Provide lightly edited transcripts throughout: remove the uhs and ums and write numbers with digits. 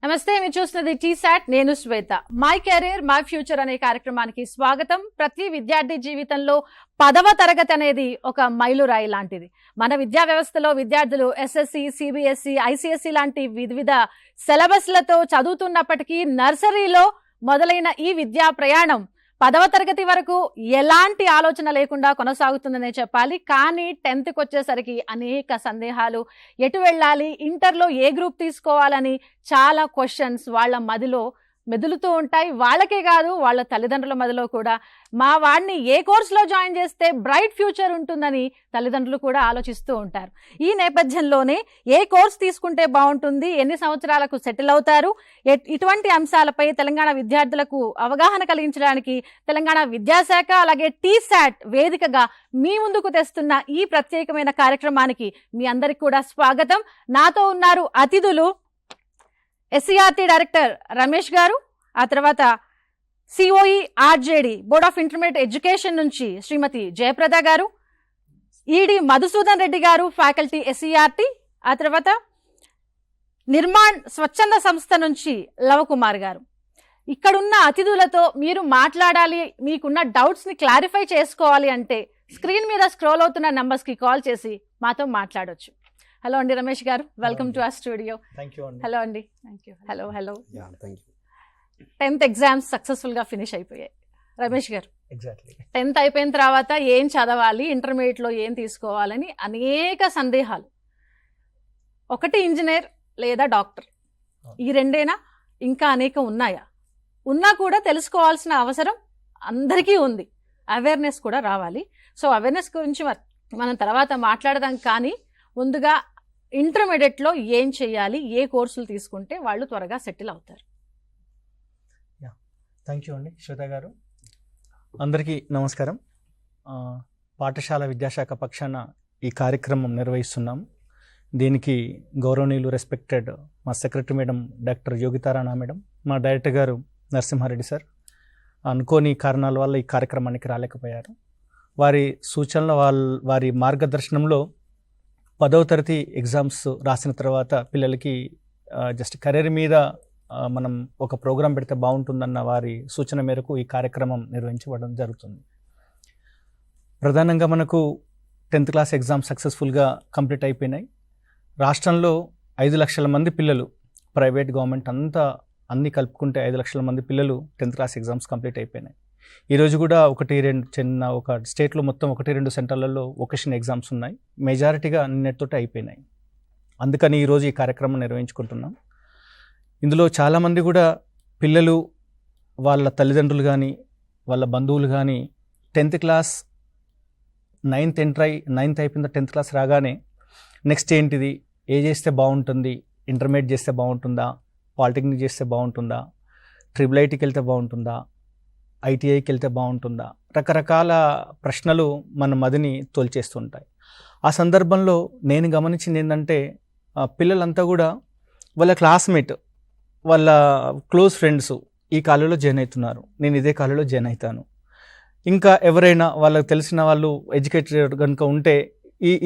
నమస్తే, మీరు చూస్తున్నది టీసాట్. నేను శ్వేత. మై కెరీర్ మై ఫ్యూచర్ అనే కార్యక్రమానికి స్వాగతం. ప్రతి విద్యార్థి జీవితంలో 10వ తరగతి అనేది ఒక మైలురాయి లాంటిది. మన విద్యా వ్యవస్థలో విద్యార్థులు ఎస్ఎస్సి, సిబిఎస్ఈ, ఐసిఎస్ఈ లాంటి వివిధ సిలబస్లతో చదువుతున్నప్పటికీ నర్సరీలో మొదలైన ఈ విద్యా ప్రయాణం 10వ తరగతి వరకు ఎలాంటి ఆలోచన లేకుండా కొనసాగుతుందనే చెప్పాలి. కానీ 10th వచ్చేసరికి అనేక సందేహాలు, ఎటు వెళ్ళాలి, ఇంటర్లో ఏ గ్రూప్ తీసుకోవాలని చాలా క్వశ్చన్స్ వాళ్ళ మదిలో మెదులుతూ ఉంటాయి. వాళ్ళకే కాదు, వాళ్ళ తల్లిదండ్రుల మదిలో కూడా. మా వాడిని ఏ కోర్సులో జాయిన్ చేస్తే బ్రైట్ ఫ్యూచర్ ఉంటుందని తల్లిదండ్రులు కూడా ఆలోచిస్తూ ఉంటారు. ఈ నేపథ్యంలోనే ఏ కోర్స్ తీసుకుంటే బాగుంటుంది, ఎన్ని సంవత్సరాలకు సెటిల్ అవుతారు, ఇటువంటి అంశాలపై తెలంగాణ విద్యార్థులకు అవగాహన కలిగించడానికి తెలంగాణ విద్యాశాఖ అలాగే టీసాట్ వేదికగా మీ ముందుకు తెస్తున్న ఈ ప్రత్యేకమైన కార్యక్రమానికి మీ అందరికి కూడా స్వాగతం. నాతో ఉన్నారు అతిథులు ఎస్సీఆర్టీ డైరెక్టర్ రమేష్ గారు, ఆ తర్వాత COE RJD board of intermediate education నుంచి శ్రీమతి జయప్రద గారు, ఈడి మధుసూదన్ రెడ్డి గారు ఫ్యాకల్టీ ఎస్సీఆర్టీ, ఆ తర్వాత నిర్మాణ్ స్వచ్ఛంద సంస్థ నుంచి లవకుమార్ గారు. ఇక్కడున్న అతిథులతో మీరు మాట్లాడాలి, మీకున్న డౌట్స్ని క్లారిఫై చేసుకోవాలి అంటే స్క్రీన్ మీద స్క్రోల్ అవుతున్న నంబర్స్కి కాల్ చేసి మాతో మాట్లాడొచ్చు. హలో అండి రమేష్ గారు, welcome to our studio. Hello అండి. హలో. 10th ఎగ్జామ్స్ సక్సెస్ఫుల్గా ఫినిష్ అయిపోయాయి. రమేష్ గారు, 10th అయిపోయిన తర్వాత ఏం చదవాలి, ఇంటర్మీడియట్లో ఏం తీసుకోవాలని అనేక సందేహాలు. ఒకటి ఇంజనీర్ లేదా డాక్టర్, ఈ రెండేనా, ఇంకా అనేక ఉన్నాయా? ఉన్నా కూడా తెలుసుకోవాల్సిన అవసరం అందరికీ ఉంది. అవేర్నెస్ కూడా రావాలి. సో అవేర్నెస్ గురించి మనం తర్వాత మాట్లాడదాం. కానీ ముందుగా ఇంటర్మీడియట్లో ఏం చేయాలి, ఏ కోర్సులు తీసుకుంటే వాళ్ళు త్వరగా సెటిల్ అవుతారు? థ్యాంక్ యూ అండి శ్వేత గారు. అందరికీ నమస్కారం. పాఠశాల విద్యాశాఖ పక్షాన ఈ కార్యక్రమం నిర్వహిస్తున్నాం. దీనికి గౌరవనీయులు రెస్పెక్టెడ్ మా secretary madam doctor Yogita Rana madam, మా డైరెక్టర్ గారు నరసింహారెడ్డి సార్ అనుకోని కారణాల వల్ల ఈ కార్యక్రమానికి రాలేకపోయారు. వారి సూచనల వారి మార్గదర్శనంలో 10వ తరగతి ఎగ్జామ్స్ రాసిన తర్వాత పిల్లలకి జస్ట్ కెరీర్ మీద మనం ఒక ప్రోగ్రాం పెడితే బాగుంటుందన్న వారి సూచన మేరకు ఈ కార్యక్రమం నిర్వహించబడడం జరుగుతుంది. ప్రధానంగా మనకు 10th క్లాస్ ఎగ్జామ్ సక్సెస్ఫుల్గా కంప్లీట్ అయిపోయినాయి. రాష్ట్రంలో 5 లక్షల మంది పిల్లలు, ప్రైవేట్ గవర్నమెంట్ అంతా అన్నీ కలుపుకుంటే 5 లక్షల మంది పిల్లలు 10th క్లాస్ ఎగ్జామ్స్ కంప్లీట్ అయిపోయినాయి. ఈరోజు కూడా ఒక స్టేట్లో మొత్తం 1-2 సెంటర్లలో వొకేషన్ ఎగ్జామ్స్ ఉన్నాయి. మెజారిటీగా నిన్నటితోటి అయిపోయినాయి. అందుకని ఈరోజు ఈ కార్యక్రమం నిర్వహించుకుంటున్నాం. ఇందులో చాలామంది కూడా పిల్లలు, వాళ్ళ తల్లిదండ్రులు కానీ వాళ్ళ బంధువులు కానీ 10th క్లాస్ 9th అయిపోయిందా, 10th క్లాస్ రాగానే నెక్స్ట్ ఏంటిది, ఏ చేస్తే బాగుంటుంది, ఇంటర్మీడియట్ చేస్తే బాగుంటుందా, పాలిటెక్నిక్ చేస్తే బాగుంటుందా, ట్రిపుల్ ఐటీకి వెళ్తే బాగుంటుందా, ఐటీఐకి వెళ్తే బాగుంటుందా, రకరకాల ప్రశ్నలు మన మదిని తోల్చేస్తుంటాయి. ఆ సందర్భంలో నేను గమనించింది ఏంటంటే పిల్లలంతా కూడా వాళ్ళ క్లాస్మేట్, వాళ్ళ క్లోజ్ ఫ్రెండ్స్ ఈ కాలేజీలో జాయిన్ అవుతున్నారు, నేను ఇదే కాలేజీలో జాయిన్ అవుతాను, ఇంకా ఎవరైనా వాళ్ళకి తెలిసిన వాళ్ళు ఎడ్యుకేటెడ్ కనుక ఉంటే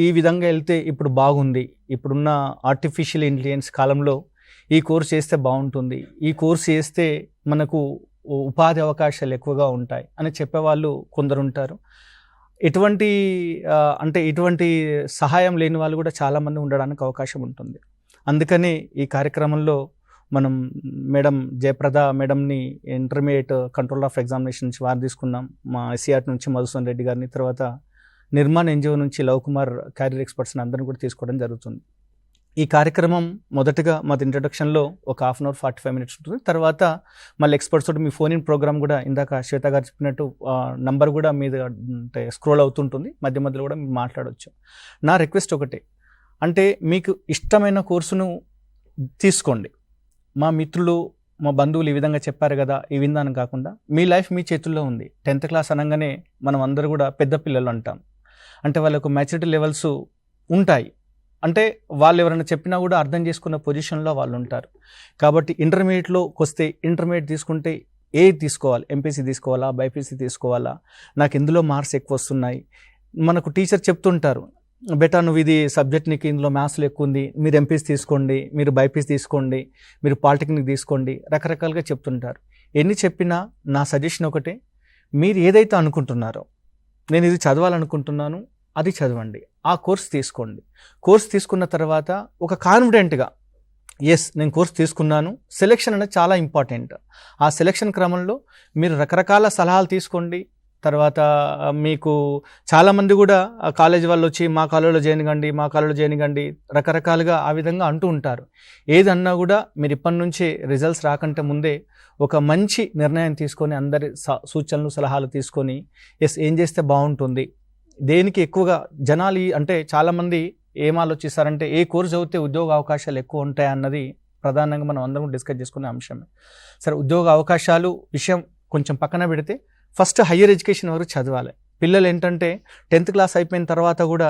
ఈ విధంగా వెళ్తే ఇప్పుడు బాగుంది, ఇప్పుడున్న ఆర్టిఫిషియల్ ఇంటెలిజెన్స్ కాలంలో ఈ కోర్స్ చేస్తే బాగుంటుంది, ఈ కోర్స్ చేస్తే మనకు ఉపాధి అవకాశాలు ఎక్కువగా ఉంటాయి అని చెప్పేవాళ్ళు కొందరు ఉంటారు. ఇటువంటి సహాయం లేని వాళ్ళు కూడా చాలామంది ఉండడానికి అవకాశం ఉంటుంది. అందుకని ఈ కార్యక్రమంలో మనం మేడం జయప్రద మేడంని ఇంటర్మీడియట్ కంట్రోల్ ఆఫ్ ఎగ్జామినేషన్ నుంచి వారు తీసుకున్నాం, మా ఎస్సీఆర్ నుంచి మధుసూదన్ రెడ్డి గారిని, తర్వాత నిర్మాణ్ ఎన్జిఓ నుంచి లవకుమార్ క్యారియర్ ఎక్స్పర్ట్స్ని అందరిని కూడా తీసుకోవడం జరుగుతుంది. ఈ కార్యక్రమం మొదటగా మాది ఇంట్రడక్షన్లో ఒక 1/2 అవర్ 45 మినిట్స్ ఉంటుంది. తర్వాత మళ్ళీ ఎక్స్పర్ట్స్ తోటి మీ ఫోన్ ఇన్ ప్రోగ్రామ్ కూడా ఇందాక శ్వేత గారు చెప్పినట్టు నంబర్ కూడా మీద అంటే స్క్రోల్ అవుతుంటుంది, మధ్య మధ్యలో కూడా మీరు మాట్లాడవచ్చు. నా రిక్వెస్ట్ ఒకటే, అంటే మీకు ఇష్టమైన కోర్సును తీసుకోండి. మా మిత్రులు, మా బంధువులు ఈ విధంగా చెప్పారు కదా, ఈ విధానం కాకుండా మీ లైఫ్ మీ చేతుల్లో ఉంది. 10th క్లాస్ అనగానే మనం అందరూ కూడా పెద్ద పిల్లలు అంటాం, అంటే వాళ్ళకు మ్యాచ్యూరిటీ లెవెల్స్ ఉంటాయి, అంటే వాళ్ళు ఎవరైనా చెప్పినా కూడా అర్థం చేసుకున్న పొజిషన్లో వాళ్ళు ఉంటారు. కాబట్టి ఇంటర్మీడియట్లోకి వస్తే ఇంటర్మీడియట్ తీసుకుంటే ఏది తీసుకోవాలి, ఎంపీసీ తీసుకోవాలా, బైపీసీ తీసుకోవాలా, నాకు ఎందులో మార్క్స్ ఎక్కువ వస్తున్నాయి, మనకు టీచర్ చెప్తుంటారు, బేటా నువ్వు ఇది సబ్జెక్ట్ నీకు ఇందులో మ్యాథ్స్లో ఎక్కువ ఉంది, మీరు ఎంపీసీ తీసుకోండి, మీరు బైపీసీ తీసుకోండి, మీరు పాలిటెక్నిక్ తీసుకోండి, రకరకాలుగా చెప్తుంటారు. ఎన్ని చెప్పినా నా సజెషన్ ఒకటే, మీరు ఏదైతే అనుకుంటున్నారో నేను ఇది చదవాలనుకుంటున్నాను అది చదవండి, ఆ కోర్స్ తీసుకోండి. కోర్స్ తీసుకున్న తర్వాత ఒక కాన్ఫిడెంట్గా ఎస్ నేను కోర్స్ తీసుకున్నాను, సెలెక్షన్ అనేది చాలా ఇంపార్టెంట్. ఆ సెలెక్షన్ క్రమంలో మీరు రకరకాల సలహాలు తీసుకోండి. తర్వాత మీకు చాలామంది కూడా కాలేజీ వాళ్ళు వచ్చి మా కాలేజీలో జాయిన్ కండి రకరకాలుగా ఆ విధంగా అంటూ ఉంటారు. ఏదన్నా కూడా మీరు ఇప్పటి నుంచి రిజల్ట్స్ రాకంటే ముందే ఒక మంచి నిర్ణయం తీసుకొని అందరి సూచనలు సలహాలు తీసుకొని ఎస్ ఏం చేస్తే బాగుంటుంది, దేనికి ఎక్కువగా జనాలు అంటే చాలామంది ఏం ఆలోచిస్తారంటే ఏ కోర్స్ చదివితే ఉద్యోగ అవకాశాలు ఎక్కువ ఉంటాయి అన్నది ప్రధానంగా మనం అందరం డిస్కస్ చేసుకునే అంశమే. సరే, ఉద్యోగ అవకాశాలు విషయం కొంచెం పక్కన పెడితే ఫస్ట్ హయ్యర్ ఎడ్యుకేషన్ వరకు చదవాలి. పిల్లలు ఏంటంటే 10th క్లాస్ అయిపోయిన తర్వాత కూడా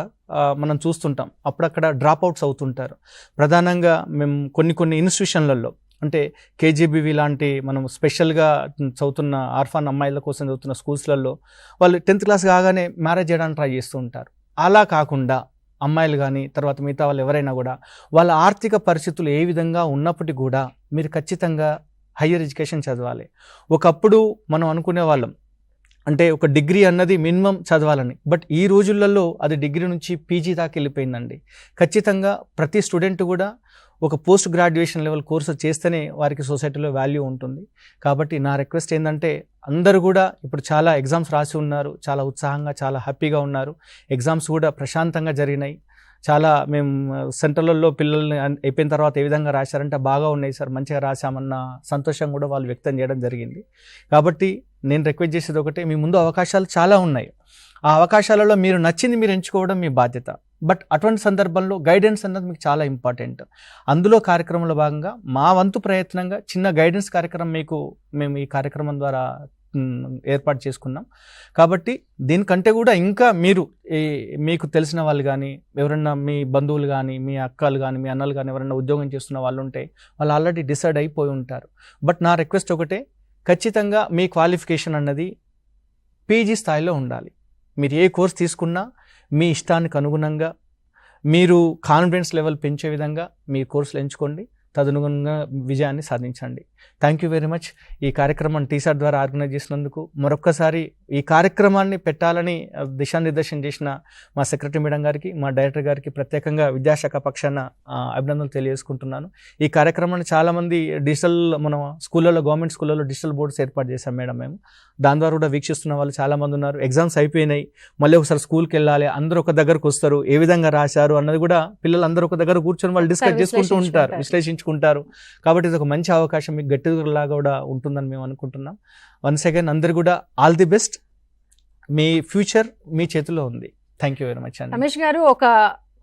మనం చూస్తుంటాం అప్పుడక్కడ డ్రాప్ అవుట్స్ అవుతుంటారు. ప్రధానంగా మేము కొన్ని ఇన్స్టిట్యూషన్లలో అంటే కేజీబీవి లాంటి మనం స్పెషల్గా చదువుతున్న ఆర్ఫాన్ అమ్మాయిల కోసం చదువుతున్న స్కూల్స్లలో వాళ్ళు 10th క్లాస్ కాగానే మ్యారేజ్ చేయడానికి ట్రై చేస్తూ ఉంటారు. అలా కాకుండా అమ్మాయిలు కానీ తర్వాత మిగతా వాళ్ళు ఎవరైనా కూడా వాళ్ళ ఆర్థిక పరిస్థితులు ఏ విధంగా ఉన్నప్పటికీ కూడా మీరు ఖచ్చితంగా హయ్యర్ ఎడ్యుకేషన్ చదవాలి. ఒకప్పుడు మనం అనుకునే వాళ్ళం అంటే ఒక డిగ్రీ అన్నది మినిమం చదవాలని, బట్ ఈ రోజులలో అది డిగ్రీ నుంచి పీజీ దాకా వెళ్ళిపోయిందండి. ఖచ్చితంగా ప్రతి స్టూడెంట్ కూడా ఒక పోస్ట్ గ్రాడ్యుయేషన్ లెవెల్ కోర్సు చేస్తేనే వారికి సొసైటీలో వాల్యూ ఉంటుంది. కాబట్టి నా రిక్వెస్ట్ ఏంటంటే అందరూ కూడా ఇప్పుడు చాలా ఎగ్జామ్స్ రాసి ఉన్నారు, చాలా ఉత్సాహంగా చాలా హ్యాపీగా ఉన్నారు. ఎగ్జామ్స్ కూడా ప్రశాంతంగా జరిగినాయి. చాలా మేము సెంటర్లలో పిల్లల్ని అయిపోయిన తర్వాత ఏ విధంగా రాశారంటే బాగా ఉన్నాయి సార్, మంచిగా రాశామన్న సంతోషం కూడా వాళ్ళు వ్యక్తం చేయడం జరిగింది. కాబట్టి నేను రిక్వెస్ట్ చేసేది ఒకటే, మీ ముందు అవకాశాలు చాలా ఉన్నాయి. ఆ అవకాశాలలో మీరు నచ్చింది మీరు ఎంచుకోవడం మీ బాధ్యత. బట్ అటువంటి సందర్భంలో గైడెన్స్ అన్నది మీకు చాలా ఇంపార్టెంట్. అందులో కార్యక్రమంలో భాగంగా మా వంతు ప్రయత్నంగా చిన్న గైడెన్స్ కార్యక్రమం మేము ఈ కార్యక్రమం ద్వారా ఏర్పాటు చేసుకున్నాం. కాబట్టి దీనికంటే కూడా ఇంకా మీకు తెలిసిన వాళ్ళు కానీ ఎవరన్నా మీ బంధువులు కానీ మీ అక్కలు కానీ మీ అన్నలు కానీ ఎవరన్నా ఉద్యోగం చేస్తున్న వాళ్ళు ఉంటే వాళ్ళు ఆల్రెడీ డిసైడ్ అయిపోయి ఉంటారు. బట్ నా రిక్వెస్ట్ ఒకటే, ఖచ్చితంగా మీ క్వాలిఫికేషన్ అన్నది పీజీ స్థాయిలో ఉండాలి. మీరు ఏ కోర్స్ తీసుకున్నా మీ ఇష్టానికి అనుగుణంగా మీరు కాన్ఫిడెన్స్ లెవెల్ పెంచే విధంగా మీ కోర్సులు ఎంచుకోండి, తదనుగుణంగా విజయాన్ని సాధించండి. Thank you very much. ఈ కార్యక్రమాన్ని టీసాట్ ద్వారా ఆర్గనైజ్ చేసినందుకు మరొక్కసారి ఈ కార్యక్రమాన్ని పెట్టాలని దిశానిర్దేశం చేసిన మా సెక్రటరీ మేడం గారికి, మా డైరెక్టర్ గారికి ప్రత్యేకంగా విద్యాశాఖ పక్షాన అభినందనలు తెలియజేసుకుంటున్నాను. ఈ కార్యక్రమాన్ని చాలామంది మన స్కూళ్ళలో గవర్నమెంట్ స్కూళ్ళలో డిజిటల్ బోర్డ్స్ ఏర్పాటు చేశాం మేడం మేము. దాని ద్వారా కూడా వీక్షిస్తున్న వాళ్ళు చాలామంది ఉన్నారు. ఎగ్జామ్స్ అయిపోయినాయి, మళ్ళీ ఒకసారి స్కూల్కి వెళ్ళాలి, అందరూ ఒక దగ్గరకు వస్తారు, ఏ విధంగా రాశారు అన్నది కూడా పిల్లలు అందరూ ఒక దగ్గర కూర్చొని వాళ్ళు డిస్కస్ చేసుకుంటూ ఉంటారు, విశ్లేషించుకుంటారు. కాబట్టి ఇది ఒక మంచి అవకాశం, మీకు గట్టి లాగా కూడా ఉంటుందని మేము అనుకుంటున్నాం. వన్స్ అగైన్ అందరు కూడా ఆల్ ది బెస్ట్. మీ ఫ్యూచర్ మీ చేతిలో ఉంది. Thank you very much. Ramesh garu, ఒక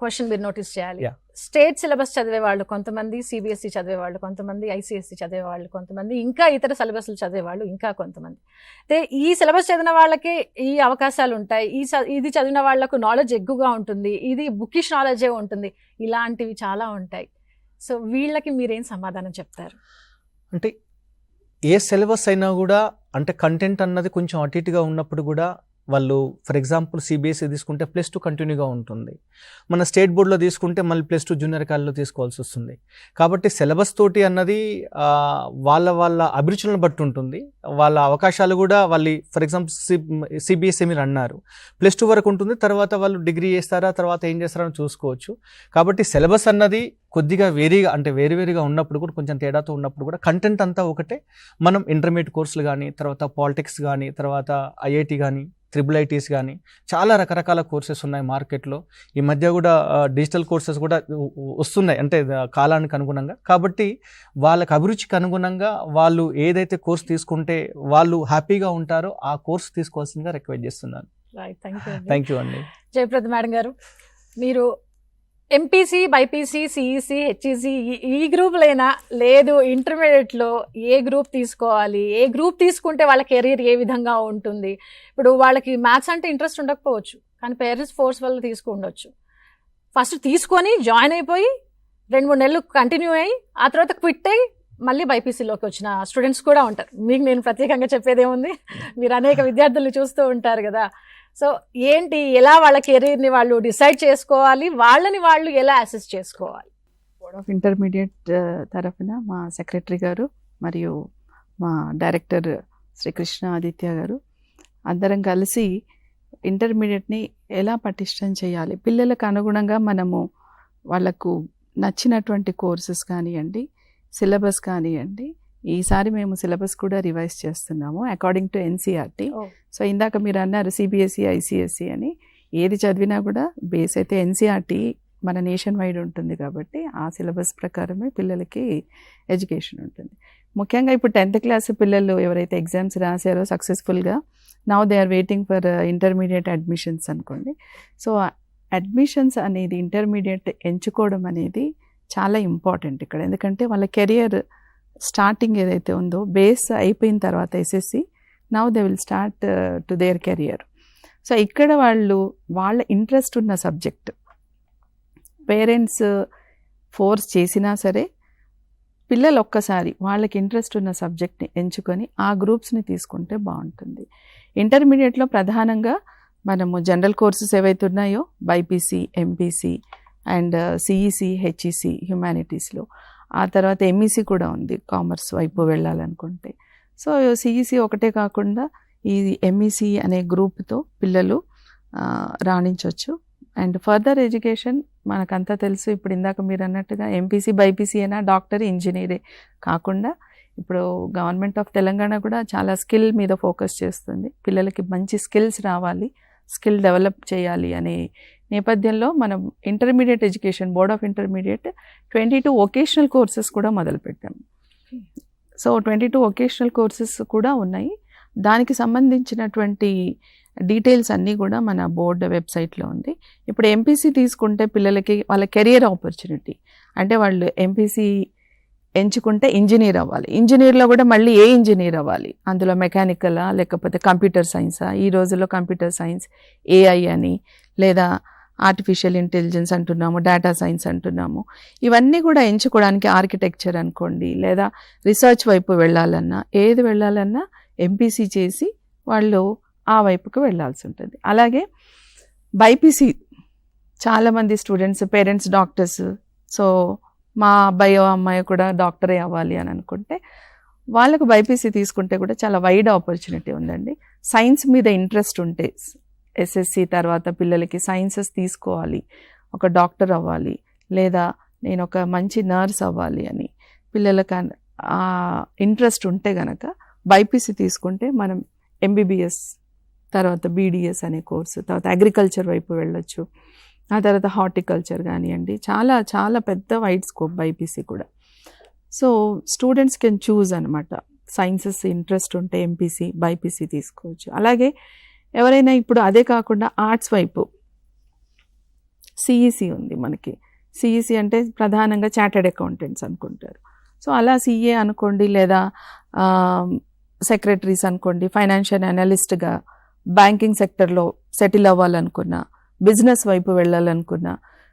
క్వశ్చన్ మీరు నోటీస్ చేయాలి. స్టేట్ సిలబస్ చదివే వాళ్ళు కొంతమంది, సిబిఎస్ఈ చదివే వాళ్ళు కొంతమంది, ఐసిఎస్ఈ చదివే వాళ్ళు కొంతమంది, ఇంకా ఇతర సిలబస్లు చదివే వాళ్ళు ఇంకా కొంతమంది. అయితే ఈ సిలబస్ చదివిన వాళ్ళకి ఈ అవకాశాలు ఉంటాయి, ఇది చదివిన వాళ్ళకు నాలెడ్జ్ ఎక్కువగా ఉంటుంది, ఇది బుకిష్ నాలెడ్జే ఉంటుంది, ఇలాంటివి చాలా ఉంటాయి. సో వీళ్ళకి మీరేం సమాధానం చెప్తారు? అంటే ఏ సిలబస్ అయినా కూడా అంటే కంటెంట్ అన్నది కొంచెం అటు ఇటుగా ఉన్నప్పుడు కూడా వాళ్ళు ఫర్ ఎగ్జాంపుల్ సిబిఎస్ఈ తీసుకుంటే +2 కంటిన్యూగా ఉంటుంది, మన స్టేట్ బోర్డులో తీసుకుంటే మళ్ళీ +2 జూనియర్ కాలేజ్లో తీసుకోవాల్సి వస్తుంది. కాబట్టి సిలబస్ తోటి అన్నది వాళ్ళ అభిరుచులను బట్టి ఉంటుంది. వాళ్ళ అవకాశాలు కూడా వాళ్ళు ఫర్ ఎగ్జాంపుల్ సిబిఎస్ఈ మీరు అన్నారు +2 వరకు ఉంటుంది, తర్వాత వాళ్ళు డిగ్రీ చేస్తారా తర్వాత ఏం చేస్తారని చూసుకోవచ్చు. కాబట్టి సిలబస్ అన్నది కొద్దిగా వేరువేరుగా ఉన్నప్పుడు కూడా కొంచెం తేడాతో ఉన్నప్పుడు కూడా కంటెంట్ అంతా ఒకటే. మనం ఇంటర్మీడియట్ కోర్సులు కానీ తర్వాత పాలిటిక్స్ కానీ తర్వాత ఐఐటి కానీ IIITs కానీ చాలా రకరకాల కోర్సెస్ ఉన్నాయి మార్కెట్లో. ఈ మధ్య కూడా డిజిటల్ కోర్సెస్ కూడా వస్తున్నాయి అంటే కాలానికి అనుగుణంగా. కాబట్టి వాళ్ళకి అభిరుచికి అనుగుణంగా వాళ్ళు ఏదైతే కోర్స్ తీసుకుంటే వాళ్ళు హ్యాపీగా ఉంటారో ఆ కోర్స్ తీసుకోవాల్సిందిగా రిక్వెస్ట్ చేస్తున్నాను. థ్యాంక్ యూ అండి. జయప్రద మేడం గారు, మీరు ఎంపీసీ, బైపీసీ, సిఈసీ, హెచ్ఈసీ ఈ గ్రూపులైనా లేదు ఇంటర్మీడియట్లో ఏ గ్రూప్ తీసుకోవాలి, ఏ గ్రూప్ తీసుకుంటే వాళ్ళ కెరీర్ ఏ విధంగా ఉంటుంది? ఇప్పుడు వాళ్ళకి మ్యాథ్స్ అంటే ఇంట్రెస్ట్ ఉండకపోవచ్చు, కానీ పేరెంట్స్ ఫోర్స్ వల్ల తీసుకుండొచ్చు. ఫస్ట్ తీసుకొని జాయిన్ అయిపోయి 2-3 నెలలు కంటిన్యూ అయ్యి ఆ తర్వాత క్విట్ అయ్యి మళ్ళీ బైపీసీలోకి వచ్చిన స్టూడెంట్స్ కూడా ఉంటారు. మీకు నేను ప్రత్యేకంగా చెప్పేదేముంది, మీరు అనేక విద్యార్థులు చూస్తూ ఉంటారు కదా. సో ఏంటి, ఎలా వాళ్ళ కెరీర్ని వాళ్ళు డిసైడ్ చేసుకోవాలి, వాళ్ళని వాళ్ళు ఎలా అసెస్ చేసుకోవాలి? బోర్డ్ ఆఫ్ ఇంటర్మీడియట్ తరఫున మా సెక్రటరీ గారు మరియు మా డైరెక్టర్ శ్రీ కృష్ణ ఆదిత్య గారు అందరం కలిసి ఇంటర్మీడియట్ని ఎలా పటిష్టం చేయాలి, పిల్లలకు అనుగుణంగా మనము వాళ్ళకు నచ్చినటువంటి కోర్సెస్ కానివ్వండి, సిలబస్ కానివ్వండి. ఈసారి మేము సిలబస్ కూడా రివైజ్ చేస్తున్నాము అకార్డింగ్ టు ఎన్సీఆర్టీ. సో ఇందాక మీరు అన్నారు సిబిఎస్ఈ, ఐసిఎస్ఈ అని. ఏది చదివినా కూడా బేస్ అయితే ఎన్సీఆర్టీ మన నేషన్ వైడ్ ఉంటుంది కాబట్టి ఆ సిలబస్ ప్రకారమే పిల్లలకి ఎడ్యుకేషన్ ఉంటుంది. ముఖ్యంగా ఇప్పుడు 10th క్లాస్ పిల్లలు ఎవరైతే ఎగ్జామ్స్ రాశారో సక్సెస్ఫుల్గా, now they are waiting for intermediate admissions అనుకోండి. సో అడ్మిషన్స్ అనేది ఇంటర్మీడియట్ ఎంచుకోవడం అనేది చాలా ఇంపార్టెంట్ ఇక్కడ. ఎందుకంటే వాళ్ళ కెరియర్ స్టార్టింగ్ ఏదైతే ఉందో బేస్ అయిపోయిన తర్వాత SSC, now they will start to their career. So ఇక్కడ వాళ్ళ ఇంట్రెస్ట్ ఉన్న సబ్జెక్ట్ పేరెంట్స్ ఫోర్స్ చేసినా సరే పిల్లలు ఒక్కసారి వాళ్ళకి ఇంట్రెస్ట్ ఉన్న సబ్జెక్ట్ని ఎంచుకొని ఆ గ్రూప్స్ని తీసుకుంటే బాగుంటుంది. ఇంటర్మీడియట్లో ప్రధానంగా మనము జనరల్ కోర్సెస్ ఏవైతే ఉన్నాయో BiPC, MPC and CEC, HEC హ్యుమానిటీస్లో, ఆ తర్వాత ఎంఈసీ కూడా ఉంది కామర్స్ వైపు వెళ్ళాలనుకుంటే. సో సిఈసి ఒకటే కాకుండా ఈ ఎంఈసీ అనే గ్రూప్తో పిల్లలు రాణించవచ్చు. అండ్ ఫర్దర్ ఎడ్యుకేషన్ మనకంతా తెలుసు, ఇప్పుడు ఇందాక మీరు అన్నట్టుగా ఎంపీసీ, బైపీసీ అయినా డాక్టర్, ఇంజనీరే కాకుండా ఇప్పుడు గవర్నమెంట్ ఆఫ్ తెలంగాణ కూడా చాలా స్కిల్ మీద ఫోకస్ చేస్తుంది. పిల్లలకి మంచి స్కిల్స్ రావాలి, స్కిల్ డెవలప్ చేయాలి అనే నేపథ్యంలో మనం intermediate education board of intermediate 22 vocational courses కూడా మొదలుపెట్టాం. సో 22 వొకేషనల్ కోర్సెస్ కూడా ఉన్నాయి. దానికి సంబంధించినటువంటి డీటెయిల్స్ అన్నీ కూడా మన బోర్డు వెబ్సైట్లో ఉంది. ఇప్పుడు ఎంపీసీ తీసుకుంటే పిల్లలకి వాళ్ళ కెరియర్ ఆపర్చునిటీ అంటే వాళ్ళు ఎంపీసీ ఎంచుకుంటే ఇంజనీర్ అవ్వాలి. ఇంజనీర్లో కూడా మళ్ళీ ఏ ఇంజనీర్ అవ్వాలి, అందులో మెకానికలా లేకపోతే కంప్యూటర్ సైన్సా? ఈ రోజుల్లో కంప్యూటర్ సైన్స్, ఏఐ అని, లేదా ఆర్టిఫిషియల్ ఇంటెలిజెన్స్ అంటున్నాము, డేటా సైన్స్ అంటున్నాము. ఇవన్నీ కూడా ఎంచుకోవడానికి ఆర్కిటెక్చర్ అనుకోండి, లేదా రీసెర్చ్ వైపు వెళ్ళాలన్నా, ఏది వెళ్ళాలన్నా ఎంపీసీ చేసి వాళ్ళు ఆ వైపుకు వెళ్ళాల్సి ఉంటుంది. అలాగే బైపీసీ చాలామంది స్టూడెంట్స్ పేరెంట్స్ డాక్టర్స్, సో మా అబ్బాయో అమ్మాయి కూడా డాక్టరే అవ్వాలి అని అనుకుంటే వాళ్ళకు బైపీసీ తీసుకుంటే కూడా చాలా వైడ్ ఆపర్చునిటీ ఉందండి. సైన్స్ మీద ఇంట్రెస్ట్ ఉంటే ఎస్ఎస్సి తర్వాత పిల్లలకి సైన్సెస్ తీసుకోవాలి, ఒక డాక్టర్ అవ్వాలి, లేదా నేను ఒక మంచి నర్స్ అవ్వాలి అని పిల్లలకు ఇంట్రెస్ట్ ఉంటే గనక బైపీసీ తీసుకుంటే మనం ఎంబీబీఎస్ తర్వాత బీడీఎస్ అనే కోర్సు, తర్వాత అగ్రికల్చర్ వైపు వెళ్ళొచ్చు, ఆ తర్వాత హార్టికల్చర్ కానివ్వండి. చాలా చాలా పెద్ద వైడ్ స్కోప్ బైపీసీ కూడా. సో స్టూడెంట్స్ కెన్ చూజ్ అనమాట. సైన్సెస్ ఇంట్రెస్ట్ ఉంటే ఎంపీసీ, బైపీసీ తీసుకోవచ్చు. అలాగే ఎవరైనా ఇప్పుడు అదే కాకుండా ఆర్ట్స్ వైపు సిఈసి ఉంది మనకి. సిఈసి అంటే ప్రధానంగా చార్టెడ్ అకౌంటెంట్స్ అనుకుంటారు. సో అలా సిఏ అనుకోండి, లేదా సెక్రటరీస్ అనుకోండి, ఫైనాన్షియల్ అనలిస్ట్గా బ్యాంకింగ్ సెక్టర్లో సెటిల్ అవ్వాలనుకున్నా, బిజినెస్ వైపు వెళ్ళాలనుకున్నా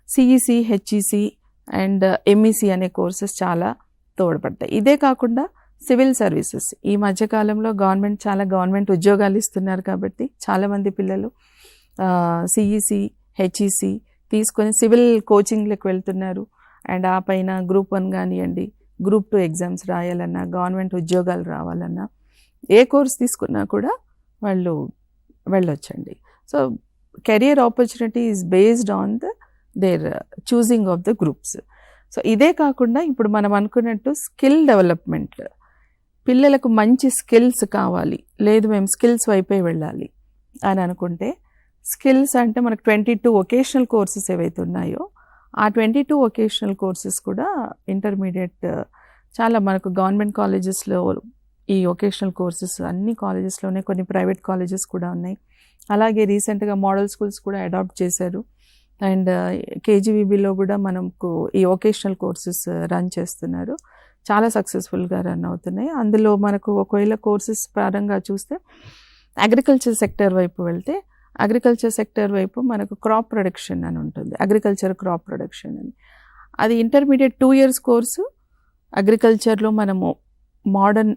సిఈసి, హెచ్ఈసి అండ్ ఎంఈసి అనే కోర్సెస్ చాలా తోడ్పడతాయి. ఇదే కాకుండా సివిల్ సర్వీసెస్ ఈ మధ్యకాలంలో గవర్నమెంట్ ఉద్యోగాలు ఇస్తున్నారు కాబట్టి చాలామంది పిల్లలు సిఈసి, హెచ్ఈసి తీసుకొని సివిల్ కోచింగ్లకు వెళ్తున్నారు. అండ్ ఆ పైన గ్రూప్ 1 కానివ్వండి, గ్రూప్ 2 ఎగ్జామ్స్ రాయాలన్నా, గవర్నమెంట్ ఉద్యోగాలు రావాలన్నా ఏ కోర్స్ తీసుకున్నా కూడా వాళ్ళు వెళ్ళొచ్చండి. So career opportunity is based on their choosing of the groups. So ఇదే కాకుండా ఇప్పుడు మనం అనుకున్నట్టు స్కిల్ డెవలప్మెంట్, పిల్లలకు మంచి స్కిల్స్ కావాలి, లేదు మేము స్కిల్స్ వైపే వెళ్ళాలి అని అనుకుంటే, స్కిల్స్ అంటే మనకు 22 వొకేషనల్ కోర్సెస్ ఏవైతే ఉన్నాయో ఆ 22 వొకేషనల్ కోర్సెస్ కూడా ఇంటర్మీడియట్ చాలా మనకు గవర్నమెంట్ కాలేజెస్లో ఈ వొకేషనల్ కోర్సెస్ అన్ని కాలేజెస్లోనే, కొన్ని ప్రైవేట్ కాలేజెస్ కూడా ఉన్నాయి. అలాగే రీసెంట్గా మోడల్ స్కూల్స్ కూడా అడాప్ట్ చేశారు. అండ్ కేజీవీబీలో కూడా మనకు ఈ వొకేషనల్ కోర్సెస్ రన్ చేస్తున్నారు. చాలా సక్సెస్ఫుల్గా రన్ అవుతున్నాయి. అందులో మనకు ఒకవేళ కోర్సెస్ పరంగా చూస్తే అగ్రికల్చర్ సెక్టర్ వైపు వెళ్తే, అగ్రికల్చర్ సెక్టర్ వైపు మనకు క్రాప్ ప్రొడక్షన్ అని ఉంటుంది, అగ్రికల్చర్ క్రాప్ ప్రొడక్షన్ అని. అది ఇంటర్మీడియట్ 2 years కోర్సు. అగ్రికల్చర్లో మనము మోడర్న్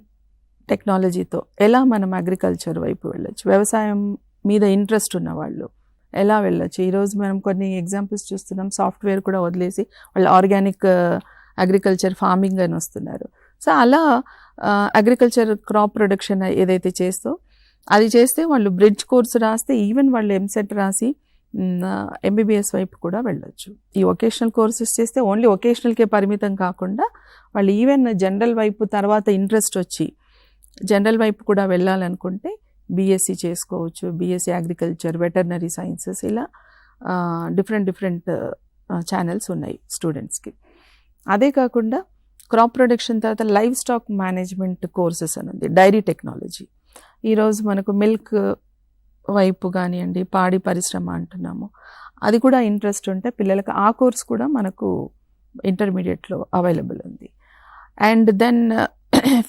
టెక్నాలజీతో ఎలా మనం అగ్రికల్చర్ వైపు వెళ్ళొచ్చు, వ్యవసాయం మీద ఇంట్రెస్ట్ ఉన్నవాళ్ళు ఎలా వెళ్ళొచ్చు. ఈరోజు మనం కొన్ని ఎగ్జాంపుల్స్ చూస్తున్నాం, సాఫ్ట్వేర్ కూడా వదిలేసి వాళ్ళు ఆర్గానిక్ అగ్రికల్చర్ ఫార్మింగ్ అని వస్తున్నారు. సో అలా అగ్రికల్చర్ క్రాప్ ప్రొడక్షన్ ఏదైతే అది చేస్తే వాళ్ళు బ్రిడ్జ్ కోర్స్ రాస్తే ఈవెన్ వాళ్ళు ఎంసెట్ రాసి ఎంబీబీఎస్ వైపు కూడా వెళ్ళొచ్చు. ఈ వొకేషనల్ కోర్సెస్ చేస్తే ఓన్లీ వొకేషనల్కే పరిమితం కాకుండా వాళ్ళు ఈవెన్ జనరల్ వైపు తర్వాత ఇంట్రెస్ట్ వచ్చి జనరల్ వైపు కూడా వెళ్ళాలనుకుంటే బీఎస్సీ చేసుకోవచ్చు, బీఎస్సీ అగ్రికల్చర్, వెటర్నరీ సైన్సెస్, ఇలా డిఫరెంట్ ఛానల్స్ ఉన్నాయి స్టూడెంట్స్కి. అదే కాకుండా క్రాప్ ప్రొడక్షన్ తర్వాత లైవ్ స్టాక్ మేనేజ్మెంట్ కోర్సెస్ అని ఉంది, డైరీ టెక్నాలజీ. ఈరోజు మనకు మిల్క్ వైపు కానివ్వండి, పాడి పరిశ్రమ అంటున్నాము, అది కూడా ఇంట్రెస్ట్ ఉంటే పిల్లలకు ఆ కోర్స్ కూడా మనకు ఇంటర్మీడియట్లో అవైలబుల్ ఉంది. అండ్ దెన్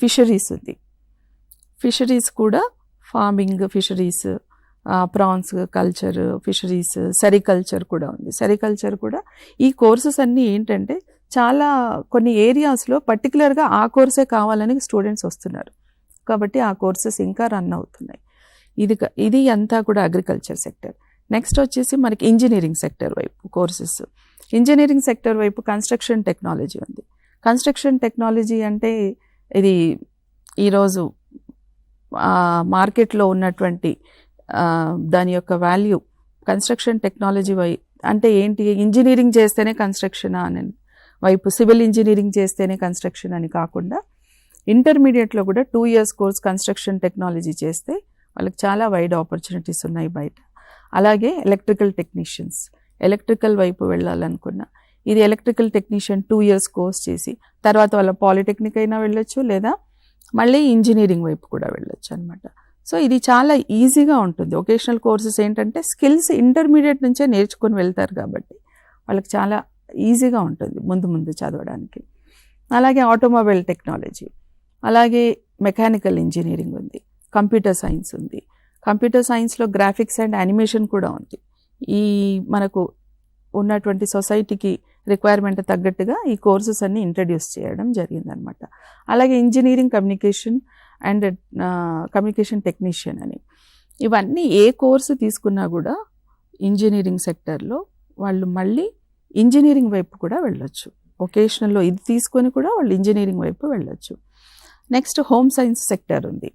ఫిషరీస్ ఉంది. ఫిషరీస్ కూడా farming, fisheries, prawns culture, fisheries, sericulture కూడా ఉంది. సెరికల్చర్ కూడా ఈ కోర్సెస్ అన్నీ ఏంటంటే చాలా కొన్ని ఏరియాస్లో పర్టికులర్గా ఆ కోర్సే కావాలని స్టూడెంట్స్ వస్తున్నారు కాబట్టి ఆ కోర్సెస్ ఇంకా రన్ అవుతున్నాయి. ఇది అంతా కూడా అగ్రికల్చర్ సెక్టర్. నెక్స్ట్ వచ్చేసి మనకి ఇంజనీరింగ్ సెక్టర్ వైపు కోర్సెస్. ఇంజనీరింగ్ సెక్టర్ వైపు కన్స్ట్రక్షన్ టెక్నాలజీ ఉంది. కన్స్ట్రక్షన్ టెక్నాలజీ అంటే ఇది ఈరోజు మార్కెట్లో ఉన్నటువంటి దాని యొక్క వాల్యూ, కన్స్ట్రక్షన్ టెక్నాలజీ అంటే ఏంటి, ఇంజనీరింగ్ చేస్తేనే కన్స్ట్రక్షన్ అని వైపు, సివిల్ ఇంజనీరింగ్ చేస్తేనే కన్స్ట్రక్షన్ అని కాకుండా ఇంటర్మీడియట్లో కూడా 2 years కోర్స్ కన్స్ట్రక్షన్ టెక్నాలజీ చేస్తే వాళ్ళకి చాలా వైడ్ ఆపర్చునిటీస్ ఉన్నాయి బయట. అలాగే ఎలక్ట్రికల్ టెక్నీషియన్స్, ఎలక్ట్రికల్ వైపు వెళ్ళాలనుకున్నా ఇది ఎలక్ట్రికల్ టెక్నీషియన్ 2 years కోర్స్ చేసి తర్వాత వాళ్ళ పాలిటెక్నిక్ అయినా వెళ్ళొచ్చు, లేదా మళ్ళీ ఇంజనీరింగ్ వైపు కూడా వెళ్ళొచ్చు అనమాట. సో ఇది చాలా ఈజీగా ఉంటుంది. వొకేషనల్ కోర్సెస్ ఏంటంటే స్కిల్స్ ఇంటర్మీడియట్ నుంచే నేర్చుకొని వెళ్తారు కాబట్టి వాళ్ళకి చాలా ఈజీగా ఉంటుంది ముందు చదవడానికి. అలాగే ఆటోమొబైల్ టెక్నాలజీ, అలాగే మెకానికల్ ఇంజనీరింగ్ ఉంది, కంప్యూటర్ సైన్స్ ఉంది. కంప్యూటర్ సైన్స్లో గ్రాఫిక్స్ అండ్ యానిమేషన్ కూడా ఉంది. ఈ మనకు ఉన్నటువంటి సొసైటీకి రిక్వైర్మెంట్ తగ్గట్టుగా ఈ కోర్సెస్ అన్ని ఇంట్రడ్యూస్ చేయడం జరిగిందనమాట. అలాగే engineering communication and communication technician అని, ఇవన్నీ ఏ కోర్సు తీసుకున్నా కూడా ఇంజనీరింగ్ సెక్టర్లో వాళ్ళు మళ్ళీ ఇంజనీరింగ్ వైపు కూడా వెళ్ళొచ్చు. వొకేషనల్లో ఇది తీసుకొని కూడా వాళ్ళు ఇంజనీరింగ్ వైపు వెళ్ళొచ్చు. నెక్స్ట్ హోమ్ సైన్స్ సెక్టర్ ఉంది.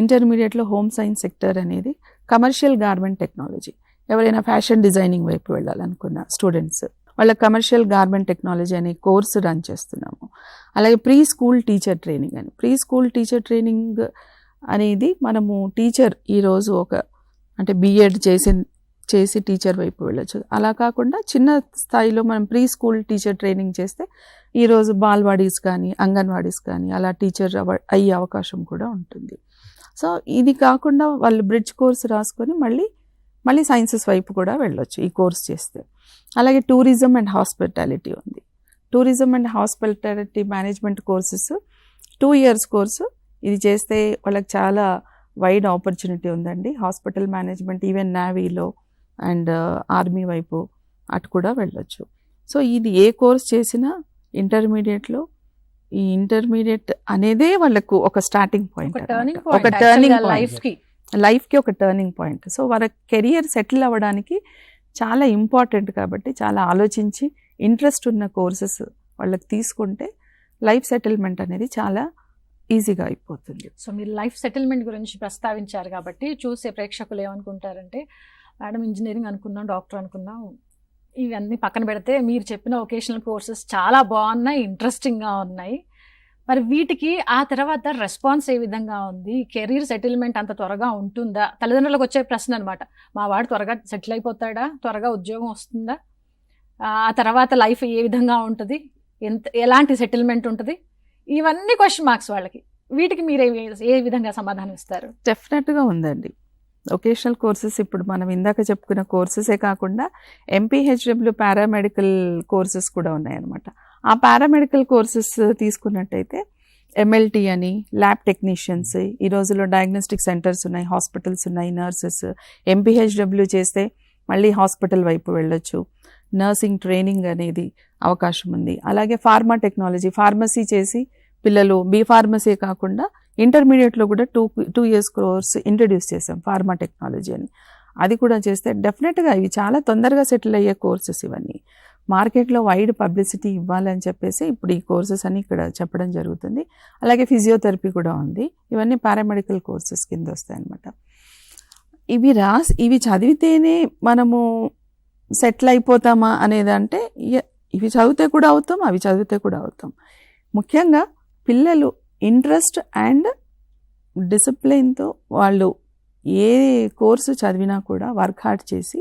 ఇంటర్మీడియట్లో హోమ్ సైన్స్ సెక్టర్ అనేది కమర్షియల్ గార్మెంట్ టెక్నాలజీ. ఎవరైనా ఫ్యాషన్ డిజైనింగ్ వైపు వెళ్ళాలనుకున్న స్టూడెంట్స్ వాళ్ళ కమర్షియల్ గార్మెంట్ టెక్నాలజీ అనే కోర్సు రన్ చేస్తున్నాము. అలాగే ప్రీ స్కూల్ టీచర్ ట్రైనింగ్ అని, ప్రీ స్కూల్ టీచర్ ట్రైనింగ్ అనేది మనము టీచర్ ఈరోజు అంటే బీఎడ్ చేసి టీచర్ వైపు వెళ్ళొచ్చు. అలా కాకుండా చిన్న స్థాయిలో మనం ప్రీ స్కూల్ టీచర్ ట్రైనింగ్ చేస్తే ఈరోజు బాల్వాడీస్ కానీ అంగన్వాడీస్ కానీ అలా టీచర్ అయ్యే అవకాశం కూడా ఉంటుంది. సో ఇది కాకుండా వాళ్ళు బ్రిడ్జ్ కోర్స్ రాసుకొని మళ్ళీ సైన్సెస్ వైపు కూడా వెళ్ళొచ్చు ఈ కోర్స్ చేస్తే. అలాగే టూరిజం అండ్ హాస్పిటాలిటీ ఉంది. Tourism and hospitality management courses 2 years course. ఇది చేస్తే వాళ్ళకి చాలా వైడ్ ఆపర్చునిటీ ఉందండి. హాస్పిటల్ మేనేజ్మెంట్ ఈవెన్ నేవీలో అండ్ ఆర్మీ వైపు అటు కూడా వెళ్ళొచ్చు. సో ఇది ఏ కోర్స్ చేసినా ఇంటర్మీడియట్లో ఈ ఇంటర్మీడియట్ అనేదే వాళ్ళకు ఒక స్టార్టింగ్ పాయింట్, ఒక టర్నింగ్ పాయింట్, లైఫ్కి ఒక టర్నింగ్ పాయింట్. సో వాళ్ళ కెరియర్ సెటిల్ అవ్వడానికి చాలా ఇంపార్టెంట్ కాబట్టి చాలా ఆలోచించి ఇంట్రెస్ట్ ఉన్న కోర్సెస్ వాళ్ళకి తీసుకుంటే లైఫ్ సెటిల్మెంట్ అనేది చాలా ఈజీగా అయిపోతుంది. సో మీరు లైఫ్ సెటిల్మెంట్ గురించి ప్రస్తావించారు కాబట్టి చూసే ప్రేక్షకులు ఏమనుకుంటారంటే, మేడం ఇంజనీరింగ్ అనుకున్నాం, డాక్టర్ అనుకున్నాం, ఇవన్నీ పక్కన పెడితే మీరు చెప్పిన వొకేషనల్ కోర్సెస్ చాలా బాగున్నాయి, ఇంట్రెస్టింగ్గా ఉన్నాయి, మరి వీటికి ఆ తర్వాత రెస్పాన్స్ ఏ విధంగా ఉంది, కెరీర్ సెటిల్మెంట్ అంత త్వరగా ఉంటుందా? తల్లిదండ్రులకు వచ్చే ప్రశ్న అనమాట. మా వాడు త్వరగా సెటిల్ అయిపోతాడా, త్వరగా ఉద్యోగం వస్తుందా, ఆ తర్వాత లైఫ్ ఏ విధంగా ఉంటుంది, ఎలాంటి సెటిల్మెంట్ ఉంటుంది, ఇవన్నీ క్వశ్చన్ మార్క్స్ వాళ్ళకి. వీటికి మీరు ఏ విధంగా సమాధానం ఇస్తారు? డెఫినెట్గా ఉందండి. వొకేషనల్ కోర్సెస్ ఇప్పుడు మనం ఇందాక చెప్పుకున్న కోర్సెసే కాకుండా ఎంపీహెచ్డబ్ల్యూ పారామెడికల్ కోర్సెస్ కూడా ఉన్నాయన్నమాట. ఆ పారామెడికల్ కోర్సెస్ తీసుకున్నట్టయితే ఎంఎల్టీ అని, ల్యాబ్ టెక్నీషియన్స్, ఈ రోజుల్లో డయాగ్నోస్టిక్ సెంటర్స్ ఉన్నాయి, హాస్పిటల్స్ ఉన్నాయి, నర్సెస్. ఎంపీహెచ్డబ్ల్యూ చేస్తే మళ్ళీ హాస్పిటల్ వైపు వెళ్ళొచ్చు, నర్సింగ్ ట్రైనింగ్ అనేది అవకాశం ఉంది. అలాగే ఫార్మా టెక్నాలజీ, ఫార్మసీ చేసి పిల్లలు బీ ఫార్మసీ కాకుండా ఇంటర్మీడియట్లో కూడా 2 years కోర్స్ ఇంట్రడ్యూస్ చేసాం, ఫార్మా టెక్నాలజీ అని. అది కూడా చేస్తే డెఫినెట్గా ఇవి చాలా తొందరగా సెటిల్ అయ్యే కోర్సెస్ ఇవన్నీ. మార్కెట్లో వైడ్ పబ్లిసిటీ ఇవ్వాలని చెప్పేసి ఇప్పుడు ఈ కోర్సెస్ అన్ని ఇక్కడ చెప్పడం జరుగుతుంది. అలాగే ఫిజియోథెరపీ కూడా ఉంది. ఇవన్నీ పారామెడికల్ కోర్సెస్ కింద వస్తాయి అన్నమాట. ఇవి చదివితేనే మనము సెటిల్ అయిపోతామా అనేదంటే ఇవి చదివితే కూడా అవుతాం, అవి చదివితే కూడా అవుతాం. ముఖ్యంగా పిల్లలు ఇంట్రెస్ట్ అండ్ డిసిప్లిన్తో వాళ్ళు ఏ కోర్సు చదివినా కూడా వర్క్ హార్డ్ చేసి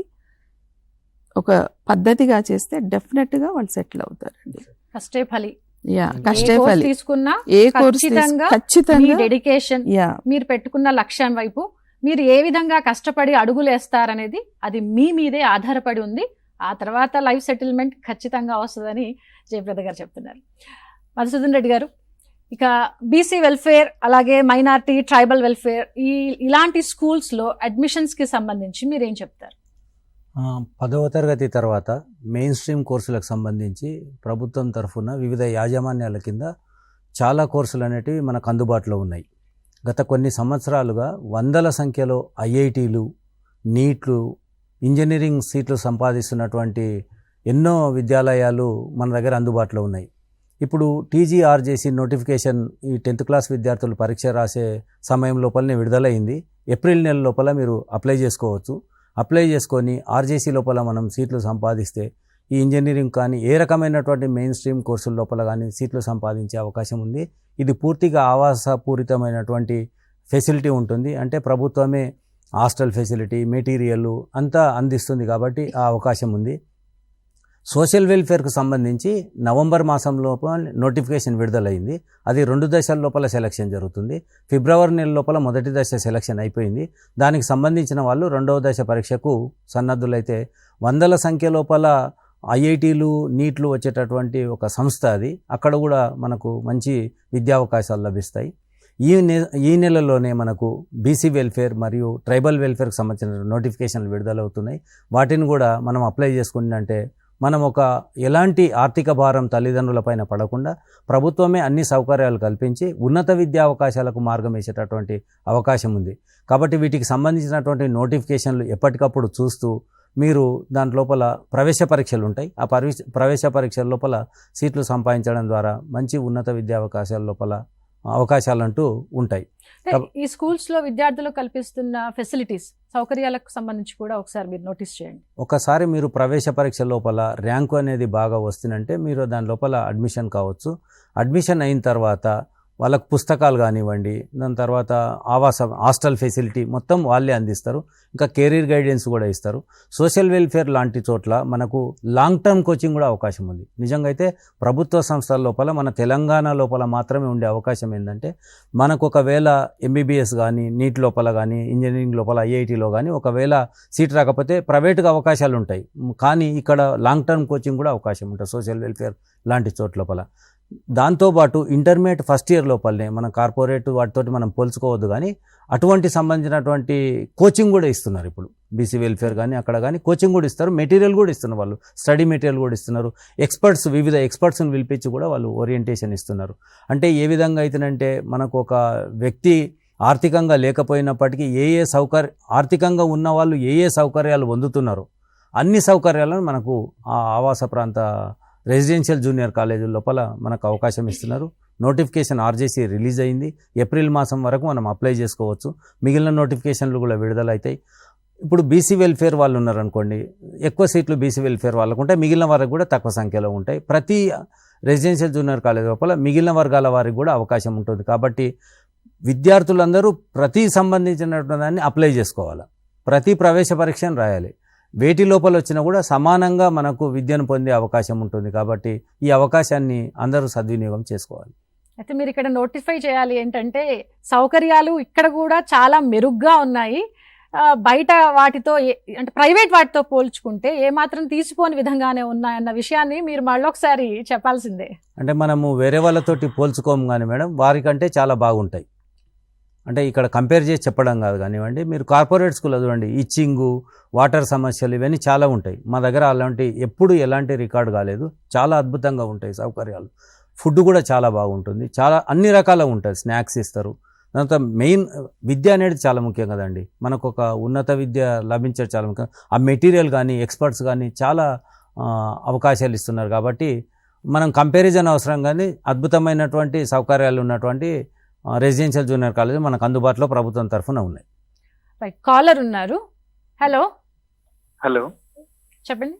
ఒక పద్ధతిగా చేస్తే డెఫినెట్గా వాళ్ళు సెటిల్ అవుతారండి. కష్టే ఫలి. కష్టే ఫలి. తీసుకున్నా ఏ కోర్సు ఖచ్చితంగా డెడికేషన్, మీరు పెట్టుకున్న లక్ష్యం వైపు మీరు ఏ విధంగా కష్టపడి అడుగులేస్తారనేది అది మీ మీదే ఆధారపడి ఉంది. ఆ తర్వాత లైఫ్ సెటిల్మెంట్ ఖచ్చితంగా వస్తుందని జయప్రద గారు చెప్తున్నారు. మధుసూదన్ రెడ్డి గారు, ఇక బీసీ వెల్ఫేర్ అలాగే మైనారిటీ ట్రైబల్ వెల్ఫేర్ ఇలాంటి స్కూల్స్లో అడ్మిషన్స్కి సంబంధించి మీరేం చెప్తారు? 10వ తరగతి తర్వాత మెయిన్ స్ట్రీమ్ కోర్సులకు సంబంధించి ప్రభుత్వం తరఫున వివిధ యాజమాన్యాల కింద చాలా కోర్సులు అనేటివి మనకు అందుబాటులో ఉన్నాయి. గత కొన్ని సంవత్సరాలుగా వందల సంఖ్యలో ఐఐటీలు, నీట్లు, ఇంజనీరింగ్ సీట్లు సంపాదిస్తున్నటువంటి ఎన్నో విద్యాలయాలు మన దగ్గర అందుబాటులో ఉన్నాయి. ఇప్పుడు టీజీఆర్జేసీ నోటిఫికేషన్ ఈ 10th క్లాస్ విద్యార్థులు పరీక్ష రాసే సమయం లోపలనే విడుదలైంది. ఏప్రిల్ నెల లోపల మీరు అప్లై చేసుకోవచ్చు. అప్లై చేసుకొని ఆర్జేసీ లోపల మనం సీట్లు సంపాదిస్తే ఈ ఇంజనీరింగ్ కానీ ఏ రకమైనటువంటి మెయిన్ స్ట్రీమ్ కోర్సుల లోపల కానీ సీట్లు సంపాదించే అవకాశం ఉంది. ఇది పూర్తిగా ఆవాసపూరితమైనటువంటి ఫెసిలిటీ ఉంటుంది. అంటే ప్రభుత్వమే హాస్టల్ ఫెసిలిటీ, మెటీరియల్ అంతా అందిస్తుంది కాబట్టి ఆ అవకాశం ఉంది. సోషల్ వెల్ఫేర్కు సంబంధించి నవంబర్ మాసం లోపల నోటిఫికేషన్ విడుదలైంది. అది 2 దశల లోపల సెలక్షన్ జరుగుతుంది. ఫిబ్రవరి నెల లోపల మొదటి దశ సెలక్షన్ అయిపోయింది. దానికి సంబంధించిన వాళ్ళు 2వ దశ పరీక్షకు సన్నద్ధులైతే వందల సంఖ్య లోపల ఐఐటీలు, నీట్లు వచ్చేటటువంటి ఒక సంస్థ అది. అక్కడ కూడా మనకు మంచి విద్యావకాశాలు లభిస్తాయి. ఈ నెలలోనే మనకు బీసీ వెల్ఫేర్ మరియు ట్రైబల్ వెల్ఫేర్కి సంబంధించిన నోటిఫికేషన్లు విడుదలవుతున్నాయి. వాటిని కూడా మనం అప్లై చేసుకుంటే మనం ఎలాంటి ఆర్థిక భారం తల్లిదండ్రులపైన పడకుండా ప్రభుత్వమే అన్ని సౌకర్యాలు కల్పించి ఉన్నత విద్యా అవకాశాలకు మార్గం వేసేటటువంటి అవకాశం ఉంది. కాబట్టి వీటికి సంబంధించినటువంటి నోటిఫికేషన్లు ఎప్పటికప్పుడు చూస్తూ మీరు దాని లోపల ప్రవేశ పరీక్షలు ఉంటాయి. ఆ ప్రవేశ పరీక్షల లోపల సీట్లు సంపాదించడం ద్వారా మంచి ఉన్నత విద్యా అవకాశాల లోపల అవకాశాలంటూ ఉంటాయి. ఈ స్కూల్స్లో విద్యార్థులకు కల్పిస్తున్న ఫెసిలిటీస్, సౌకర్యాలకు సంబంధించి కూడా ఒకసారి మీరు నోటీస్ చేయండి. ఒకసారి మీరు ప్రవేశ పరీక్ష లోపల ర్యాంకు అనేది బాగా వస్తుందంటే మీరు దాని లోపల అడ్మిషన్ కావచ్చు. అడ్మిషన్ అయిన తర్వాత వాళ్ళకు పుస్తకాలు కానివ్వండి, దాని తర్వాత హాస్టల్ ఫెసిలిటీ మొత్తం వాళ్ళే అందిస్తారు. ఇంకా కెరీర్ గైడెన్స్ కూడా ఇస్తారు. సోషల్ వెల్ఫేర్ లాంటి చోట్ల మనకు లాంగ్ టర్మ్ కోచింగ్ కూడా అవకాశం ఉంది. నిజంగా అయితే ప్రభుత్వ సంస్థల లోపల మన తెలంగాణ లోపల మాత్రమే ఉండే అవకాశం ఏంటంటే మనకు ఒకవేళ ఎంబీబీఎస్ కానీ, నీట్ లోపల కానీ, ఇంజనీరింగ్ లోపల ఐఐటీలో కానీ ఒకవేళ సీట్ రాకపోతే ప్రైవేట్గా అవకాశాలు ఉంటాయి. కానీ ఇక్కడ లాంగ్ టర్మ్ కోచింగ్ కూడా అవకాశం ఉంటుంది సోషల్ వెల్ఫేర్ లాంటి చోట్ల లోపల. దాంతోపాటు ఇంటర్మీడియట్ ఫస్ట్ ఇయర్ లోపలనే మన కార్పొరేట్ వాటితోటి మనం పోల్చుకోవద్దు, కానీ అటువంటి సంబంధించినటువంటి కోచింగ్ కూడా ఇస్తున్నారు. ఇప్పుడు బీసీ వెల్ఫేర్ కానీ అక్కడ కానీ కోచింగ్ కూడా ఇస్తారు, మెటీరియల్ కూడా ఇస్తున్నారు. వాళ్ళు స్టడీ మెటీరియల్ కూడా ఇస్తున్నారు. వివిధ ఎక్స్పర్ట్స్ని పిలిపించి కూడా వాళ్ళు ఓరియంటేషన్ ఇస్తున్నారు. అంటే ఏ విధంగా అయితేనంటే మనకు ఒక వ్యక్తి ఆర్థికంగా లేకపోయినప్పటికీ ఆర్థికంగా ఉన్న వాళ్ళు ఏ సౌకర్యాలు పొందుతున్నారో అన్ని సౌకర్యాలను మనకు ఆ ఆవాస ప్రాంత రెసిడెన్షియల్ జూనియర్ కాలేజీల లోపల మనకు అవకాశం ఇస్తున్నారు. నోటిఫికేషన్ ఆర్జేసీ రిలీజ్ అయింది. ఏప్రిల్ మాసం వరకు మనం అప్లై చేసుకోవచ్చు. మిగిలిన నోటిఫికేషన్లు కూడా విడుదలవుతాయి. ఇప్పుడు బీసీ వెల్ఫేర్ వాళ్ళు ఉన్నారనుకోండి, ఎక్కువ సీట్లు బీసీ వెల్ఫేర్ వాళ్ళకు ఉంటాయి, మిగిలిన వారికి కూడా తక్కువ సంఖ్యలో ఉంటాయి. ప్రతి రెసిడెన్షియల్ జూనియర్ కాలేజ్ లోపల మిగిలిన వర్గాల వారికి కూడా అవకాశం ఉంటుంది. కాబట్టి విద్యార్థులందరూ ప్రతి సంబంధించినటువంటి దాన్ని అప్లై చేసుకోవాలి. ప్రతి ప్రవేశ పరీక్షను రాయాలి. వేటి లోపల వచ్చినా కూడా సమానంగా మనకు విద్యను పొందే అవకాశం ఉంటుంది. కాబట్టి ఈ అవకాశాన్ని అందరూ సద్వినియోగం చేసుకోవాలి. అయితే మీరు ఇక్కడ నోటిఫై చేయాలి ఏంటంటే సౌకర్యాలు ఇక్కడ కూడా చాలా మెరుగ్గా ఉన్నాయి. బయట వాటితో అంటే ప్రైవేట్ వాటితో పోల్చుకుంటే ఏమాత్రం తీసిపోని విధంగానే ఉన్నాయన్న విషయాన్ని మీరు మళ్ళొకసారి చెప్పాల్సిందే. అంటే మనము వేరే వాళ్ళతోటి పోల్చుకోము కానీ మేడం, వారికంటే చాలా బాగుంటాయి. అంటే ఇక్కడ కంపేర్ చేసి చెప్పడం కాదు కానివ్వండి, మీరు కార్పొరేట్ స్కూల్లో చూడండి, ఇచ్చింగు, వాటర్ సమస్యలు ఇవన్నీ చాలా ఉంటాయి. మా దగ్గర అలాంటి ఎప్పుడు ఎలాంటి రికార్డు కాలేదు. చాలా అద్భుతంగా ఉంటాయి సౌకర్యాలు. ఫుడ్ కూడా చాలా బాగుంటుంది, చాలా అన్ని రకాల ఉంటుంది. స్నాక్స్ ఇస్తారు. దాంతో మెయిన్ విద్య అనేది చాలా ముఖ్యం కదండి. మనకు ఒక ఉన్నత విద్య లభించడం చాలా ముఖ్యం. ఆ మెటీరియల్ కానీ ఎక్స్పర్ట్స్ కానీ చాలా అవకాశాలు ఇస్తున్నారు. కాబట్టి మనం కంపారిజన్ అవసరం కానీ అద్భుతమైనటువంటి సౌకర్యాలు ఉన్నటువంటి రెసిడెన్షియల్ జూనియర్ కాలేజ్ మనకు అందుబాటులో ప్రభుత్వం తరఫున ఉన్నాయి. రైట్, కాలర్ ఉన్నారు. హలో హలో చెప్పండి.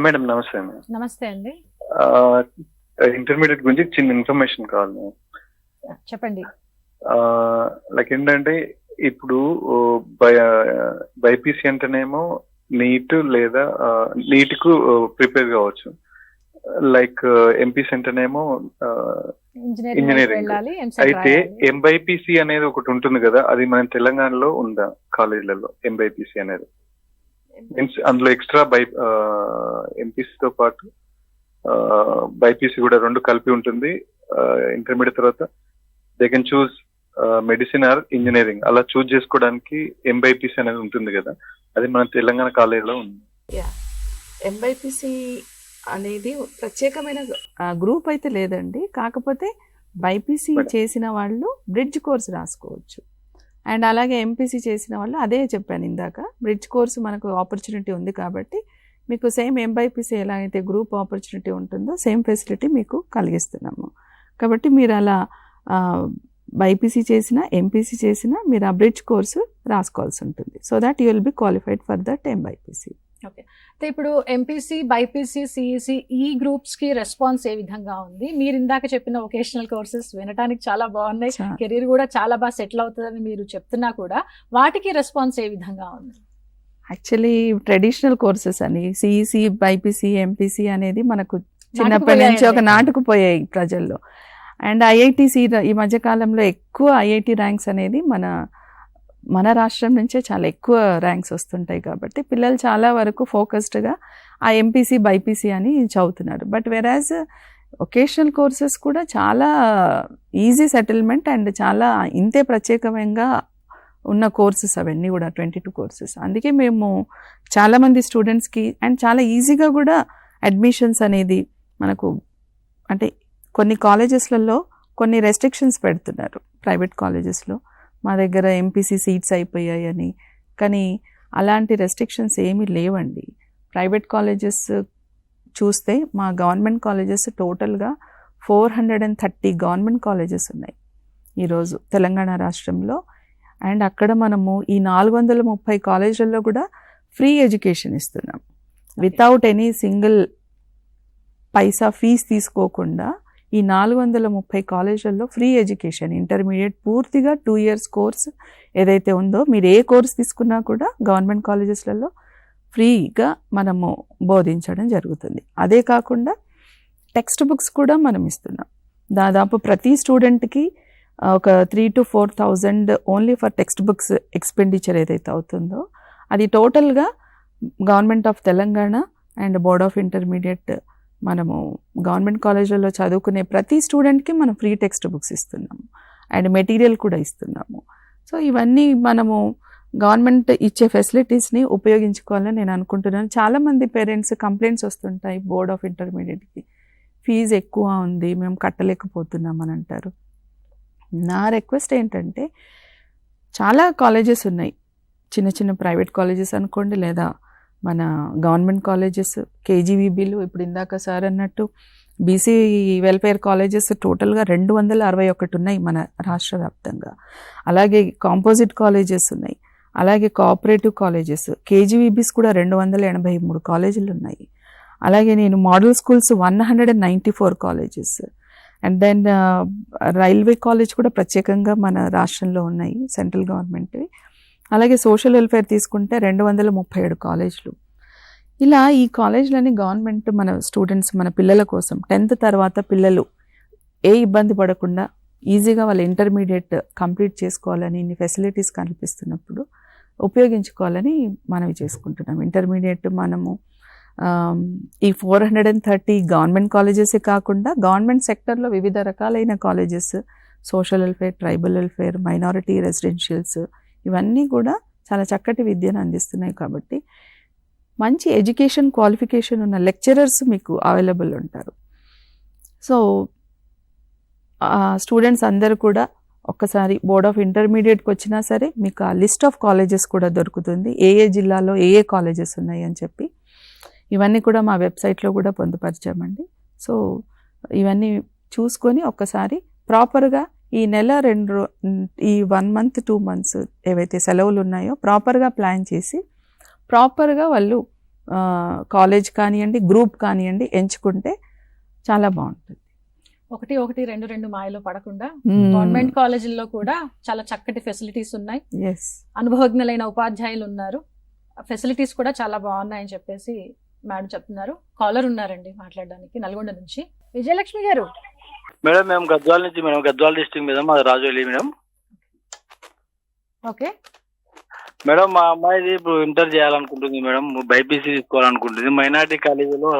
మేడం నమస్తే. నమస్తే అండి, ఇంటర్మీడియట్ గురించి చిన్న ఇన్ఫర్మేషన్ కావాలి. చెప్పండి. లైక్ ఏంటంటే ఇప్పుడు బైపీసీ అంటేనేమో నీట్ లేదా నీట్ కు ప్రిపేర్ కావచ్చు. లైక్ ఎంపీసీ అంటేనేమో ఇంజనీరింగ్. అయితే ఎంబైపీసీ అనేది ఒకటి ఉంటుంది కదా, అది మన తెలంగాణలో ఉందా కాలేజీలలో? ఎంబైపీసీ అనేది మీన్స్ అందులో ఎక్స్ట్రా ఎంపీసీతో పాటు బైపీసీ కూడా రెండు కలిపి ఉంటుంది. ఇంటర్మీడియట్ తర్వాత they can choose medicine or engineering, అలా చూస్ చేసుకోవడానికి ఎంబైపీసీ అనేది ఉంటుంది కదా, అది మన తెలంగాణ కాలేజీలో ఉంది. ఎంబైపీసీ అనేది ప్రత్యేకమైన గ్రూప్ అయితే లేదండి. కాకపోతే బైపీసీ చేసిన వాళ్ళు బ్రిడ్జ్ కోర్స్ రాసుకోవచ్చు. అండ్ అలాగే ఎంపీసీ చేసిన వాళ్ళు, అదే చెప్పాను ఇందాక, బ్రిడ్జ్ కోర్సు మనకు ఆపర్చునిటీ ఉంది కాబట్టి మీకు సేమ్ ఎంబైపీసీ ఎలా అయితే గ్రూప్ ఆపర్చునిటీ ఉంటుందో సేమ్ ఫెసిలిటీ మీకు కలిగిస్తున్నాము. కాబట్టి మీరు అలా బైపీసీ చేసినా ఎంపీసీ చేసినా మీరు ఆ బ్రిడ్జ్ కోర్సు రాసుకోవాల్సి ఉంటుంది. So that you will be qualified for that MBiPC. Okay, అయితే ఇప్పుడు ఎంపీసీ, బైపీసీ, సిఈసీ ఈ గ్రూప్స్ కి రెస్పాన్స్ ఏ విధంగా ఉంది? మీరు ఇందాక చెప్పిన వొకేషనల్ కోర్సెస్ వినడానికి చాలా బాగున్నాయి, కెరీర్ కూడా చాలా బాగా సెటిల్ అవుతుందని మీరు చెప్తున్నా కూడా వాటికి రెస్పాన్స్ ఏ విధంగా ఉంది? యాక్చువల్లీ ట్రెడిషనల్ కోర్సెస్ అని సిఈసీ, బైపీసీ, ఎంపీసీ అనేది మనకు చిన్నప్పటి నుంచి ఒక నాటుకుపోయాయి ప్రజల్లో. అండ్ ఐఐటీసీ ఈ మధ్యకాలంలో ఎక్కువ ఐఐటీ ర్యాంక్స్ అనేది మన రాష్ట్రం నుంచే చాలా ఎక్కువ ర్యాంక్స్ వస్తుంటాయి. కాబట్టి పిల్లలు చాలా వరకు ఫోకస్డ్గా ఆ ఎంపీసీ, బైపీసీ అని చదువుతున్నారు. బట్ వెరాజ్ వొకేషనల్ కోర్సెస్ కూడా చాలా ఈజీ సెటిల్మెంట్ అండ్ చాలా ఇంతే ప్రత్యేకంగా ఉన్న కోర్సెస్ అవన్నీ కూడా 22 కోర్సెస్. అందుకే మేము చాలామంది స్టూడెంట్స్కి అండ్ చాలా ఈజీగా కూడా అడ్మిషన్స్ అనేది మనకు, అంటే కొన్ని కాలేజెస్లలో కొన్ని రెస్ట్రిక్షన్స్ పెడుతున్నారు ప్రైవేట్ కాలేజెస్లో, మా దగ్గర ఎంపీసీ సీట్స్ అయిపోయాయి అని. కానీ అలాంటి రెస్ట్రిక్షన్స్ ఏమీ లేవండి. ప్రైవేట్ కాలేజెస్ చూస్తే మా గవర్నమెంట్ కాలేజెస్ టోటల్గా 430 గవర్నమెంట్ కాలేజెస్ ఉన్నాయి ఈరోజు తెలంగాణ రాష్ట్రంలో. అండ్ అక్కడ మనము ఈ 430 కాలేజీలలో కూడా ఫ్రీ ఎడ్యుకేషన్ ఇస్తున్నాం. వితౌట్ ఎనీ సింగిల్ పైసా ఫీజు తీసుకోకుండా ఈ 430 కాలేజీలలో ఫ్రీ ఎడ్యుకేషన్, ఇంటర్మీడియట్ పూర్తిగా 2 years కోర్స్ ఏదైతే ఉందో, మీరు ఏ కోర్స్ తీసుకున్నా కూడా గవర్నమెంట్ కాలేజెస్లలో ఫ్రీగా మనము బోధించడం జరుగుతుంది. అదే కాకుండా టెక్స్ట్ బుక్స్ కూడా మనం ఇస్తున్నాం. దాదాపు ప్రతి స్టూడెంట్కి ఒక 3,000 to 4,000 only for text books expenditure ఏదైతే అవుతుందో అది టోటల్గా government of Telangana and board of intermediate మనము గవర్నమెంట్ కాలేజీలలో చదువుకునే ప్రతి స్టూడెంట్కి మనం ఫ్రీ టెక్స్ట్ బుక్స్ ఇస్తున్నాము అండ్ మెటీరియల్ కూడా ఇస్తున్నాము. సో ఇవన్నీ మనము గవర్నమెంట్ ఇచ్చే ఫెసిలిటీస్ని ఉపయోగించుకోవాలని నేను అనుకుంటున్నాను. చాలామంది పేరెంట్స్ కంప్లైంట్స్ వస్తుంటాయి, బోర్డ్ ఆఫ్ ఇంటర్మీడియట్కి ఫీజు ఎక్కువ ఉంది, మేము కట్టలేకపోతున్నాం అని అంటారు. నా రిక్వెస్ట్ ఏంటంటే, చాలా కాలేజెస్ ఉన్నాయి, చిన్న చిన్న ప్రైవేట్ కాలేజెస్ అనుకోండి లేదా మన గవర్నమెంట్ కాలేజెస్, కేజీవీబీలు, ఇప్పుడు ఇందాక సార్ అన్నట్టు బీసీ వెల్ఫేర్ కాలేజెస్ టోటల్గా 261 ఉన్నాయి మన రాష్ట్ర వ్యాప్తంగా. అలాగే కాంపోజిట్ కాలేజెస్ ఉన్నాయి, అలాగే కోఆపరేటివ్ కాలేజెస్, కేజీవీబీస్ కూడా 283 కాలేజీలు ఉన్నాయి. అలాగే నేను model schools 194 colleges, and then railway college కూడా ప్రత్యేకంగా మన రాష్ట్రంలో ఉన్నాయి, సెంట్రల్ గవర్నమెంట్వి. అలాగే సోషల్ వెల్ఫేర్ తీసుకుంటే 237 కాలేజీలు. ఇలా ఈ కాలేజీలని గవర్నమెంట్ మన స్టూడెంట్స్, మన పిల్లల కోసం 10th తర్వాత పిల్లలు ఏ ఇబ్బంది పడకుండా ఈజీగా వాళ్ళ ఇంటర్మీడియట్ కంప్లీట్ చేసుకోవాలని ఇన్ని ఫెసిలిటీస్ కల్పిస్తున్నప్పుడు ఉపయోగించుకోవాలని మనవి చేసుకుంటున్నాం. ఇంటర్మీడియట్ మనము ఈ 430 గవర్నమెంట్ కాలేజెసే కాకుండా గవర్నమెంట్ సెక్టర్లో వివిధ రకాలైన colleges, social welfare, tribal welfare, minority residentials, ఇవన్నీ కూడా చాలా చక్కటి విద్యను అందిస్తున్నాయి. కాబట్టి మంచి ఎడ్యుకేషన్ క్వాలిఫికేషన్ ఉన్న లెక్చరర్స్ మీకు అవైలబుల్ ఉంటారు. సో స్టూడెంట్స్ అందరూ కూడా ఒక్కసారి బోర్డ్ ఆఫ్ ఇంటర్మీడియట్కి వచ్చినా సరే మీకు ఆ లిస్ట్ ఆఫ్ కాలేజెస్ కూడా దొరుకుతుంది, ఏ ఏ జిల్లాలో ఏ ఏ కాలేజెస్ ఉన్నాయి అని చెప్పి. ఇవన్నీ కూడా మా వెబ్సైట్లో కూడా పొందుపరిచామండి. సో ఇవన్నీ చూసుకొని ఒక్కసారి ప్రాపర్గా ఈ నెల ఈ 1 month 2 months ఏవైతే సెలవులు ఉన్నాయో ప్రాపర్గా ప్లాన్ చేసి ప్రాపర్గా వాళ్ళు కాలేజ్ కానివ్వండి, గ్రూప్ కానివ్వండి ఎంచుకుంటే చాలా బాగుంటుంది. 1, 1, 2, 2 మాయలో పడకుండా గవర్నమెంట్ కాలేజీల్లో కూడా చాలా చక్కటి ఫెసిలిటీస్ ఉన్నాయి, అనుభవజ్ఞులైన ఉపాధ్యాయులు ఉన్నారు, ఫెసిలిటీస్ కూడా చాలా బాగున్నాయని చెప్పేసి మేడం చెప్తున్నారు. కాలర్ ఉన్నారండి మాట్లాడడానికి నల్గొండ నుంచి. విజయలక్ష్మి గారు. మేడం మేము గద్వాల నుంచి మేడం, గద్వాల డిస్ట్రిక్ట్ మీద మాది రాజోలి మేడం. ఓకే మేడం మా అమ్మాయిది ఇప్పుడు ఇంటర్ చేయాలనుకుంటుంది మేడం, బైపీసీ తీసుకోవాలనుకుంటుంది. మైనార్టీ కాలేజీలో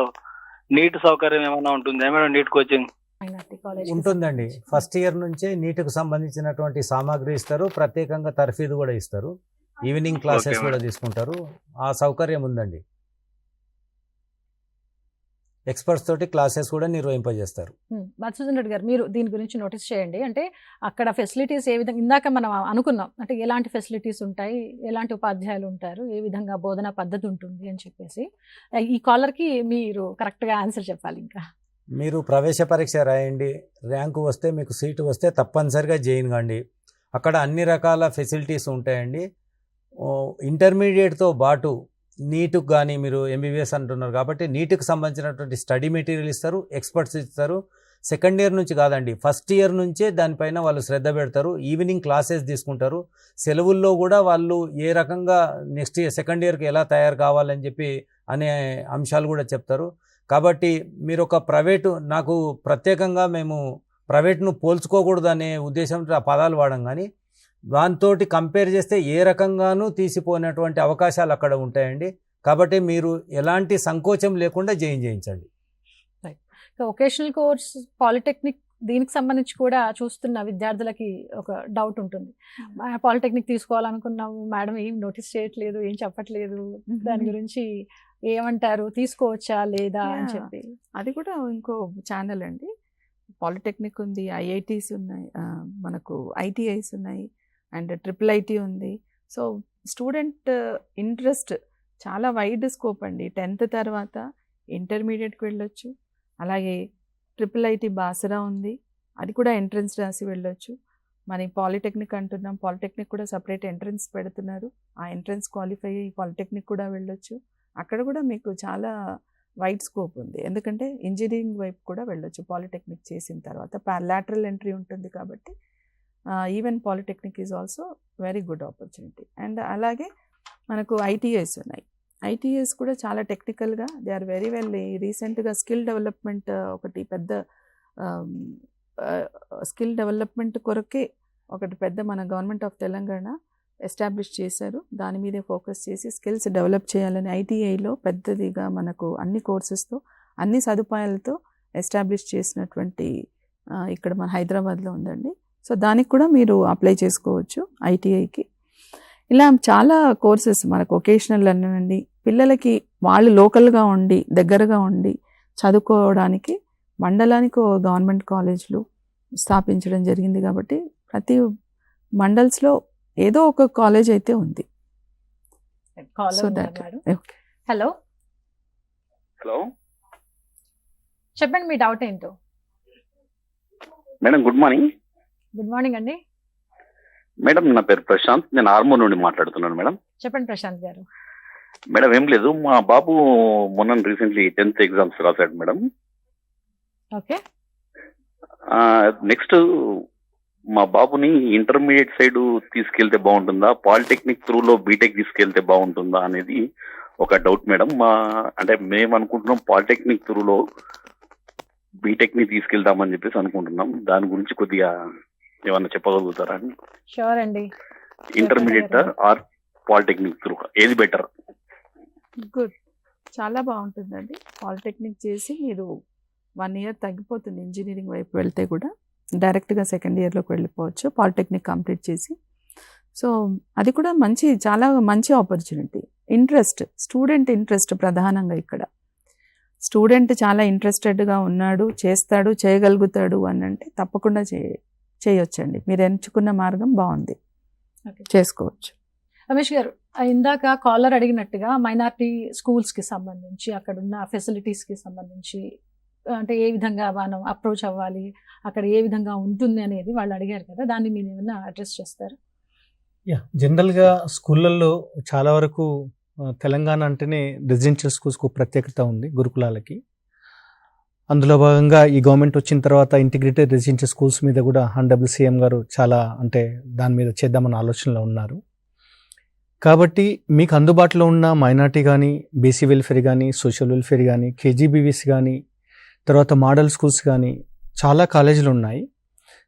నీట్ సౌకర్యం ఏమైనా ఉంటుందా మేడం? నీట్ కోచింగ్ ఉంటుందండి. ఫస్ట్ ఇయర్ నుంచే నీట్కు సంబంధించినటువంటి సామాగ్రి ఇస్తారు, ప్రత్యేకంగా తర్ఫీదు కూడా ఇస్తారు, ఈవినింగ్ క్లాసెస్ కూడా తీసుకుంటారు. ఆ సౌకర్యం ఉందండి. ఎక్స్పర్ట్స్ తోటి క్లాసెస్ కూడా నిర్వహింపజేస్తారు. మధుసూదన్ రెడ్డి గారు, మీరు దీని గురించి నోటీస్ చేయండి. అంటే అక్కడ ఫెసిలిటీస్ ఏ విధంగా, ఇందాక మనం అనుకున్నాం అంటే ఎలాంటి ఫెసిలిటీస్ ఉంటాయి, ఎలాంటి ఉపాధ్యాయులు ఉంటారు, ఏ విధంగా బోధనా పద్ధతి ఉంటుంది అని చెప్పేసి ఈ కాలర్కి మీరు కరెక్ట్గా ఆన్సర్ చెప్పాలి. ఇంకా మీరు ప్రవేశ పరీక్ష రాయండి, ర్యాంకు వస్తే మీకు సీటు వస్తే తప్పనిసరిగా జాయిన్ కండి. అక్కడ అన్ని రకాల ఫెసిలిటీస్ ఉంటాయండి. ఇంటర్మీడియట్తో పాటు నీట్కి కానీ, మీరు ఎంబీబీఎస్ అంటున్నారు కాబట్టి నీట్కి సంబంధించినటువంటి స్టడీ మెటీరియల్ ఇస్తారు, ఎక్స్పర్ట్స్ ఇస్తారు. సెకండ్ ఇయర్ నుంచి కాదండి, ఫస్ట్ ఇయర్ నుంచే దానిపైన వాళ్ళు శ్రద్ధ పెడతారు, ఈవినింగ్ క్లాసెస్ తీసుకుంటారు. సెలవుల్లో కూడా వాళ్ళు ఏ రకంగా నెక్స్ట్ ఇయర్ సెకండ్ ఇయర్కి ఎలా తయారు కావాలని చెప్పి అనే అంశాలు కూడా చెప్తారు. కాబట్టి మీరు ఒక ప్రైవేటు, నాకు ప్రత్యేకంగా మేము ప్రైవేట్ను పోల్చుకోకూడదు అనే ఉద్దేశంతో ఆ పదాలు వాడం, కానీ దాంతో కంపేర్ చేస్తే ఏ రకంగానూ తీసిపోయినటువంటి అవకాశాలు అక్కడ ఉంటాయండి. కాబట్టి మీరు ఎలాంటి సంకోచం లేకుండా జాయిన్ చేయించండి. వొకేషనల్ కోర్స్, పాలిటెక్నిక్, దీనికి సంబంధించి కూడా చూస్తున్న విద్యార్థులకి ఒక డౌట్ ఉంటుంది. పాలిటెక్నిక్ తీసుకోవాలనుకున్నాము మేడం, ఏం నోటీస్ చేయట్లేదు, ఏం చెప్పట్లేదు, దాని గురించి ఏమంటారు, తీసుకోవచ్చా లేదా అని చెప్పి. అది కూడా ఇంకో ఛానల్ అండి. పాలిటెక్నిక్ ఉంది, ఐఐటీస్ ఉన్నాయి, మనకు ఐటీఐస్ ఉన్నాయి, అండ్ IIIT ఉంది. సో స్టూడెంట్ ఇంట్రెస్ట్ చాలా వైడ్ స్కోప్ అండి. 10th తర్వాత ఇంటర్మీడియట్కి వెళ్ళొచ్చు, అలాగే IIIT బాసరా ఉంది, అది కూడా ఎంట్రన్స్ రాసి వెళ్ళొచ్చు. మన పాలిటెక్నిక్ అంటున్నాం, పాలిటెక్నిక్ కూడా సపరేట్ ఎంట్రన్స్ పెడుతున్నారు, ఆ ఎంట్రన్స్ క్వాలిఫై అయ్యి పాలిటెక్నిక్ కూడా వెళ్ళొచ్చు. అక్కడ కూడా మీకు చాలా వైడ్ స్కోప్ ఉంది, ఎందుకంటే ఇంజనీరింగ్ వైపు కూడా వెళ్ళొచ్చు పాలిటెక్నిక్ చేసిన తర్వాత. లాటరల్ ఎంట్రీ ఉంటుంది కాబట్టి even polytechnic is also very good opportunity. And అలాగే మనకు ఐటీఐస్ ఉన్నాయి. ఐటీఐస్ కూడా చాలా టెక్నికల్గా దే ఆర్ వెరీ వెల్. రీసెంట్గా స్కిల్ డెవలప్మెంట్ ఒకటి పెద్ద స్కిల్ డెవలప్మెంట్ కొరకే ఒకటి పెద్ద మన గవర్నమెంట్ ఆఫ్ తెలంగాణ ఎస్టాబ్లిష్ చేశారు. దాని మీదే ఫోకస్ చేసి స్కిల్స్ డెవలప్ చేయాలని ఐటీఐలో పెద్దదిగా మనకు అన్ని కోర్సెస్తో, అన్ని సదుపాయాలతో ఎస్టాబ్లిష్ చేసినటువంటి ఇక్కడ మన హైదరాబాద్లో ఉందండి. సో దానికి కూడా మీరు అప్లై చేసుకోవచ్చు ఐటీఐకి. ఇలా చాలా కోర్సెస్ మనకు వొకేషనల్ అనండి, పిల్లలకి వాళ్ళు లోకల్గా ఉండి దగ్గరగా ఉండి చదువుకోవడానికి మండలానికి గవర్నమెంట్ కాలేజ్లు స్థాపించడం జరిగింది. కాబట్టి ప్రతి మండల్స్లో ఏదో ఒక కాలేజ్ అయితే ఉంది. హలో హలో చెప్పండి, మీ డౌట్ ఏంటో. Madam good morning. Good morning అండి. మేడం నా పేరు ప్రశాంత్, నేను ఆర్మూర్ నుండి మాట్లాడుతున్నాను మేడం. చెప్పండి ప్రశాంత్ గారు. మేడం ఏం లేదు, మా బాబు మొన్న రీసెంట్లీ 10th ఎగ్జామ్స్ రాశాడు మేడం. ఓకే. నెక్స్ట్ మా బాబుని ఇంటర్మీడియట్ సైడ్ తీసుకెళ్తే బాగుంటుందా, పాలిటెక్నిక్ త్రూలో బీటెక్ తీసుకెళ్తే బాగుంటుందా అనేది ఒక డౌట్ మేడం. అంటే మేము అనుకుంటున్నాం పాలిటెక్నిక్ త్రూలో బీటెక్ ని తీసుకెళ్దామని చెప్పేసి అనుకుంటున్నాం. దాని గురించి కొద్దిగా ఏమన్నా చెప్పగలుగుతారా? షూర్ అండి. ఇంటర్మీడియట్ ఆర్ పాలిటెక్నిక్ త్రూ ఏది బెటర్? గుడ్, చాలా బాగుంటుందండి. పాలిటెక్నిక్ చేసి మీరు 1 year తగ్గిపోతుంది ఇంజనీరింగ్ వైపు వెళ్తే కూడా. డైరెక్ట్గా సెకండ్ ఇయర్లోకి వెళ్ళిపోవచ్చు పాలిటెక్నిక్ కంప్లీట్ చేసి. సో అది కూడా చాలా మంచి ఆపర్చునిటీ. స్టూడెంట్ ఇంట్రెస్ట్ ప్రధానంగా ఇక్కడ. స్టూడెంట్ చాలా ఇంట్రెస్టెడ్గా ఉన్నాడు, చేస్తాడు, చేయగలుగుతాడు అని అంటే తప్పకుండా చేయొచ్చండి. మీరు ఎంచుకున్న మార్గం బాగుంది, చేసుకోవచ్చు. రమేష్ గారు, ఇందాక కాలర్ అడిగినట్టుగా మైనారిటీ స్కూల్స్కి సంబంధించి అక్కడున్న ఫెసిలిటీస్కి సంబంధించి అంటే ఏ విధంగా మనం అప్రోచ్ అవ్వాలి, అక్కడ ఏ విధంగా ఉంటుంది అనేది వాళ్ళు అడిగారు కదా, దాన్ని మీరు ఏమైనా అడ్రస్ చేస్తారు? జనరల్గా స్కూళ్ళల్లో చాలా వరకు తెలంగాణ అంటేనే రెసిడెన్షియల్ స్కూల్స్కు ప్రత్యేకత ఉంది, గురుకులాలకి. అందులో భాగంగా ఈ గవర్నమెంట్ వచ్చిన తర్వాత ఇంటిగ్రేటెడ్ రెసిడెన్షియల్ స్కూల్స్ మీద కూడా హానరబుల్ సీఎం గారు చాలా దాని మీద చేద్దామన్న ఆలోచనలో ఉన్నారు. కాబట్టి మీకు అందుబాటులో ఉన్న మైనార్టీ కానీ, బీసీ వెల్ఫేర్ కానీ, సోషల్ వెల్ఫేర్ కానీ, కేజీబీవీస్ కానీ, తర్వాత మోడల్ స్కూల్స్ కానీ చాలా కాలేజీలు ఉన్నాయి.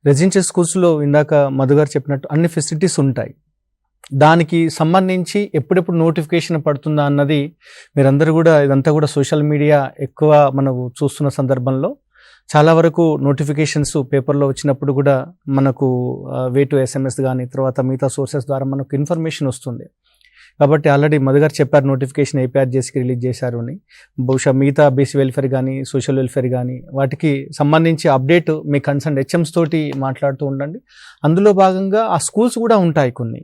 రెసిడెన్షియల్ స్కూల్స్లో ఇందాక మధు గారు చెప్పినట్టు అన్ని ఫెసిలిటీస్ ఉంటాయి. దానికి సంబంధించి ఎప్పుడెప్పుడు నోటిఫికేషన్ పడుతుందా అన్నది మీరందరూ కూడా, ఇదంతా కూడా సోషల్ మీడియా ఎక్కువ మనం చూస్తున్న సందర్భంలో చాలా వరకు నోటిఫికేషన్స్ పేపర్లో వచ్చినప్పుడు కూడా మనకు వే టు SMS కానీ తర్వాత మిగతా సోర్సెస్ ద్వారా మనకు ఇన్ఫర్మేషన్ వస్తుంది. కాబట్టి ఆల్రెడీ మధు గారు చెప్పారు నోటిఫికేషన్ APRJSకి రిలీజ్ చేశారు అని. బహుశా మిగతా బీసీ వెల్ఫేర్ కానీ, సోషల్ వెల్ఫేర్ కానీ వాటికి సంబంధించి అప్డేట్ మీ కన్సర్న్ HMs తోటి మాట్లాడుతూ ఉండండి. అందులో భాగంగా ఆ స్కూల్స్ కూడా ఉంటాయి కొన్ని.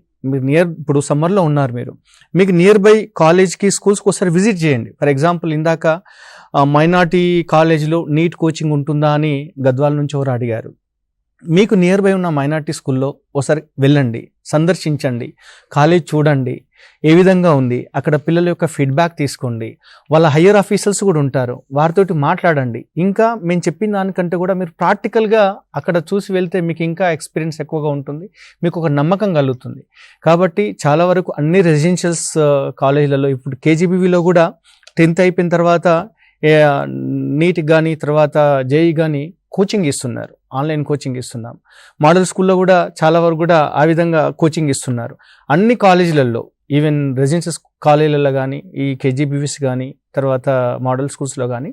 మీరు ఇప్పుడు సమ్మర్లో ఉన్నారు, మీకు నియర్ బై కాలేజ్కి, స్కూల్స్కి ఒకసారి విజిట్ చేయండి. ఫర్ ఎగ్జాంపుల్ ఇందాక మైనార్టీ కాలేజ్లో నీట్ కోచింగ్ ఉంటుందా అని గద్వాల నుంచి ఎవరు అడిగారు. మీకు నియర్ బై ఉన్న మైనార్టీ స్కూల్లో ఒకసారి వెళ్ళండి, సందర్శించండి, కాలేజ్ చూడండి ఏ విధంగా ఉంది, అక్కడ పిల్లల యొక్క ఫీడ్బ్యాక్ తీసుకోండి. వాళ్ళ హయ్యర్ ఆఫీసర్స్ కూడా ఉంటారు, వారితోటి మాట్లాడండి. ఇంకా మేము చెప్పిన దానికంటే కూడా మీరు ప్రాక్టికల్గా అక్కడ చూసి వెళ్తే మీకు ఇంకా ఎక్స్పీరియన్స్ ఎక్కువగా ఉంటుంది, మీకు ఒక నమ్మకం కలుగుతుంది. కాబట్టి చాలా వరకు అన్ని రెసిడెన్షియల్స్ కాలేజీలలో ఇప్పుడు KGBVలో కూడా 10th అయిపోయిన తర్వాత నీట్ కానీ తర్వాత JEE కానీ కోచింగ్ ఇస్తున్నారు, ఆన్లైన్ కోచింగ్ ఇస్తున్నాం. మోడల్ స్కూల్లో కూడా చాలా వరకు కూడా ఆ విధంగా కోచింగ్ ఇస్తున్నారు. అన్ని కాలేజీలలో, ఈవెన్ రెసిడెన్షియల్ కాలేజీలలో కానీ, ఈ KGBVs కానీ, తర్వాత మోడల్ స్కూల్స్లో కానీ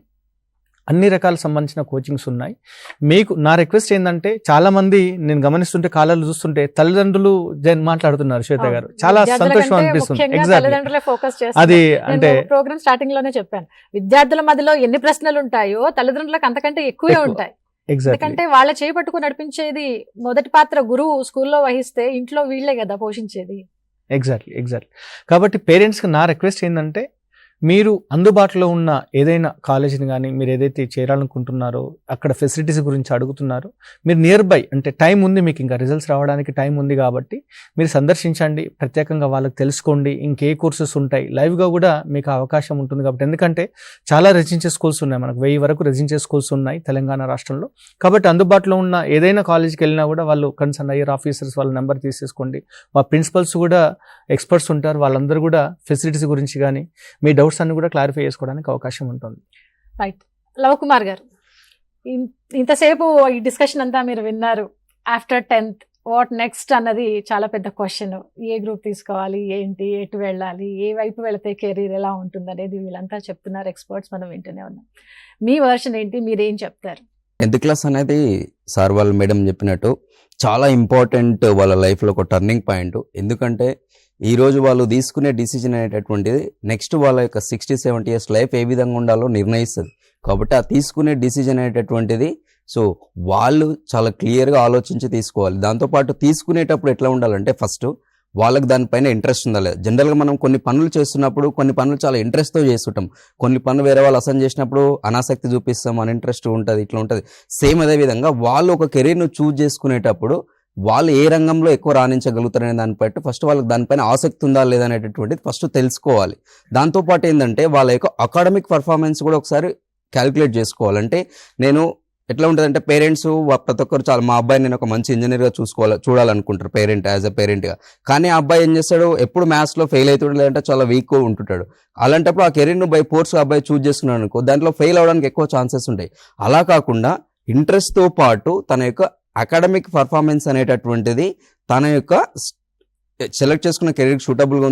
అన్ని రకాల సంబంధించిన కోచింగ్స్ ఉన్నాయి. మీకు నా రిక్వెస్ట్ ఏంటంటే, చాలా మంది నేను గమనిస్తుంటే కాలాలు చూస్తుంటే తల్లిదండ్రులు మాట్లాడుతున్నారు శ్వేత గారు, చాలా సంతోషం అనిపిస్తుంది. ఎగ్జాక్ట్లీ అది అంటే ప్రోగ్రామ్ స్టార్టింగ్ లోనే చెప్పాను, విద్యార్థుల మధ్యలో ఎన్ని ప్రశ్నలు ఉంటాయో తల్లిదండ్రులకు అంతకంటే ఎక్కువే ఉంటాయి. ఎందుకంటే వాళ్ళ చేపట్టుకు నడిపించేది మొదటి పాత్ర గురువు స్కూల్లో వహిస్తే ఇంట్లో వీళ్ళే కదా పోషించేది. ఎగ్జాక్ట్లీ. కాబట్టి పేరెంట్స్కి నా రిక్వెస్ట్ ఏంటంటే, మీరు అందుబాటులో ఉన్న ఏదైనా కాలేజీని కానీ, మీరు ఏదైతే చేరాలనుకుంటున్నారో అక్కడ ఫెసిలిటీస్ గురించి అడుగుతున్నారో, మీరు నియర్ బై అంటే టైం ఉంది, మీకు ఇంకా రిజల్ట్స్ రావడానికి టైం ఉంది కాబట్టి మీరు సందర్శించండి, ప్రత్యేకంగా వాళ్ళకి తెలుసుకోండి. ఇంకే కోర్సెస్ ఉంటాయి, లైవ్గా కూడా మీకు అవకాశం ఉంటుంది. కాబట్టి ఎందుకంటే చాలా రెసిడెన్షియల్ స్కూల్స్ ఉన్నాయి, మనకు 1000 వరకు రెసిడెన్షియల్ స్కూల్స్ ఉన్నాయి తెలంగాణ రాష్ట్రంలో. కాబట్టి అందుబాటులో ఉన్న ఏదైనా కాలేజీకి వెళ్ళినా కూడా వాళ్ళు కన్సర్న్ హైయర్ ఆఫీసర్స్ వాళ్ళ నెంబర్ తీసేసుకోండి. వాళ్ళ ప్రిన్సిపల్స్ కూడా ఎక్స్పర్ట్స్ ఉంటారు, వాళ్ళందరూ కూడా ఫెసిలిటీస్ గురించి కానీ మీ డౌట్స్ అన్ని కూడా క్లారిఫై చేసుకోవడానికి అవకాశం ఉంటుంది. రైట్. లవ్ కుమార్ గారు, ఇంతసేపు ఈ డిస్కషన్ అంతా మీరు విన్నారు. ఆఫ్టర్ 10th వాట్ నెక్స్ట్ అన్నది చాలా పెద్ద క్వశ్చన్. ఏ గ్రూప్ తీసుకోవాలి, ఏంటి, ఎటు వెళ్ళాలి, ఏ వైపు వెళితే కెరీర్ ఎలా ఉంటుంది అనేది వీళ్ళంతా చెప్తున్నారు, ఎక్స్పర్ట్స్ మనం వింటూనే ఉన్నాం. మీ వర్షన్ ఏంటి, మీరేం చెప్తారు? 10th క్లాస్ అనేది సార్ వాళ్ళ మేడం చెప్పినట్టు చాలా ఇంపార్టెంట్ వాళ్ళ లైఫ్లో ఒక టర్నింగ్ పాయింట్. ఎందుకంటే ఈరోజు వాళ్ళు తీసుకునే డిసిజన్ అనేటటువంటిది నెక్స్ట్ వాళ్ళ యొక్క 60-70 years లైఫ్ ఏ విధంగా ఉండాలో నిర్ణయిస్తుంది. కాబట్టి ఆ తీసుకునే డిసిజన్ అనేటటువంటిది సో వాళ్ళు చాలా క్లియర్గా ఆలోచించి తీసుకోవాలి. దాంతోపాటు తీసుకునేటప్పుడు ఎట్లా ఉండాలంటే ఫస్ట్ వాళ్ళకి దానిపైన ఇంట్రెస్ట్ ఉందా లేదా. జనరల్గా మనం కొన్ని పనులు చేస్తున్నప్పుడు కొన్ని పనులు చాలా ఇంట్రెస్ట్తో చేస్తుంటాం, కొన్ని పనులు వేరే వాళ్ళు అసైన్ చేసినప్పుడు అనాసక్తి చూపిస్తాం, అన్ ఇంట్రెస్ట్ ఉంటుంది, ఇట్లా ఉంటుంది. సేమ్ అదే విధంగా వాళ్ళు ఒక కెరీర్ను చూజ్ చేసుకునేటప్పుడు వాళ్ళు ఏ రంగంలో ఎక్కువ రాణించగలుగుతారనే దాన్ని బట్టి ఫస్ట్ వాళ్ళకి దానిపైన ఆసక్తి ఉందా లేదా అనేటటువంటిది ఫస్ట్ తెలుసుకోవాలి. దాంతోపాటు ఏంటంటే వాళ్ళ యొక్క అకాడమిక్ పర్ఫార్మెన్స్ కూడా ఒకసారి క్యాలిక్యులేట్ చేసుకోవాలంటే నేను ఎట్లా ఉంటుందంటే పేరెంట్స్ ప్రతి ఒక్కరు చాలా మా అబ్బాయిని నేను ఒక మంచి ఇంజనీర్గా చూడాలనుకుంటారు పేరెంట్, యాజ్ అ పేరెంట్గా. కానీ ఆ అబ్బాయి ఏం చేస్తాడు, ఎప్పుడు మ్యాథ్స్లో ఫెయిల్ అవుతాడు, లేదంటే చాలా వీక్గా ఉంటుంటాడు. అలాంటప్పుడు ఆ కెరీర్ను బై ఫోర్స్ అబ్బాయి చూజ్ చేసుకున్నాడు అనుకో, దాంట్లో ఫెయిల్ అవడానికి ఎక్కువ ఛాన్సెస్ ఉంటాయి. అలా కాకుండా ఇంట్రెస్ట్తో పాటు తన యొక్క అకాడమిక్ పర్ఫార్మెన్స్ అనేటటువంటిది తన యొక్క సెలెక్ట్ చేసుకున్న కెరీర్ సూటబుల్గా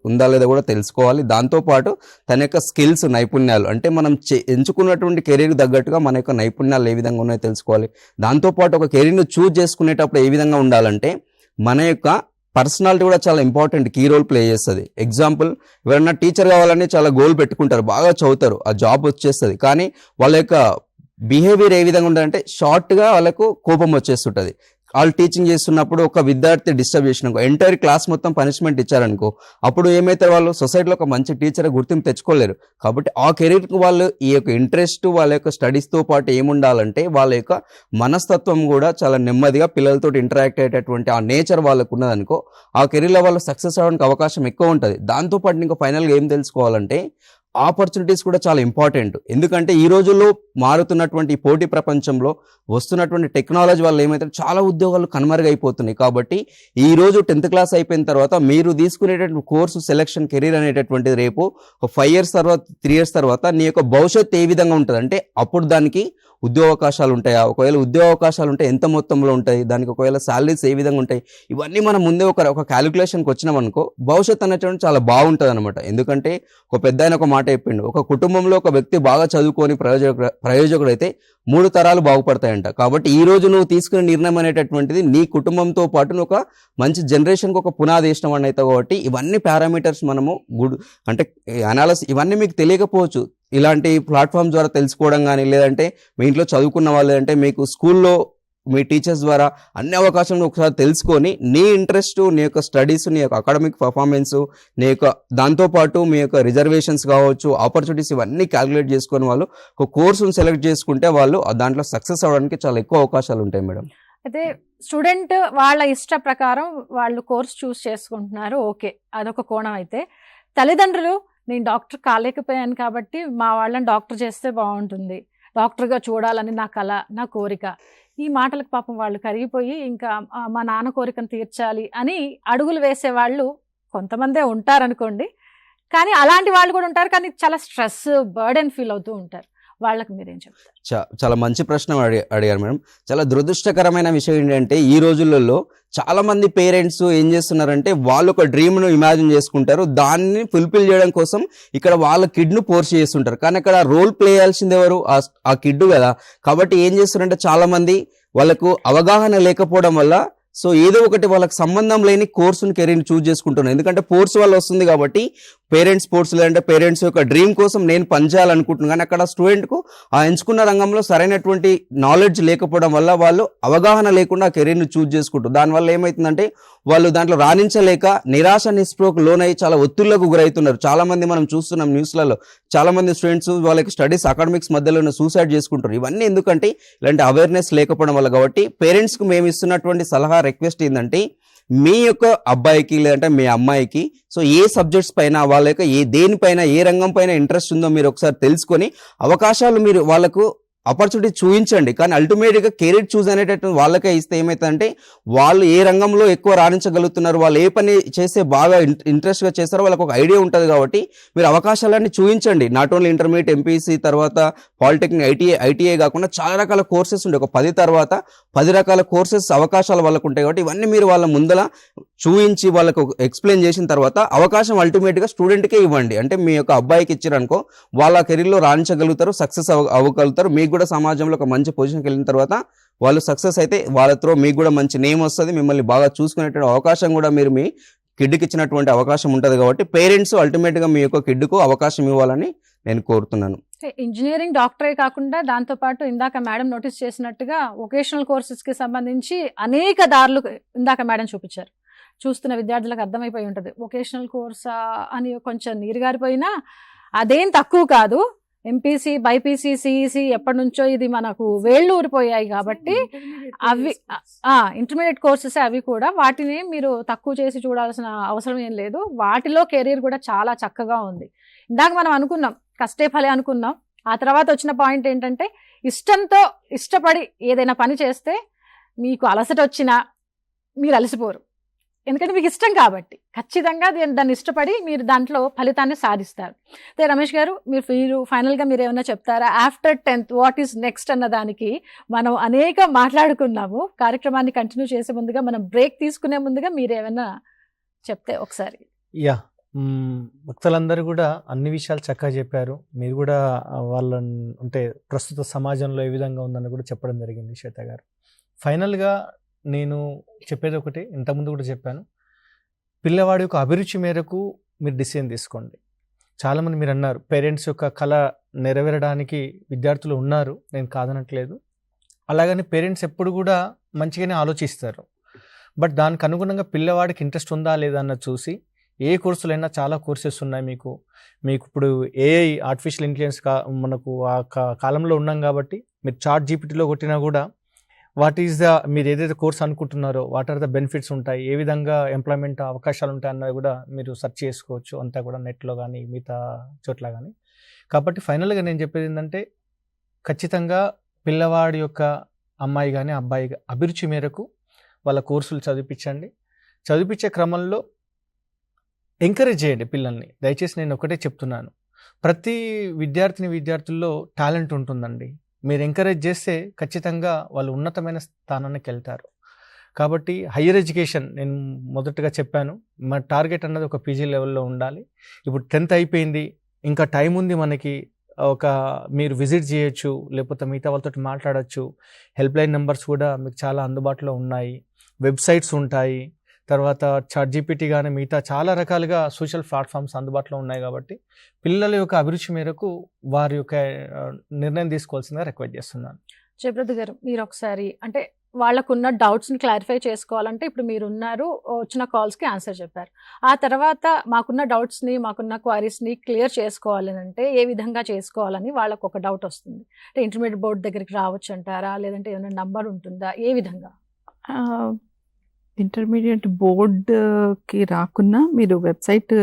ఉందా లేదా కూడా తెలుసుకోవాలి. దాంతోపాటు తన యొక్క స్కిల్స్, నైపుణ్యాలు, అంటే మనం ఎంచుకున్నటువంటి కెరీర్ తగ్గట్టుగా మన యొక్క నైపుణ్యాలు ఏ విధంగా ఉన్నాయో తెలుసుకోవాలి. దాంతోపాటు ఒక కెరీర్ను చూజ్ చేసుకునేటప్పుడు ఏ విధంగా ఉండాలంటే మన యొక్క పర్సనాలిటీ కూడా చాలా ఇంపార్టెంట్, కీ రోల్ ప్లే చేస్తుంది. ఎగ్జాంపుల్, ఎవరైనా టీచర్ కావాలని చాలా గోల్ పెట్టుకుంటారు, బాగా చదువుతారు, ఆ జాబ్ వచ్చేస్తుంది, కానీ వాళ్ళ యొక్క బిహేవియర్ ఏ విధంగా ఉండాలంటే షార్ట్గా వాళ్ళకు కోపం వచ్చేస్తుంటుంది. వాళ్ళు టీచింగ్ చేస్తున్నప్పుడు ఒక విద్యార్థి డిస్టర్బ్ చేసినాకో ఎంటైర్ క్లాస్ మొత్తం పనిష్మెంట్ ఇచ్చారనుకో, అప్పుడు ఏమైతే వాళ్ళు సొసైటీలో ఒక మంచి టీచర్ గుర్తింపు తెచ్చుకోలేరు. కాబట్టి ఆ కెరీర్కి వాళ్ళు ఈ యొక్క ఇంట్రెస్ట్, వాళ్ళ యొక్క స్టడీస్తో పాటు ఏముండాలంటే వాళ్ళ యొక్క మనస్తత్వం కూడా చాలా నెమ్మదిగా పిల్లలతో ఇంటరాక్ట్ అయ్యేటటువంటి ఆ నేచర్ వాళ్ళకు ఉన్నదనుకో, ఆ కెరీర్లో వాళ్ళు సక్సెస్ అవ్వడానికి అవకాశం ఎక్కువ ఉంటుంది. దాంతోపాటు ఇంకా ఫైనల్గా ఏం తెలుసుకోవాలంటే ఆపర్చునిటీస్ కూడా చాలా ఇంపార్టెంట్. ఎందుకంటే ఈ రోజుల్లో మారుతున్నటువంటి పోటీ ప్రపంచంలో వస్తున్నటువంటి టెక్నాలజీ వల్ల ఏమైతే చాలా ఉద్యోగాలు కనుమరుగైపోతున్నాయి. కాబట్టి ఈ రోజు 10th క్లాస్ అయిపోయిన తర్వాత మీరు తీసుకునేటటువంటి కోర్సు సెలక్షన్, కెరీర్ అనేటటువంటిది రేపు ఒక 5 years తర్వాత, 3 years తర్వాత నీ యొక్క భవిష్యత్తు ఏ విధంగా ఉంటుంది అంటే అప్పుడు దానికి ఉద్యోగ అవకాశాలు ఉంటాయా, ఒకవేళ ఉద్యోగ అవకాశాలు ఉంటే ఎంత మొత్తంలో ఉంటాయి, దానికి ఒకవేళ శాలరీస్ ఏ విధంగా ఉంటాయి, ఇవన్నీ మనం ముందే ఒక క్యాలిక్యులేషన్కి వచ్చినాం అనుకో భవిష్యత్తు అనేటువంటి చాలా బాగుంటుంది అనమాట. ఎందుకంటే ఒక పెద్ద ఆయన ఒక మాట చెప్పిండు, ఒక కుటుంబంలో ఒక వ్యక్తి బాగా చదువుకొని ప్రయోజకుడైతే 3 తరాలు బాగుపడతాయంట. కాబట్టి ఈ రోజు నువ్వు తీసుకునే నిర్ణయం అనేటటువంటిది నీ కుటుంబంతో పాటు నువ్వు ఒక మంచి జనరేషన్కి ఒక పునాది వేసిన వాడిని అవుతావు. కాబట్టి ఇవన్నీ పారామీటర్స్ మనము అంటే అనాలిసిస్ ఇవన్నీ మీకు తెలియకపోవచ్చు, ఇలాంటి ప్లాట్ఫామ్ ద్వారా తెలుసుకోవడం కానీ, లేదంటే మీ ఇంట్లో చదువుకున్న వాళ్ళు, లేదంటే మీకు స్కూల్లో మీ టీచర్స్ ద్వారా అన్ని అవకాశాలను ఒకసారి తెలుసుకొని నీ ఇంట్రెస్ట్, నీ యొక్క స్టడీస్, నీ యొక్క అకాడమిక్ పర్ఫార్మెన్స్, నీ యొక్క దాంతోపాటు మీ యొక్క రిజర్వేషన్స్ కావచ్చు, ఆపర్చునిటీస్, ఇవన్నీ క్యాలిక్యులేట్ చేసుకొని వాళ్ళు ఒక కోర్సును సెలెక్ట్ చేసుకుంటే వాళ్ళు దాంట్లో సక్సెస్ అవ్వడానికి చాలా ఎక్కువ అవకాశాలు ఉంటాయి మేడం. అయితే స్టూడెంట్ వాళ్ళ ఇష్ట ప్రకారం వాళ్ళు కోర్స్ చూస్ చేసుకుంటున్నారు, ఓకే, అదొక కోణం. అయితే తల్లిదండ్రులు నేను డాక్టర్ కాలేకపోయాను కాబట్టి మా వాళ్ళని డాక్టర్ చేస్తే బాగుంటుంది, డాక్టర్గా చూడాలని నా కళ, నా కోరిక, ఈ మాటలకు పాపం వాళ్ళు కరిగిపోయి ఇంకా మా నాన్న కోరికను తీర్చాలి అని అడుగులు వేసే వాళ్ళు కొంతమందే ఉంటారనుకోండి. కానీ అలాంటి వాళ్ళు కూడా ఉంటారు, కానీ చాలా స్ట్రెస్, బర్డెన్ ఫీల్ అవుతూ ఉంటారు. వాళ్ళకి మీరేం చెప్తారు? చాలా మంచి ప్రశ్న అడిగారు మేడం. చాలా దురదృష్టకరమైన విషయం ఏంటంటే ఈ రోజులలో చాలా మంది పేరెంట్స్ ఏం చేస్తున్నారంటే వాళ్ళు ఒక డ్రీమ్ను ఇమాజిన్ చేసుకుంటారు, దాన్ని ఫుల్ఫిల్ చేయడం కోసం ఇక్కడ వాళ్ళ కిడ్ను ఫోర్స్ చేస్తుంటారు. కానీ అక్కడ రోల్ ప్లే చేయాల్సింది ఎవరు? ఆ కిడ్ కదా. కాబట్టి ఏం చేస్తున్నారంటే చాలా మంది వాళ్ళకు అవగాహన లేకపోవడం వల్ల సో ఏదో ఒకటి వాళ్ళకి సంబంధం లేని కోర్సుని, కెరీర్ని చూజ్ చేసుకుంటున్నారు. ఎందుకంటే ఫోర్స్ వల్ల వస్తుంది కాబట్టి పేరెంట్స్ స్పోర్ట్స్, లేదంటే పేరెంట్స్ యొక్క డ్రీమ్ కోసం నేను పనిచేయాలనుకుంటున్నాను, కానీ అక్కడ స్టూడెంట్కు ఆ ఎంచుకున్న రంగంలో సరైనటువంటి నాలెడ్జ్ లేకపోవడం వల్ల వాళ్ళు అవగాహన లేకుండా ఆ కెరీర్ని చూజ్ చేసుకుంటారు. దానివల్ల ఏమవుతుందంటే వాళ్ళు దాంట్లో రాణించలేక నిరాశ నిస్పృహకు లోనై చాలా ఒత్తిళ్లకు గురవుతున్నారు. చాలా మంది మనం చూస్తున్నాం న్యూస్లలో, చాలా మంది స్టూడెంట్స్ వాళ్ళకి స్టడీస్, అకాడమిక్స్ మధ్యలోనే సూసైడ్ చేసుకుంటారు. ఇవన్నీ ఎందుకంటే ఇలాంటి అవేర్నెస్ లేకపోవడం వల్ల. కాబట్టి పేరెంట్స్కి మేము ఇస్తున్నటువంటి సలహా, రిక్వెస్ట్ ఏంటంటే మీ యొక్క అబ్బాయికి లేదంటే మీ అమ్మాయికి సో ఏ సబ్జెక్ట్స్ పైన, వాళ్ళ యొక్క దేనిపైన, ఏ రంగం పైన ఇంట్రెస్ట్ ఉందో మీరు ఒకసారి తెలుసుకొని అవకాశాలు మీరు వాళ్ళకు ఆపర్చునిటీ చూపించండి. కానీ అల్టిమేట్గా కెరీర్ చూస్ అనేటట్టు వాళ్ళకే ఇస్తే ఏమవుతుందంటే వాళ్ళు ఏ రంగంలో ఎక్కువ రాణించగలుగుతున్నారు, వాళ్ళు ఏ పని చేస్తే బాగా ఇంట్రెస్ట్గా చేస్తారో వాళ్ళకి ఒక ఐడియా ఉంటుంది. కాబట్టి మీరు అవకాశాలన్నీ చూపించండి. నాట్ ఓన్లీ ఇంటర్మీడియట్, ఎంపీసీ తర్వాత పాలిటెక్నిక్, ఐటీఐ కాకుండా చాలా రకాల కోర్సెస్ ఉంటాయి. ఒక 10 తర్వాత 10 రకాల కోర్సెస్ అవకాశాలు వాళ్ళకు ఉంటాయి. కాబట్టి ఇవన్నీ మీరు వాళ్ళ ముందల చూయించి వాళ్ళకు ఎక్స్ప్లెయిన్ చేసిన తర్వాత అవకాశం అల్టిమేట్గా స్టూడెంట్కే ఇవ్వండి. అంటే మీ యొక్క అబ్బాయికి ఇచ్చారనుకో వాళ్ళ కెరీర్లో రాణించగలుగుతారు, సక్సెస్ అవ్వగలుగుతారు. మీకు కూడా సమాజంలో ఒక మంచి పొజిషన్కి వెళ్ళిన తర్వాత వాళ్ళు సక్సెస్ అయితే వాళ్ళతో మీకు కూడా మంచి నేమ్ వస్తుంది, మిమ్మల్ని బాగా చూసుకునేటువంటి అవకాశం కూడా మీరు మీ కిడ్కి ఇచ్చినటువంటి అవకాశం ఉంటుంది. కాబట్టి పేరెంట్స్ అల్టిమేట్గా మీ యొక్క కిడ్కు అవకాశం ఇవ్వాలని నేను కోరుతున్నాను. ఇంజనీరింగ్, డాక్టరే కాకుండా దాంతోపాటు ఇందాక మేడం నోటీస్ చేసినట్టుగా వొకేషనల్ కోర్సెస్కి సంబంధించి అనేక దారులు ఇందాక మేడం చూపించారు. చూస్తున్న విద్యార్థులకు అర్థమైపోయి ఉంటుంది, వొకేషనల్ కోర్సా అని కొంచెం నీరుగారిపోయినా అదేం తక్కువ కాదు. ఎంపీసీ, బైపీసీ, సిఈసి ఎప్పటి నుంచో ఇది మనకు వేళ్ళు ఊరిపోయాయి. కాబట్టి అవి ఇంటర్మీడియట్ కోర్సెస్ అవి కూడా, వాటిని మీరు తక్కువ చేసి చూడాల్సిన అవసరం ఏం లేదు. వాటిలో కెరీర్ కూడా చాలా చక్కగా ఉంది. ఇందాక మనం అనుకున్నాం కష్టే ఫలే అనుకున్నాం. ఆ తర్వాత వచ్చిన పాయింట్ ఏంటంటే ఇష్టంతో ఇష్టపడి ఏదైనా పని చేస్తే మీకు అలసట వచ్చినా మీరు అలసిపోరు, ఎందుకంటే మీకు ఇష్టం కాబట్టి. ఖచ్చితంగా దాన్ని ఇష్టపడి మీరు దాంట్లో ఫలితాన్ని సాధిస్తారు. అయితే రమేష్ గారు, మీరు ఫైనల్గా మీరు ఏమైనా చెప్తారా? After 10th what is next అన్న దానికి మనం అనేక మాట్లాడుకున్నాము. కార్యక్రమాన్ని కంటిన్యూ చేసే ముందుగా, మనం బ్రేక్ తీసుకునే ముందుగా మీరు ఏమైనా చెప్తే ఒకసారి. యా భక్తులందరూ కూడా అన్ని విషయాలు చక్కగా చెప్పారు. మీరు కూడా వాళ్ళని అంటే ప్రస్తుత సమాజంలో ఏ విధంగా ఉందని కూడా చెప్పడం జరిగింది శ్వేత గారు. ఫైనల్గా నేను చెప్పేది ఒకటి, ఇంతకుముందు కూడా చెప్పాను, పిల్లవాడి యొక్క అభిరుచి మేరకు మీరు డిసిజన్ తీసుకోండి. చాలామంది మీరు అన్నారు పేరెంట్స్ యొక్క కళ నెరవేరడానికి విద్యార్థులు ఉన్నారు, నేను కాదనట్లేదు. అలాగని పేరెంట్స్ ఎప్పుడు కూడా మంచిగానే ఆలోచిస్తారు. బట్ దానికి అనుగుణంగా పిల్లవాడికి ఇంట్రెస్ట్ ఉందా లేదా అన్నది చూసి ఏ కోర్సులైనా చాలా కోర్సెస్ ఉన్నాయి. మీకు ఇప్పుడు ఏఐ ఆర్టిఫిషియల్ ఇంటెలిజెన్స్ మనకు ఆ కాలంలో ఉన్నాం కాబట్టి మీరు చాట్ జీపీటీలో కొట్టినా కూడా వాట్ ఈస్ ద మీరు ఏదైతే కోర్స్ అనుకుంటున్నారో వాట్ ఆర్ ద బెనిఫిట్స్ ఉంటాయి, ఏ విధంగా ఎంప్లాయ్మెంట్ అవకాశాలు ఉంటాయి అన్నది కూడా మీరు సెర్చ్ చేసుకోవచ్చు, అంతా కూడా నెట్లో కానీ మిగతా చోట్ల కానీ. కాబట్టి ఫైనల్గా నేను చెప్పేది ఏంటంటే ఖచ్చితంగా పిల్లవాడి యొక్క అమ్మాయి కానీ అబ్బాయి అభిరుచి మేరకు వాళ్ళ కోర్సులు చదివించండి. చదివించే క్రమంలో ఎంకరేజ్ చేయండి పిల్లల్ని. దయచేసి నేను ఒకటే చెప్తున్నాను, ప్రతి విద్యార్థుల్లో టాలెంట్ ఉంటుందండి. మీరు ఎంకరేజ్ చేస్తే ఖచ్చితంగా వాళ్ళు ఉన్నతమైన స్థానానికి వెళ్తారు. కాబట్టి హయ్యర్ ఎడ్యుకేషన్ నేను మొదటగా చెప్పాను, మన టార్గెట్ అన్నది ఒక పీజీ లెవెల్లో ఉండాలి. ఇప్పుడు 10th అయిపోయింది, ఇంకా టైం ఉంది మనకి. మీరు విజిట్ చేయొచ్చు, లేకపోతే మిగతా వాళ్ళతో మాట్లాడచ్చు. హెల్ప్ లైన్ నెంబర్స్ కూడా మీకు చాలా అందుబాటులో ఉన్నాయి, వెబ్సైట్స్ ఉంటాయి, తర్వాత చాట్ జీపీటీ కానీ మిగతా చాలా రకాలుగా సోషల్ ప్లాట్ఫామ్స్ అందుబాటులో ఉన్నాయి. కాబట్టి పిల్లల యొక్క అభిరుచి మేరకు వారి యొక్క నిర్ణయం తీసుకోవాల్సిందిగా రిక్వెస్ట్ చేస్తున్నాను. జయప్రద గారు, మీరు ఒకసారి అంటే వాళ్ళకున్న డౌట్స్ని క్లారిఫై చేసుకోవాలంటే ఇప్పుడు మీరు ఉన్నారు, వచ్చిన కాల్స్కి ఆన్సర్ చెప్పారు. ఆ తర్వాత మాకున్న డౌట్స్ని మాకున్న క్వైరీస్ని క్లియర్ చేసుకోవాలని అంటే ఏ విధంగా చేసుకోవాలని వాళ్ళకు ఒక డౌట్ వస్తుంది. అంటే ఇంటర్మీడియట్ బోర్డు దగ్గరికి రావచ్చు అంటారా, లేదంటే ఏమైనా నంబర్ ఉంటుందా, ఏ విధంగా? ఇంటర్మీడియట్ బోర్డుకి రాకున్నా మీరు వెబ్సైట్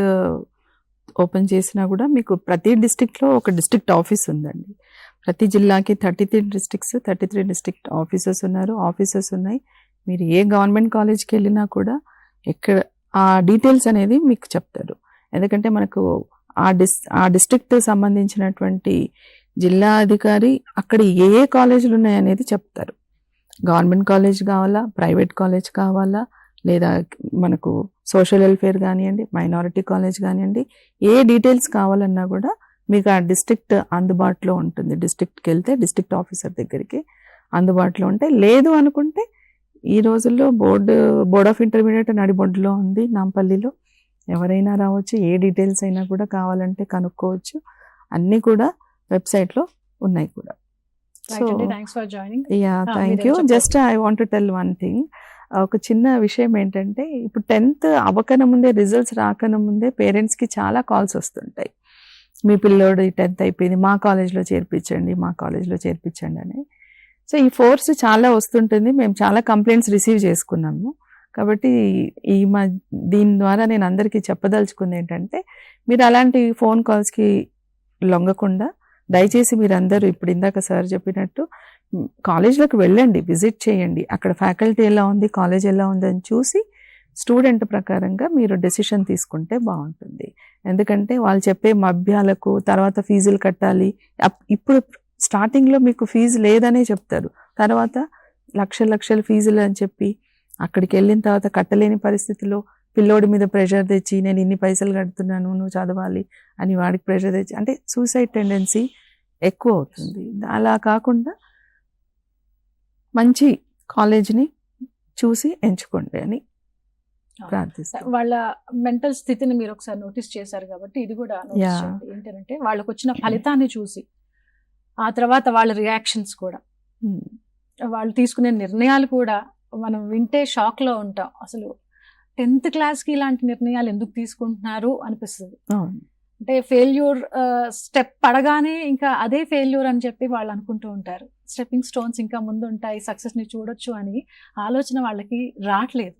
ఓపెన్ చేసినా కూడా మీకు ప్రతి డిస్ట్రిక్ట్లో ఒక డిస్ట్రిక్ట్ ఆఫీస్ ఉందండి. ప్రతి జిల్లాకి 33 డిస్ట్రిక్ట్ ఆఫీసర్స్ ఉన్నాయి. మీరు ఏ గవర్నమెంట్ కాలేజ్కి వెళ్ళినా కూడా ఎక్కడ ఆ డీటెయిల్స్ అనేది మీకు చెప్తారు. ఎందుకంటే మనకు ఆ డిస్ట్రిక్ట్ సంబంధించినటువంటి జిల్లా అధికారి అక్కడ ఏ కాలేజీలు ఉన్నాయనేది చెప్తారు. గవర్నమెంట్ కాలేజ్ కావాలా, ప్రైవేట్ కాలేజ్ కావాలా, లేదా మనకు సోషల్ వెల్ఫేర్ కానివ్వండి, మైనారిటీ కాలేజ్ కానివ్వండి, ఏ డీటెయిల్స్ కావాలన్నా కూడా మీకు ఆ డిస్ట్రిక్ట్ అందుబాటులో ఉంటుంది. డిస్ట్రిక్ట్కి వెళ్తే డిస్ట్రిక్ట్ ఆఫీసర్ దగ్గరికి అందుబాటులో ఉంటాయి. లేదు అనుకుంటే ఈ రోజుల్లో బోర్డ్ ఆఫ్ ఇంటర్మీడియట్ నడిబొడ్డులో ఉంది, నాంపల్లిలో. ఎవరైనా రావచ్చు, ఏ డీటెయిల్స్ అయినా కూడా కావాలంటే కనుక్కోవచ్చు. అన్నీ కూడా వెబ్సైట్లో ఉన్నాయి కూడా. Thank you. Just I want to tell one thing. ఒక చిన్న విషయం ఏంటంటే ఇప్పుడు 10th అవ్వకన ముందే, రిజల్ట్స్ రాకన ముందే పేరెంట్స్కి చాలా కాల్స్ వస్తుంటాయి. మీ పిల్లోడు 10th అయిపోయింది, మా కాలేజ్లో చేర్పించండి అని. సో ఈ ఫోర్స్ చాలా వస్తుంటుంది. మేము చాలా కంప్లైంట్స్ రిసీవ్ చేసుకున్నాము. కాబట్టి దీని ద్వారా నేను అందరికీ చెప్పదలుచుకుంది ఏంటంటే మీరు అలాంటి ఫోన్ కాల్స్కి లొంగకుండా దయచేసి మీరందరూ ఇప్పుడు ఇందాక సార్ చెప్పినట్టు కాలేజ్లోకి వెళ్ళండి, విజిట్ చేయండి. అక్కడ ఫ్యాకల్టీ ఎలా ఉంది, కాలేజ్ ఎలా ఉంది అని చూసి స్టూడెంట్ ప్రకారంగా మీరు డెసిషన్ తీసుకుంటే బాగుంటుంది. ఎందుకంటే వాళ్ళు చెప్పే మభ్యాలకు తర్వాత ఫీజులు కట్టాలి. ఇప్పుడు స్టార్టింగ్లో మీకు ఫీజు లేదనే చెప్తారు, తర్వాత లక్షల ఫీజులు అని చెప్పి అక్కడికి వెళ్ళిన తర్వాత కట్టలేని పరిస్థితిలో పిల్లోడి మీద ప్రెషర్ తెచ్చి నేను ఇన్ని పైసలు కడుతున్నాను నువ్వు చదవాలి అని వాడికి ప్రెషర్ తెచ్చి అంటే సూసైడ్ టెండెన్సీ ఎక్కువ అవుతుంది. అలా కాకుండా మంచి కాలేజ్ని చూసి ఎంచుకోండి అని ప్రార్థిస్తాను. వాళ్ళ మెంటల్ స్థితిని మీరు ఒకసారి నోటీస్ చేశారు కాబట్టి ఇది కూడా నోటీస్ చేయండి. ఏంటంటే వాళ్ళకు వచ్చిన ఫలితాన్ని చూసి ఆ తర్వాత వాళ్ళ రియాక్షన్స్ కూడా, వాళ్ళు తీసుకునే నిర్ణయాలు కూడా మనం వింటే షాక్లో ఉంటాం. అసలు 10th క్లాస్కి ఇలాంటి నిర్ణయాలు ఎందుకు తీసుకుంటున్నారు అనిపిస్తుంది. అంటే ఫెయిల్యూర్ స్టెప్ పడగానే ఇంకా అదే ఫెయిల్యూర్ అని చెప్పి వాళ్ళు అనుకుంటూ ఉంటారు. స్టెప్పింగ్ స్టోన్స్ ఇంకా ముందు ఉంటాయి, సక్సెస్ని చూడొచ్చు అని ఆలోచన వాళ్ళకి రావట్లేదు.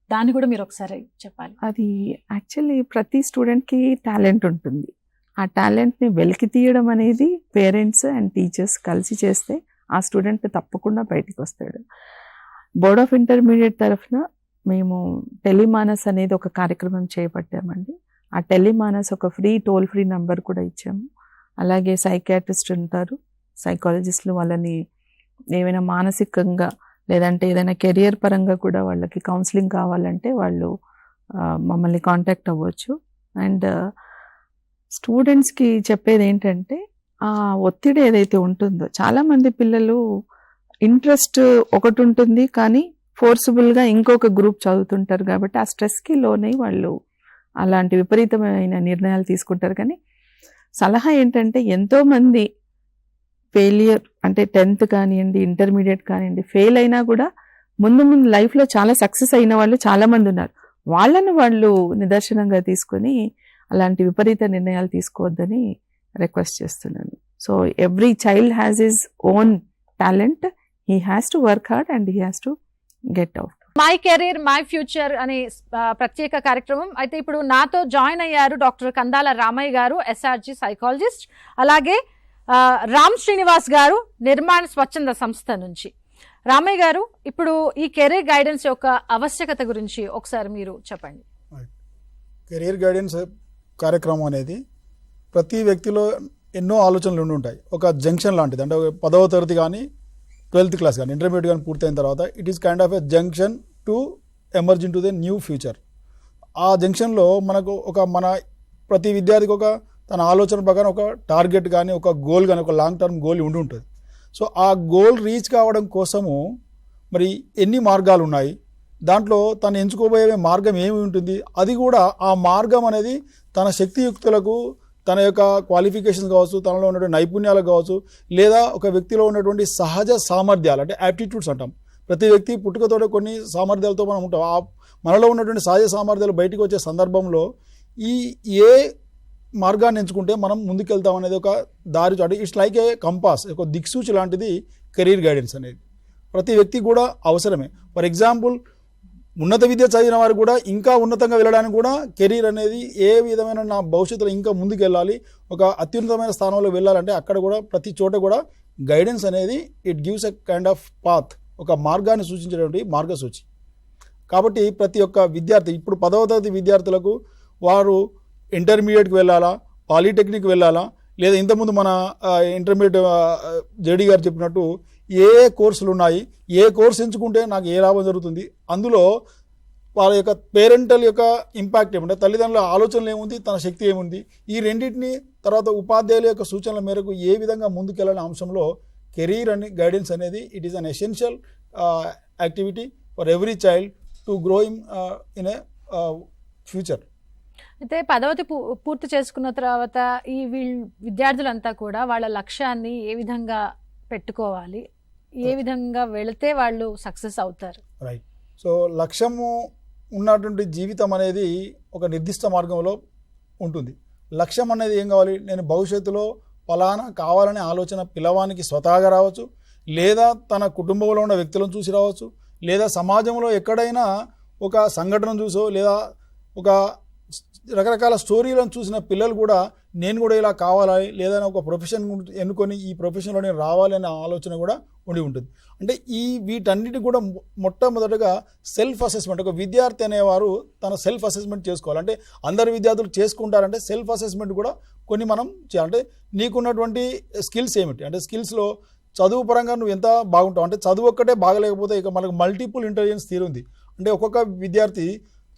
దాన్ని కూడా మీరు ఒకసారి చెప్పాలి. అది యాక్చువల్లీ ప్రతి స్టూడెంట్కి టాలెంట్ ఉంటుంది. ఆ టాలెంట్ని వెలికి తీయడం అనేది పేరెంట్స్ అండ్ టీచర్స్ కలిసి చేస్తే ఆ స్టూడెంట్ తప్పకుండా బయటికి వస్తాడు. బోర్డ్ ఆఫ్ ఇంటర్మీడియట్ తరఫున మేము టెలిమానస్ అనేది ఒక కార్యక్రమం చేపట్టామండి. ఆ టెలిమానస్ ఒక టోల్ ఫ్రీ నెంబర్ కూడా ఇచ్చాము. అలాగే సైకియాట్రిస్ట్ ఉంటారు, సైకాలజిస్టులు వాళ్ళని ఏమైనా మానసికంగా లేదంటే ఏదైనా కెరియర్ పరంగా కూడా వాళ్ళకి కౌన్సిలింగ్ కావాలంటే వాళ్ళు మమ్మల్ని కాంటాక్ట్ అవ్వచ్చు. అండ్ స్టూడెంట్స్కి చెప్పేది ఏంటంటే ఆ ఒత్తిడి ఏదైతే ఉంటుందో, చాలామంది పిల్లలు ఇంట్రెస్ట్ ఒకటి ఉంటుంది కానీ ఫోర్స్ఫుల్గా ఇంకొక గ్రూప్ చదువుతుంటారు కాబట్టి ఆ స్ట్రెస్కి లోనై వాళ్ళు అలాంటి విపరీతమైన నిర్ణయాలు తీసుకుంటారు. కానీ సలహా ఏంటంటే ఎంతోమంది ఫెయిలియర్ అంటే 10th కానివ్వండి, ఇంటర్మీడియట్ కానివ్వండి, ఫెయిల్ అయినా కూడా ముందు ముందు లైఫ్లో చాలా సక్సెస్ అయిన వాళ్ళు చాలామంది ఉన్నారు. వాళ్ళను వాళ్ళు నిదర్శనంగా తీసుకొని అలాంటి విపరీత నిర్ణయాలు తీసుకోవద్దని రిక్వెస్ట్ చేస్తున్నాను. So every child has his own talent, he has to work hard and he has to get out. My career my future అనే ప్రత్యేక కార్యక్రమం. అయితే ఇప్పుడు నాతో జాయిన్ అయ్యారు డాక్టర్ కందాల రామయ్య గారు, SRG సైకాలజిస్ట్, అలాగే రామ్ శ్రీనివాస్ గారు, నిర్మాణ స్వచ్ఛంద సంస్థ నుంచి. రామయ్య గారు, ఇప్పుడు ఈ కెరీర్ గైడెన్స్ యొక్క ఆవశ్యకత గురించి ఒకసారి మీరు చెప్పండి. కెరీర్ గైడెన్స్ కార్యక్రమం అనేది ప్రతి వ్యక్తిలో ఎన్నో ఆలోచనలు ఉండి ఉంటాయి. ఒక జంక్షన్ లాంటిది. అంటే 10వ తరగతి కానీ 12th క్లాస్ కానీ ఇంటర్మీడియట్ కానీ పూర్తయిన తర్వాత it is kind of a junction to emerge in to the new future. ఆ జంక్షన్లో మనకు మన ప్రతి విద్యార్థికి ఒక తన ఆలోచన ప్రకారం ఒక టార్గెట్ కానీ, ఒక గోల్ కానీ, ఒక లాంగ్ టర్మ్ గోల్ ఉండి ఉంటుంది. సో ఆ గోల్ రీచ్ కావడం కోసము మరి ఎన్ని మార్గాలు ఉన్నాయి, దాంట్లో తను ఎంచుకోబోయే మార్గం ఏమి ఉంటుంది, అది కూడా ఆ మార్గం అనేది తన శక్తియుక్తులకు, తన యొక్క క్వాలిఫికేషన్స్ కావచ్చు, తనలో ఉన్నటువంటి నైపుణ్యాలకు కావచ్చు, లేదా ఒక వ్యక్తిలో ఉన్నటువంటి సహజ సామర్థ్యాలు అంటే యాప్టిట్యూడ్స్ అంటాం. ప్రతి వ్యక్తి పుట్టుకతో కొన్ని సామర్థ్యాలతో మనం ఉంటాం. మనలో ఉన్నటువంటి సహజ సామర్థ్యాలు బయటకు వచ్చే సందర్భంలో ఏ మార్గాన్ని ఎంచుకుంటే మనం ముందుకెళ్తాం అనేది ఒక దారి. అంటే ఇట్స్ లైక్ ఏ కంపాస్, ఒక దిక్సూచి లాంటిది కెరీర్ గైడెన్స్ అనేది ప్రతి వ్యక్తి కూడా అవసరమే. ఫర్ ఎగ్జాంపుల్, ఉన్నత విద్య చదివిన వారు కూడా ఇంకా ఉన్నతంగా వెళ్ళడానికి కూడా కెరీర్ అనేది ఏ విధమైన నా భవిష్యత్తులో ఇంకా ముందుకు వెళ్ళాలి, ఒక అత్యున్నతమైన స్థానంలో వెళ్ళాలంటే అక్కడ కూడా ప్రతి చోట కూడా గైడెన్స్ అనేది it gives a kind of path, ఒక మార్గాన్ని సూచించేటువంటి మార్గసూచి. కాబట్టి ప్రతి ఒక్క విద్యార్థి, ఇప్పుడు 10వ తరగతి విద్యార్థులకు వారు ఇంటర్మీడియట్కి వెళ్ళాలా, పాలిటెక్నిక్ వెళ్ళాలా, లేదా ఇంతకుముందు మన ఇంటర్మీడియట్ జేడీ గారు చెప్పినట్టు ఏ కోర్సులు ఉన్నాయి, ఏ కోర్సు ఎంచుకుంటే నాకు ఏ లాభం జరుగుతుంది, అందులో వాళ్ళ యొక్క పేరెంటల్ యొక్క ఇంపాక్ట్ ఏముంటే, తల్లిదండ్రుల ఆలోచనలు ఏముంది, తన శక్తి ఏముంది, ఈ రెండింటిని తర్వాత ఉపాధ్యాయుల యొక్క సూచనల మేరకు ఏ విధంగా ముందుకెళ్ళాలనే అంశంలో కెరీర్ అని గైడెన్స్ అనేది it is an essential activity for every child to grow in a future. అయితే 10వ పూర్తి చేసుకున్న తర్వాత ఈ విద్యార్థులంతా కూడా వాళ్ళ లక్ష్యాన్ని ఏ విధంగా పెట్టుకోవాలి, ఏ విధంగా వెళితే వాళ్ళు సక్సెస్ అవుతారు? రైట్. సో లక్ష్యము ఉన్నటువంటి జీవితం అనేది ఒక నిర్దిష్ట మార్గంలో ఉంటుంది. లక్ష్యం అనేది ఏం కావాలి, నేను భవిష్యత్తులో ఫలానా కావాలనే ఆలోచన పిల్లవానికి స్వతహాగా రావచ్చు, లేదా తన కుటుంబంలో ఉన్న వ్యక్తులను చూసి రావచ్చు, లేదా సమాజంలో ఎక్కడైనా ఒక సంఘటన చూసో, లేదా ఒక రకరకాల స్టోరీలను చూసిన పిల్లలు కూడా నేను కూడా ఇలా కావాలి, లేదా ఒక ప్రొఫెషన్ ఎన్నుకొని ఈ ప్రొఫెషన్లో నేను రావాలి అనే ఆలోచన కూడా ఉండి ఉంటుంది. అంటే వీటన్నిటి కూడా మొట్టమొదటిగా సెల్ఫ్ అసెస్మెంట్, ఒక విద్యార్థి అనేవారు తన సెల్ఫ్ అసెస్మెంట్ చేసుకోవాలి. అంటే అందరు విద్యార్థులు చేసుకుంటారంటే సెల్ఫ్ అసెస్మెంట్ కూడా కొన్ని మనం చేయాలి. అంటే నీకున్నటువంటి స్కిల్స్ ఏమిటి, అంటే స్కిల్స్లో చదువు పరంగా నువ్వు ఎంత బాగుంటావు, అంటే చదువు ఒక్కటే బాగలేకపోతే ఇక మనకు మల్టిపుల్ ఇంటెలిజెన్స్ థియరీ ఉంది. అంటే ఒక్కొక్క విద్యార్థి,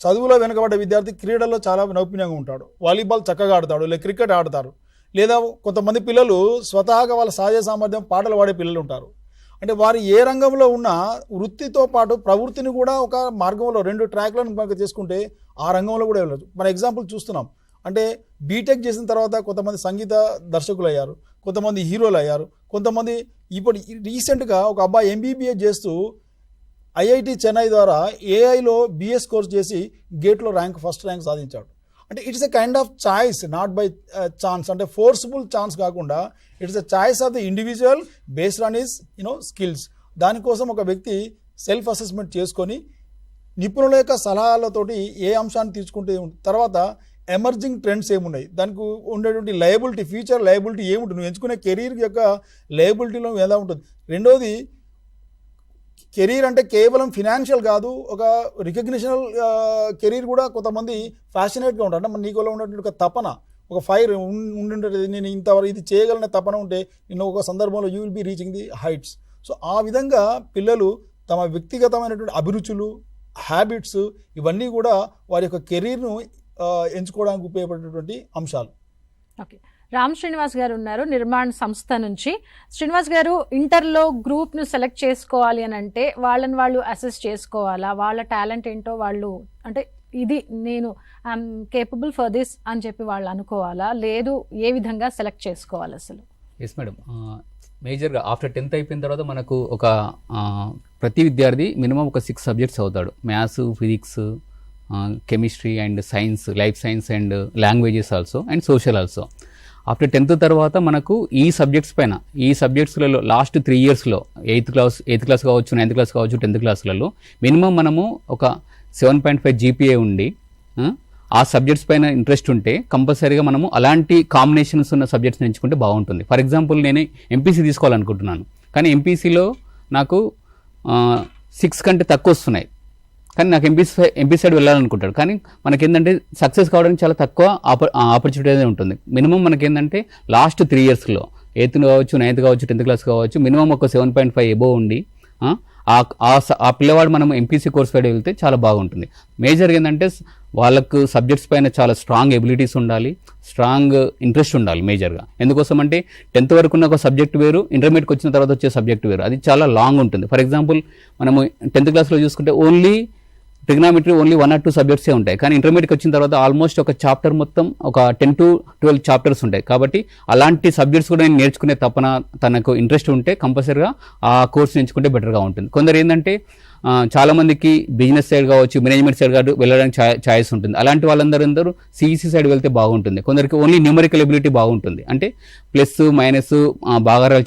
చదువులో వెనుకబడ్డ విద్యార్థి క్రీడల్లో చాలా నైపుణ్యంగా ఉంటాడు, వాలీబాల్ చక్కగా ఆడతాడు, లేదా క్రికెట్ ఆడతారు, లేదా కొంతమంది పిల్లలు స్వతహాగా వాళ్ళ సహజ సామర్థ్యం పాటలు పాడే పిల్లలు ఉంటారు. అంటే వారు ఏ రంగంలో ఉన్న వృత్తితో పాటు ప్రవృత్తిని కూడా ఒక మార్గంలో 2 ట్రాక్లను మనకు చేసుకుంటే ఆ రంగంలో కూడా వెళ్ళచ్చు. మన ఎగ్జాంపుల్ చూస్తున్నాం. అంటే బీటెక్ చేసిన తర్వాత కొంతమంది సంగీత దర్శకులు అయ్యారు, కొంతమంది హీరోలు అయ్యారు, కొంతమంది ఇప్పుడు రీసెంట్గా ఒక అబ్బాయి MBBA చేస్తూ IIT చెన్నై ద్వారా AIలో BS కోర్స్ చేసి గేట్లో ఫస్ట్ ర్యాంక్ సాధించాడు. అంటే it's a kind of choice, not by chance, అంటే ఫోర్స్ఫుల్ ఛాన్స్ కాకుండా it's a choice of the individual based on his skills. దానికోసం ఒక వ్యక్తి సెల్ఫ్ అసెస్మెంట్ చేసుకొని నిపుణుల యొక్క సలహాలతోటి ఏ అంశాన్ని తీసుకుంటే, తర్వాత ఎమర్జింగ్ ట్రెండ్స్ ఏమున్నాయి, దానికి ఉండేటువంటి లయబిలిటీ, ఫ్యూచర్ లయబిలిటీ ఏముంటుంది, నువ్వు ఎంచుకునే కెరీర్ యొక్క లయబిలిటీలో ఎలా ఉంటుంది. రెండోది, కెరీర్ అంటే కేవలం ఫినాన్షియల్ కాదు, ఒక రికగ్నిషనల్ కెరీర్ కూడా కొంతమంది ఫ్యాషనేట్గా ఉంటారు. అంటే నీకులో ఉన్నటువంటి ఒక తపన, ఒక ఫైర్ ఉండుంటుంది, నేను ఇంతవరకు ఇది చేయగలనే తపన ఉంటే నేను ఒక సందర్భంలో you will be reaching the heights. So ఆ విధంగా పిల్లలు తమ వ్యక్తిగతమైనటువంటి అభిరుచులు, హ్యాబిట్స్ ఇవన్నీ కూడా వారి యొక్క కెరీర్ను ఎంచుకోవడానికి ఉపయోగపడేటువంటి అంశాలు. ఓకే, రామ్ శ్రీనివాస్ గారు ఉన్నారు నిర్మాణ్ సంస్థ నుంచి. శ్రీనివాస్ గారు, ఇంటర్లో గ్రూప్ను సెలెక్ట్ చేసుకోవాలి అని అంటే వాళ్ళని వాళ్ళు అసెస్ చేసుకోవాలా? వాళ్ళ టాలెంట్ ఏంటో వాళ్ళు, అంటే ఇది నేను ఐఎమ్ కేపబుల్ ఫర్ దిస్ అని చెప్పి వాళ్ళు అనుకోవాలా? లేదు, ఏ విధంగా సెలెక్ట్ చేసుకోవాలి అసలు? ఎస్ మేడం, మేజర్గా ఆఫ్టర్ 10th అయిపోయిన తర్వాత మనకు ఒక ప్రతి విద్యార్థి మినిమం ఒక 6 సబ్జెక్ట్స్ అవుతాడు. Maths, physics, chemistry and science, life science and languages also and social also. After 10th తర్వాత మనకు ఈ సబ్జెక్ట్స్ పైన, ఈ సబ్జెక్ట్స్లలో లాస్ట్ 3 ఇయర్స్లో 8th క్లాస్ కావచ్చు, 9th క్లాస్ కావచ్చు, 10th క్లాస్లలో మినిమం మనము ఒక 7.5 GPA ఉండి ఆ సబ్జెక్ట్స్ పైన ఇంట్రెస్ట్ ఉంటే కంపల్సరీగా మనము అలాంటి కాంబినేషన్స్ ఉన్న సబ్జెక్ట్స్ ఎంచుకుంటే బాగుంటుంది. ఫర్ ఎగ్జాంపుల్, నేను ఎంపీసీ తీసుకోవాలనుకుంటున్నాను, కానీ ఎంపీసీలో నాకు 6 కంటే తక్కువ వస్తున్నాయి, కానీ నాకు ఎంపీ సైడ్ వెళ్ళాలనుకుంటాడు. కానీ మనకేంటంటే సక్సెస్ కావడానికి చాలా తక్కువ ఆపర్చునిటీ అనేది ఉంటుంది. మినిమం మనకేంటంటే లాస్ట్ 3 ఇయర్స్లో 8th కావచ్చు, 9th కావచ్చు, 10th క్లాస్ కావచ్చు, మినిమం ఒక 7.5 ఎబోవ్ ఉండి ఆ పిల్లవాడు మనం ఎంపీసీ కోర్స్ పైన వెళ్తే చాలా బాగుంటుంది. మేజర్గా ఏంటంటే వాళ్ళకు సబ్జెక్ట్స్ పైన చాలా స్ట్రాంగ్ ఎబిలిటీస్ ఉండాలి, స్ట్రాంగ్ ఇంట్రెస్ట్ ఉండాలి మేజర్గా. ఎందుకోసం అంటే 10th వరకు ఉన్న ఒక సబ్జెక్ట్ వేరు, ఇంటర్మీడియట్కి వచ్చిన తర్వాత వచ్చే సబ్జెక్ట్ వేరు, అది చాలా లాంగ్ ఉంటుంది. ఫర్ ఎగ్జాంపుల్, మనము 10th క్లాస్లో చూసుకుంటే ఓన్లీ ట్రిగ్నామెట్రీ ఓన్లీ 1 or 2 సబ్జెక్ట్సే ఉంటాయి, కానీ ఇంటర్మీడియట్కి వచ్చిన తర్వాత ఆల్మోస్ట్ ఒక చాప్టర్ మొత్తం ఒక 10 to 12 చాప్టర్స్ ఉంటాయి. కాబట్టి అలాంటి సబ్జెక్ట్స్ కూడా నేను నేర్చుకునే తపన, తనకు ఇంట్రెస్ట్ ఉంటే కంపల్సరీగా ఆ కోర్స్ ఎంచుకుంటే బెటర్గా ఉంటుంది. కొందరు ఏంటంటే చాలామందికి బిజినెస్ సైడ్ కావచ్చు, మేనేజ్మెంట్ సైడ్ కావచ్చు వెళ్ళడానికి ఛాయిస్ ఉంటుంది. అలాంటి వాళ్ళందరూ సిఈసి సైడ్ వెళ్తే బాగుంటుంది. కొందరికి ఓన్లీ న్యూమరికల్ ఎబిలిటీ బాగుంటుంది, అంటే ప్లస్ మైనస్ భాగారాలు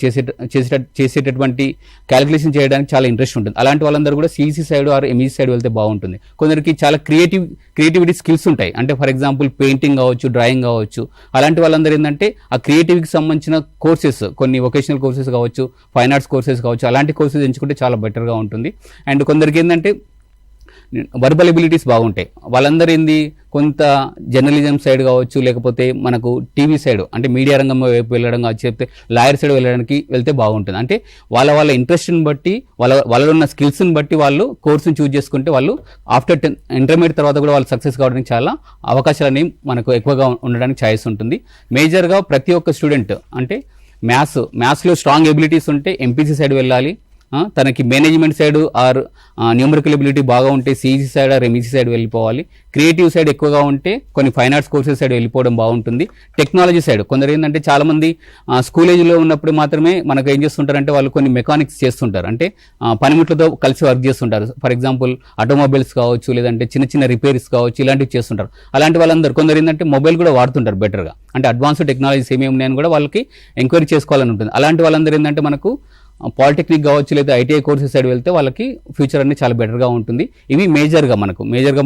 చేసేటటువంటి క్యాలిక్యులేషన్ చేయడానికి చాలా ఇంట్రెస్ట్ ఉంటుంది. అలాంటి వాళ్ళందరూ కూడా CEC side or MEC side వెళ్తే బాగుంటుంది. కొందరికి చాలా క్రియేటివిటీ స్కిల్స్ ఉంటాయి, అంటే ఫర్ ఎగ్జాంపుల్ పెయింటింగ్ కావచ్చు, డ్రాయింగ్ కావచ్చు. అలాంటి వాళ్ళందరూ ఏంటంటే ఆ క్రియేటివిటీకి సంబంధించిన కోర్సెస్, కొన్ని వొకేషనల్ కోర్సెస్ కావచ్చు, ఫైన్ ఆర్ట్స్ కోర్సెస్ కావచ్చు, అలాంటి కోర్సెస్ ఎంచుకుంటే చాలా బెటర్గా ఉంటుంది. అండ్ కొందరికి ఏంటంటే వర్బల్ ఎబిలిటీస్ బాగుంటాయి, వాళ్ళందరూ ఏంది కొంత జర్నలిజం సైడ్ కావచ్చు, లేకపోతే మనకు టీవీ సైడ్ అంటే మీడియా రంగం వైపు వెళ్ళడం కావచ్చు, చెప్తే లాయర్ సైడ్ వెళ్ళడానికి వెళ్తే బాగుంటుంది. అంటే వాళ్ళ ఇంట్రెస్ట్ని బట్టి, వాళ్ళలో ఉన్న స్కిల్స్ని బట్టి వాళ్ళు కోర్సుని చూజ్ చేసుకుంటే వాళ్ళు ఆఫ్టర్ ఇంటర్మీడియట్ తర్వాత కూడా వాళ్ళు సక్సెస్ కావడానికి చాలా అవకాశాలు అనేవి మనకు ఎక్కువగా ఉండడానికి ఛాయిస్ ఉంటుంది. మేజర్గా ప్రతి ఒక్క స్టూడెంట్ అంటే మ్యాథ్స్లో స్ట్రాంగ్ ఎబిలిటీస్ ఉంటే ఎంపీసీ సైడ్ వెళ్ళాలి. తనకి management side or numerical ability బాగా ఉంటే CEC side or MEC side వెళ్ళిపోవాలి. క్రియేటివ్ సైడ్ ఎక్కువగా ఉంటే కొన్ని ఫైన్ ఆర్ట్స్ కోర్సెస్ సైడ్ వెళ్ళిపోవడం బాగుంటుంది. టెక్నాలజీ సైడ్ కొందరు ఏంటంటే చాలామంది స్కూల్ ఏజ్లో ఉన్నప్పుడు మాత్రమే మనకు ఏం చేస్తుంటారంటే వాళ్ళు కొన్ని మెకానిక్స్ చేస్తుంటారు, అంటే పనిముట్లతో కలిసి వర్క్ చేస్తుంటారు. ఫర్ ఎగ్జాంపుల్ ఆటోమొబైల్స్ కావచ్చు, లేదంటే చిన్న రిపేర్స్ కావచ్చు, ఇలాంటివి చేస్తుంటారు. అలాంటి వాళ్ళందరూ కొందరు ఏంటంటే మొబైల్ కూడా వాడుతుంటారు బెటర్గా, అంటే అడ్వాన్స్డ్ టెక్నాలజీస్ ఏమేమి ఉన్నాయని కూడా వాళ్ళకి ఎంక్వైరీ చేసుకోవాలని ఉంటుంది. అలాంటి వాళ్ళందరూ ఏంటంటే మనకు పాలిటెక్నిక్ కావచ్చు, లేదా ఐటీఐ కోర్సెస్ సైడ్ వెళ్తే వాళ్ళకి ఫ్యూచర్ అనేది చాలా బెటర్గా ఉంటుంది. ఇవి మేజర్గా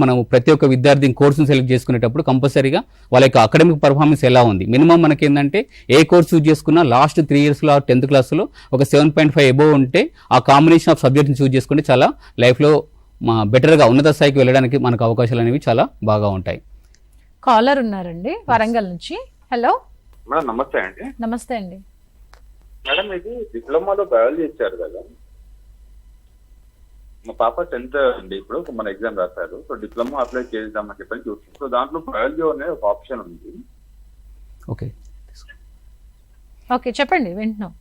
మనం ప్రతి ఒక్క విద్యార్థిని కోర్సును సెలెక్ట్ చేసుకునేటప్పుడు కంపల్సరీగా వాళ్ళ యొక్క అకాడమిక్ పర్ఫార్మెన్స్ ఎలా ఉంది, మినిమం మనకి ఏంటంటే ఏ కోర్స్ చూజ్ చేసుకున్నా లాస్ట్ 3 ఇయర్స్లో 10th క్లాస్లో ఒక 7.5 ఎబోవ్ ఉంటే ఆ కాంబినేషన్ ఆఫ్ సబ్జెక్ట్ని చూజ్ చేసుకుంటే చాలా లైఫ్లో బెటర్గా ఉన్నత స్థాయికి వెళ్ళడానికి మనకు అవకాశాలు అనేవి చాలా బాగా ఉంటాయి. కాలర్ ఉన్నారండి వరంగల్ నుంచి. హలో మేడం, నమస్తే అండి. నమస్తే అండి. మేడం, ఇది డిప్లొమాలో బయాలజీ ఇచ్చారు కదా, మా పాప 10th అండి, ఇప్పుడు మన ఎగ్జామ్ రాశారు. సో డిప్లొమా అప్లై చేద్దామని చెప్పని చూస్తుంది. సో దాంట్లో బయాలజీ అనే ఒక ఆప్షన్ ఉంది. ఓకే చెప్పండి, వింటున్నాం.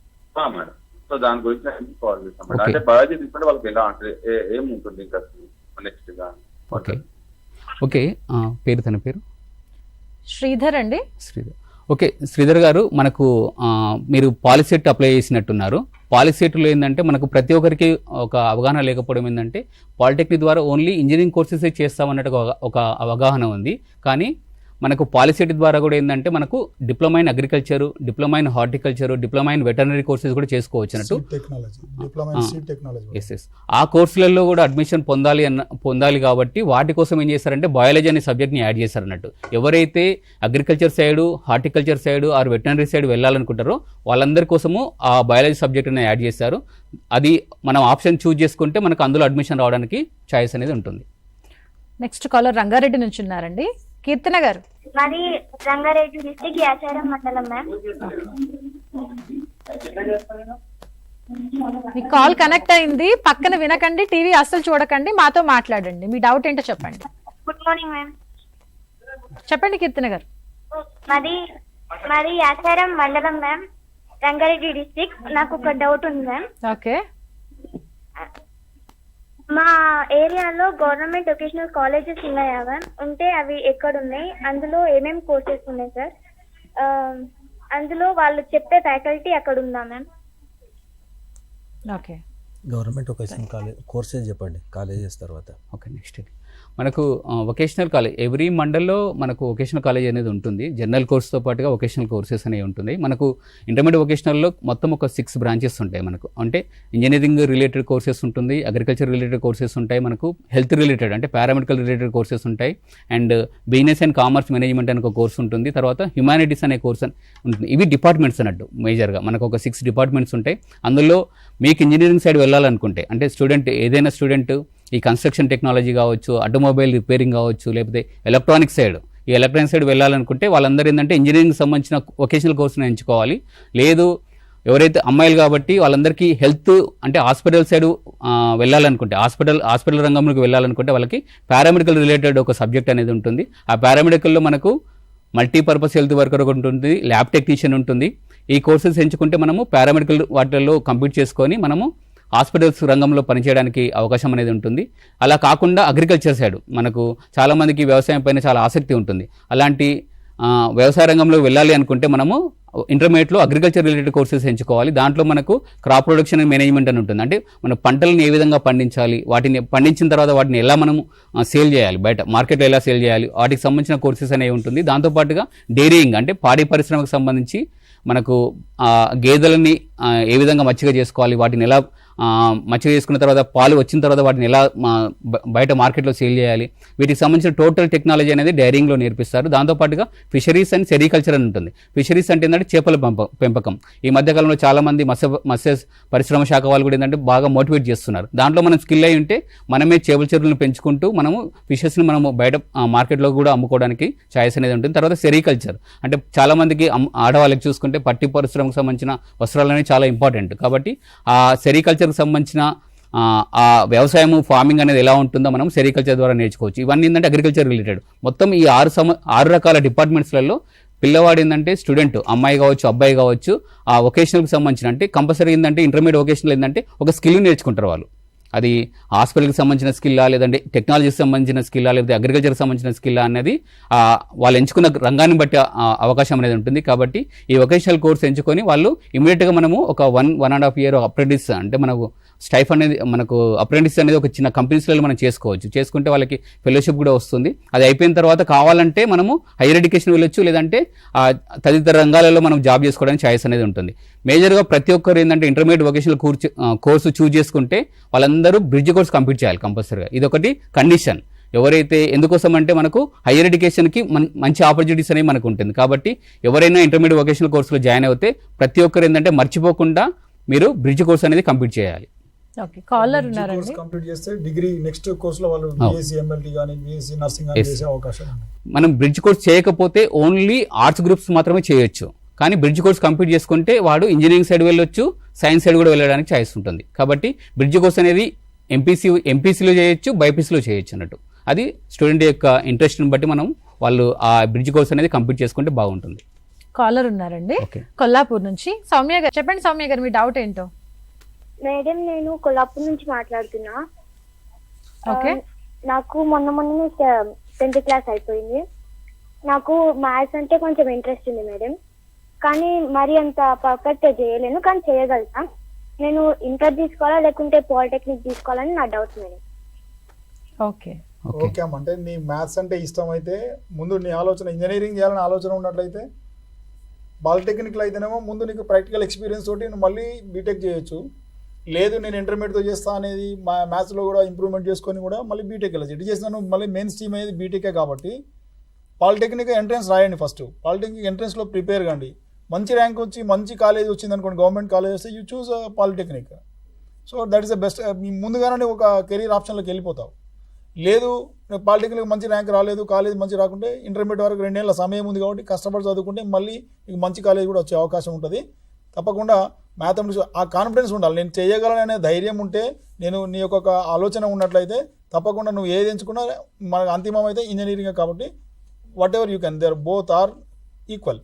మేడం, సో దాని గురించి కాల్ చేస్తాం మేడం. అంటే బయాలజీ తీసుకుంటే వాళ్ళకి ఎలా అంటే ఏముంటుంది ఇంకా నెక్స్ట్ గా? ఓకే, తన పేరు శ్రీధర్ అండి. శ్రీధర్. ఓకే శ్రీధర్ గారు, మనకు మీరు పాలిసెట్ అప్లై చేసినట్టున్నారు. పాలిసెట్లో ఏంటంటే మనకు ప్రతి ఒక్కరికి ఒక అవగాహన లేకపోవడం ఏంటంటే పాలిటెక్నిక్ ద్వారా ఓన్లీ ఇంజనీరింగ్ కోర్సెసే చేస్తామన్నట్టు ఒక అవగాహన ఉంది. కానీ మనకు పాలిసెట్ ద్వారా కూడా ఏంటంటే మనకు diploma in agriculture, diploma in horticulture, diploma in veterinary courses కూడా చేసుకోవచ్చు అన్నట్టు. ఎస్ ఆ కోర్సులలో కూడా అడ్మిషన్ పొందాలి కాబట్టి వాటి కోసం ఏం చేశారంటే బయాలజీ అనే సబ్జెక్ట్ని యాడ్ చేశారన్నట్టు. ఎవరైతే agriculture side, horticulture side or veterinary side వెళ్ళాలనుకుంటారో వాళ్ళందరి కోసము ఆ బయాలజీ సబ్జెక్ట్ని యాడ్ చేశారు. అది మనం ఆప్షన్ చూజ్ చేసుకుంటే మనకు అందులో అడ్మిషన్ రావడానికి ఛాయిస్ అనేది ఉంటుంది. నెక్స్ట్ కాలర్ రంగారెడ్డి నుంచి ఉన్నారండి. కీర్తన గారు. మరి రంగారెడ్డి డిస్ట్రిక్ట్ యాచారం మండలం మ్యామ్. మీ కాల్ కనెక్ట్ అయింది, పక్కన వినకండి, టీవీ అస్సలు చూడకండి, మాతో మాట్లాడండి. మీ డౌట్ ఏంటో చెప్పండి. Good morning ma'am. చెప్పండి కీర్తన గారు. మరి యాచారం మండలం మ్యామ్, రంగారెడ్డి డిస్ట్రిక్ట్. నాకు ఒక డౌట్ ఉంది మ్యామ్. ఓకే. మా ఏరియాలో గవర్నమెంట్ వొకేషనల్ కాలేజెస్ ఉన్నాయా మ్యామ్? ఉంటే అవి ఎక్కడ ఉన్నాయి? అందులో ఏమేమి కోర్సెస్ ఉన్నాయి సార్? అందులో వాళ్ళు చెప్పే ఫ్యాకల్టీ అక్కడ ఉందా ma'am? Okay. Government vocational college courses చెప్పండి, కాలేజెస్ తర్వాత. ఓకే, నెక్స్ట్ మనకు వొకేషనల్ కాలేజ్ ఎవ్రీ మండల్లో మనకు వొకేషనల్ కాలేజ్ అనేది ఉంటుంది. జనరల్ కోర్స్తో పాటుగా వొకేషనల్ కోర్సెస్ అనేవి ఉంటుంది. మనకు ఇంటర్మీడియట్ వొకేషనల్లో మొత్తం ఒక 6 బ్రాంచెస్ ఉంటాయి మనకు. అంటే ఇంజనీరింగ్ రిలేటెడ్ కోర్సెస్ ఉంటుంది, అగ్రికల్చర్ రిలేటెడ్ కోర్సెస్ ఉంటాయి, మనకు హెల్త్ రిలేటెడ్ అంటే పారామెడికల్ రిలేటెడ్ కోర్సెస్ ఉంటాయి, and business and commerce management అనే ఒక కోర్స్ ఉంటుంది, తర్వాత హ్యుమానిటీస్ అనే కోర్స్ ఉంటుంది. ఇవి డిపార్ట్మెంట్స్ అన్నట్టు మేజర్గా మనకు ఒక 6 డిపార్ట్మెంట్స్ ఉంటాయి. అందులో మీకు ఇంజనీరింగ్ సైడ్ వెళ్ళాలనుకుంటే, అంటే ఏదైనా స్టూడెంట్ ఈ కన్స్ట్రక్షన్ టెక్నాలజీ కావచ్చు, ఆటోమొబైల్ రిపేరింగ్ కావచ్చు, లేకపోతే ఎలక్ట్రానిక్ సైడ్, ఈ ఎలక్ట్రానిక్ సైడ్ వెళ్ళాలనుకుంటే వాళ్ళందరూ ఏంటంటే ఇంజనీరింగ్ సంబంధించిన వొకేషనల్ కోర్సును ఎంచుకోవాలి. లేదు ఎవరైతే అమ్మాయిలు కాబట్టి వాళ్ళందరికీ హెల్త్ అంటే హాస్పిటల్ సైడ్ వెళ్ళాలనుకుంటే, హాస్పిటల్ రంగంలోకి వెళ్ళాలనుకుంటే వాళ్ళకి పారామెడికల్ రిలేటెడ్ ఒక సబ్జెక్ట్ అనేది ఉంటుంది. ఆ పారామెడికల్లో మనకు మల్టీపర్పస్ హెల్త్ వర్కర్ ఒకటి ఉంటుంది, ల్యాబ్ టెక్నీషియన్ ఉంటుంది. ఈ కోర్సెస్ ఎంచుకుంటే మనము పారామెడికల్ వాటిల్లో కంప్లీట్ చేసుకొని మనము హాస్పిటల్స్ రంగంలో పనిచేయడానికి అవకాశం అనేది ఉంటుంది. అలా కాకుండా అగ్రికల్చర్ సైడ్ మనకు చాలామందికి వ్యవసాయం పైన చాలా ఆసక్తి ఉంటుంది. అలాంటి వ్యవసాయ రంగంలో వెళ్ళాలి అనుకుంటే మనము ఇంటర్మీడియట్లో అగ్రికల్చర్ రిలేటెడ్ కోర్సెస్ ఎంచుకోవాలి. దాంట్లో మనకు క్రాప్ ప్రొడక్షన్ అండ్ మేనేజ్మెంట్ అని ఉంటుంది. అంటే మన పంటలను ఏ విధంగా పండించాలి, వాటిని పండించిన తర్వాత వాటిని ఎలా మనము సేల్ చేయాలి, బయట మార్కెట్లో ఎలా సేల్ చేయాలి, వాటికి సంబంధించిన కోర్సెస్ అనేవి ఉంటుంది. దాంతోపాటుగా డైరీయింగ్ అంటే పాడి పరిశ్రమకు సంబంధించి మనకు గేదెలని ఏ విధంగా మచ్చిక చేసుకోవాలి, వాటిని ఎలా మచ్చిక చేసుకున్న తర్వాత పాలు వచ్చిన తర్వాత వాటిని ఎలా బయట మార్కెట్లో సేల్ చేయాలి, వీటికి సంబంధించిన టోటల్ టెక్నాలజీ అనేది డైరింగ్లో నేర్పిస్తారు. దాంతోపాటుగా ఫిషరీస్ అండ్ సెరికల్చర్ అని ఉంటుంది. ఫిషరీస్ అంటే ఏంటంటే చేపల పెంపకం. ఈ మధ్యకాలంలో చాలామంది మత్స్య పరిశ్రమ శాఖ వాళ్ళు కూడా ఏంటంటే బాగా మోటివేట్ చేస్తున్నారు. దాంట్లో మనం స్కిల్ అయి ఉంటే మనమే చేపల చెరువులను పెంచుకుంటూ మనము ఫిషెస్ని మనము బయట మార్కెట్లో కూడా అమ్ముకోవడానికి ఛాయిస్ అనేది ఉంటుంది. తర్వాత సెరికల్చర్ అంటే చాలామందికి ఆడవాళ్ళకి చూసుకుంటే పట్టి పరిశ్రమకు సంబంధించిన వస్త్రాలు అనేవి చాలా ఇంపార్టెంట్. కాబట్టి ఆ సెరికల్చర్కి సంబంధించిన ఆ వ్యవసాయము ఫార్మింగ్ అనేది ఎలా ఉంటుందో మనం సెరికల్చర్ ద్వారా నేర్చుకోవచ్చు. ఇవన్నీ ఏంటంటే అగ్రికల్చర్ రిలేటెడ్. మొత్తం ఈ 6 రకాల డిపార్ట్మెంట్స్లలో పిల్లవాడు ఏంటంటే స్టూడెంట్ అమ్మాయి కావచ్చు అబ్బాయి కావచ్చు ఆ వొకేషనల్కి సంబంధించిన అంటే కంపల్సరీ ఏంటంటే ఇంటర్మీడియట్ వొకేషనల్ ఏంటంటే ఒక స్కిల్ నేర్చుకుంటారు వాళ్ళు. అది హాస్పిటల్కి సంబంధించిన స్కిల్లా, లేదంటే టెక్నాలజీకి సంబంధించిన స్కిల్లా, లేకపోతే అగ్రికల్చర్కి సంబంధించిన స్కిల్లా అనేది వాళ్ళు ఎంచుకున్న రంగాన్ని బట్టి అవకాశం అనేది ఉంటుంది. కాబట్టి ఈ వొకేషనల్ కోర్స్ ఎంచుకొని వాళ్ళు ఇమీడియట్గా మనము ఒక 1.5 year అప్రెంటిస్ అంటే మనకు స్టైఫ్ అనేది మనకు అప్రెంటిస్ అనేది ఒక చిన్న కంపెనీస్లలో మనం చేసుకోవచ్చు. చేసుకుంటే వాళ్ళకి ఫెలోషిప్ కూడా వస్తుంది. అది అయిపోయిన తర్వాత కావాలంటే మనము హైయర్ ఎడ్యుకేషన్ వెళ్ళొచ్చు, లేదంటే తదితర రంగాలలో మనం జాబ్ చేసుకోవడానికి ఛాయిస్ అనేది ఉంటుంది. మేజర్గా ప్రతి ఒక్కరు ఏంటంటే ఇంటర్మీడియట్ వొకేషనల్ కోర్సు చూజ్ చేసుకుంటే వాళ్ళందరూ బ్రిడ్జ్ కోర్స్ కంప్లీట్ చేయాలి కంపల్సరీగా. ఇదొకటి కండిషన్. ఎవరైతే ఎందుకోసం అంటే మనకు హైయర్ ఎడ్యుకేషన్కి మంచి ఆపర్చునిటీస్ అనేవి మనకు ఉంటుంది. కాబట్టి ఎవరైనా ఇంటర్మీడియట్ వొకేషనల్ కోర్సులో జాయిన్ అవుతే ప్రతి ఒక్కరు ఏంటంటే మర్చిపోకుండా మీరు బ్రిడ్జ్ కోర్స్ అనేది కంప్లీట్ చేయాలి. ఓకే, కాలర్ ఉన్నారండి. కంప్లీట్ చేస్తే డిగ్రీ నెక్స్ట్ కోర్స్ లో వాళ్ళు బీఎస్సీ ఎంఎల్టీ గాని బీఎస్సీ నర్సింగ్ గాని చేసే అవకాశం ఉంది. మనం బ్రిడ్జ్ కోర్స్ చేయకపోతే ఓన్లీ ఆర్ట్స్ గ్రూప్స్ మాత్రమే చేయొచ్చు. కానీ బ్రిడ్జ్ కోర్స్ కంప్లీట్ చేసుకుంటే వాడు ఇంజనీరింగ్ సైడ్ వెళ్ళొచ్చు, సైన్స్ సైడ్ కూడా వెళ్ళడానికి ఛాయిస్ ఉంటుంది. కాబట్టి బ్రిడ్జ్ కోర్స్ అనేది ఎంపీసీలో చేయొచ్చు, బైపీసీలో చేయొచ్చు అన్నట్టు. అది స్టూడెంట్ యొక్క ఇంట్రెస్ట్ని బట్టి మనం వాళ్ళు ఆ బ్రిడ్జ్ కోర్స్ అనేది కంప్లీట్ చేసుకుంటే బాగుంటుంది. కాలర్ ఉన్నారండి కొల్లాపూర్ నుంచి. సౌమ్య గారు చెప్పండి. సౌమ్య గారు మీ డౌట్ ఏంటో. మేడం నేను కొల్లాపూర్ నుంచి మాట్లాడుతున్నా. ఓకే. నాకు మొన్న 10th క్లాస్ అయిపోయింది. నాకు మ్యాథ్స్ అంటే కొంచెం ఇంట్రెస్ట్ ఉంది మేడం, కానీ మరి అంత పర్ఫెక్ట్ చేయలేను, కానీ చేయగలుగుతా. నేను ఇంటర్ తీసుకోవాలా లేకుంటే పాలిటెక్నిక్ తీసుకోవాలని నా డౌట్ మేడం. ఓకే ఓకే అమ్మ, అంటే నీ మ్యాథ్స్ అంటే ఇష్టం అయితే ముందు నీ ఆలోచన ఇంజనీరింగ్ చేయాలని ఆలోచన ఉన్నట్లయితే పాలిటెక్నిక్లో అయితేనేమో ముందు నీకు ప్రాక్టికల్ ఎక్స్పీరియన్స్ తోటి నువ్వు మళ్ళీ బీటెక్ చేయొచ్చు. లేదు నేను ఇంటర్మీడియట్తో చేస్తా అనేది మ్యాథ్స్లో కూడా ఇంప్రూవ్మెంట్ చేసుకొని కూడా మళ్ళీ బీటెక్ వెళ్ళచ్చు. ఎటు చేసినా నువ్వు మళ్ళీ మెయిన్ స్ట్రీమ్ అనేది బీటెకే కాబట్టి పాలిటెక్నిక్ ఎంట్రన్స్ రాయండి. ఫస్ట్ పాలిటెక్నిక్ ఎంట్రన్స్లో ప్రిపేర్ కండి. మంచి ర్యాంక్ వచ్చి మంచి కాలేజ్ వచ్చింది అనుకోండి, గవర్నమెంట్ కాలేజ్ వస్తే you choose polytechnic. So that is the best. ముందుగానే ఒక కెరీర్ ఆప్షన్లోకి వెళ్ళిపోతావు. లేదు పాలిటెక్నిక్ మంచి ర్యాంక్ రాలేదు, కాలేజ్ మంచి రాకుంటే ఇంటర్మీడియట్ వరకు 2 ఏళ్ళ సమయం ఉంది కాబట్టి కష్టపడి చదువుకుంటే మళ్ళీ మీకు మంచి కాలేజ్ కూడా వచ్చే అవకాశం ఉంటుంది. తప్పకుండా మ్యాథమెటిక్స్ ఆ కాన్ఫిడెన్స్ ఉండాలి. నేను చేయగలననే ధైర్యం ఉంటే, నేను నీ యొక్క ఒక ఆలోచన ఉన్నట్లయితే తప్పకుండా నువ్వు ఏది ఎంచుకున్నా మనకు అంతిమం అయితే ఇంజనీరింగ్ కాబట్టి whatever you can, there both are equal.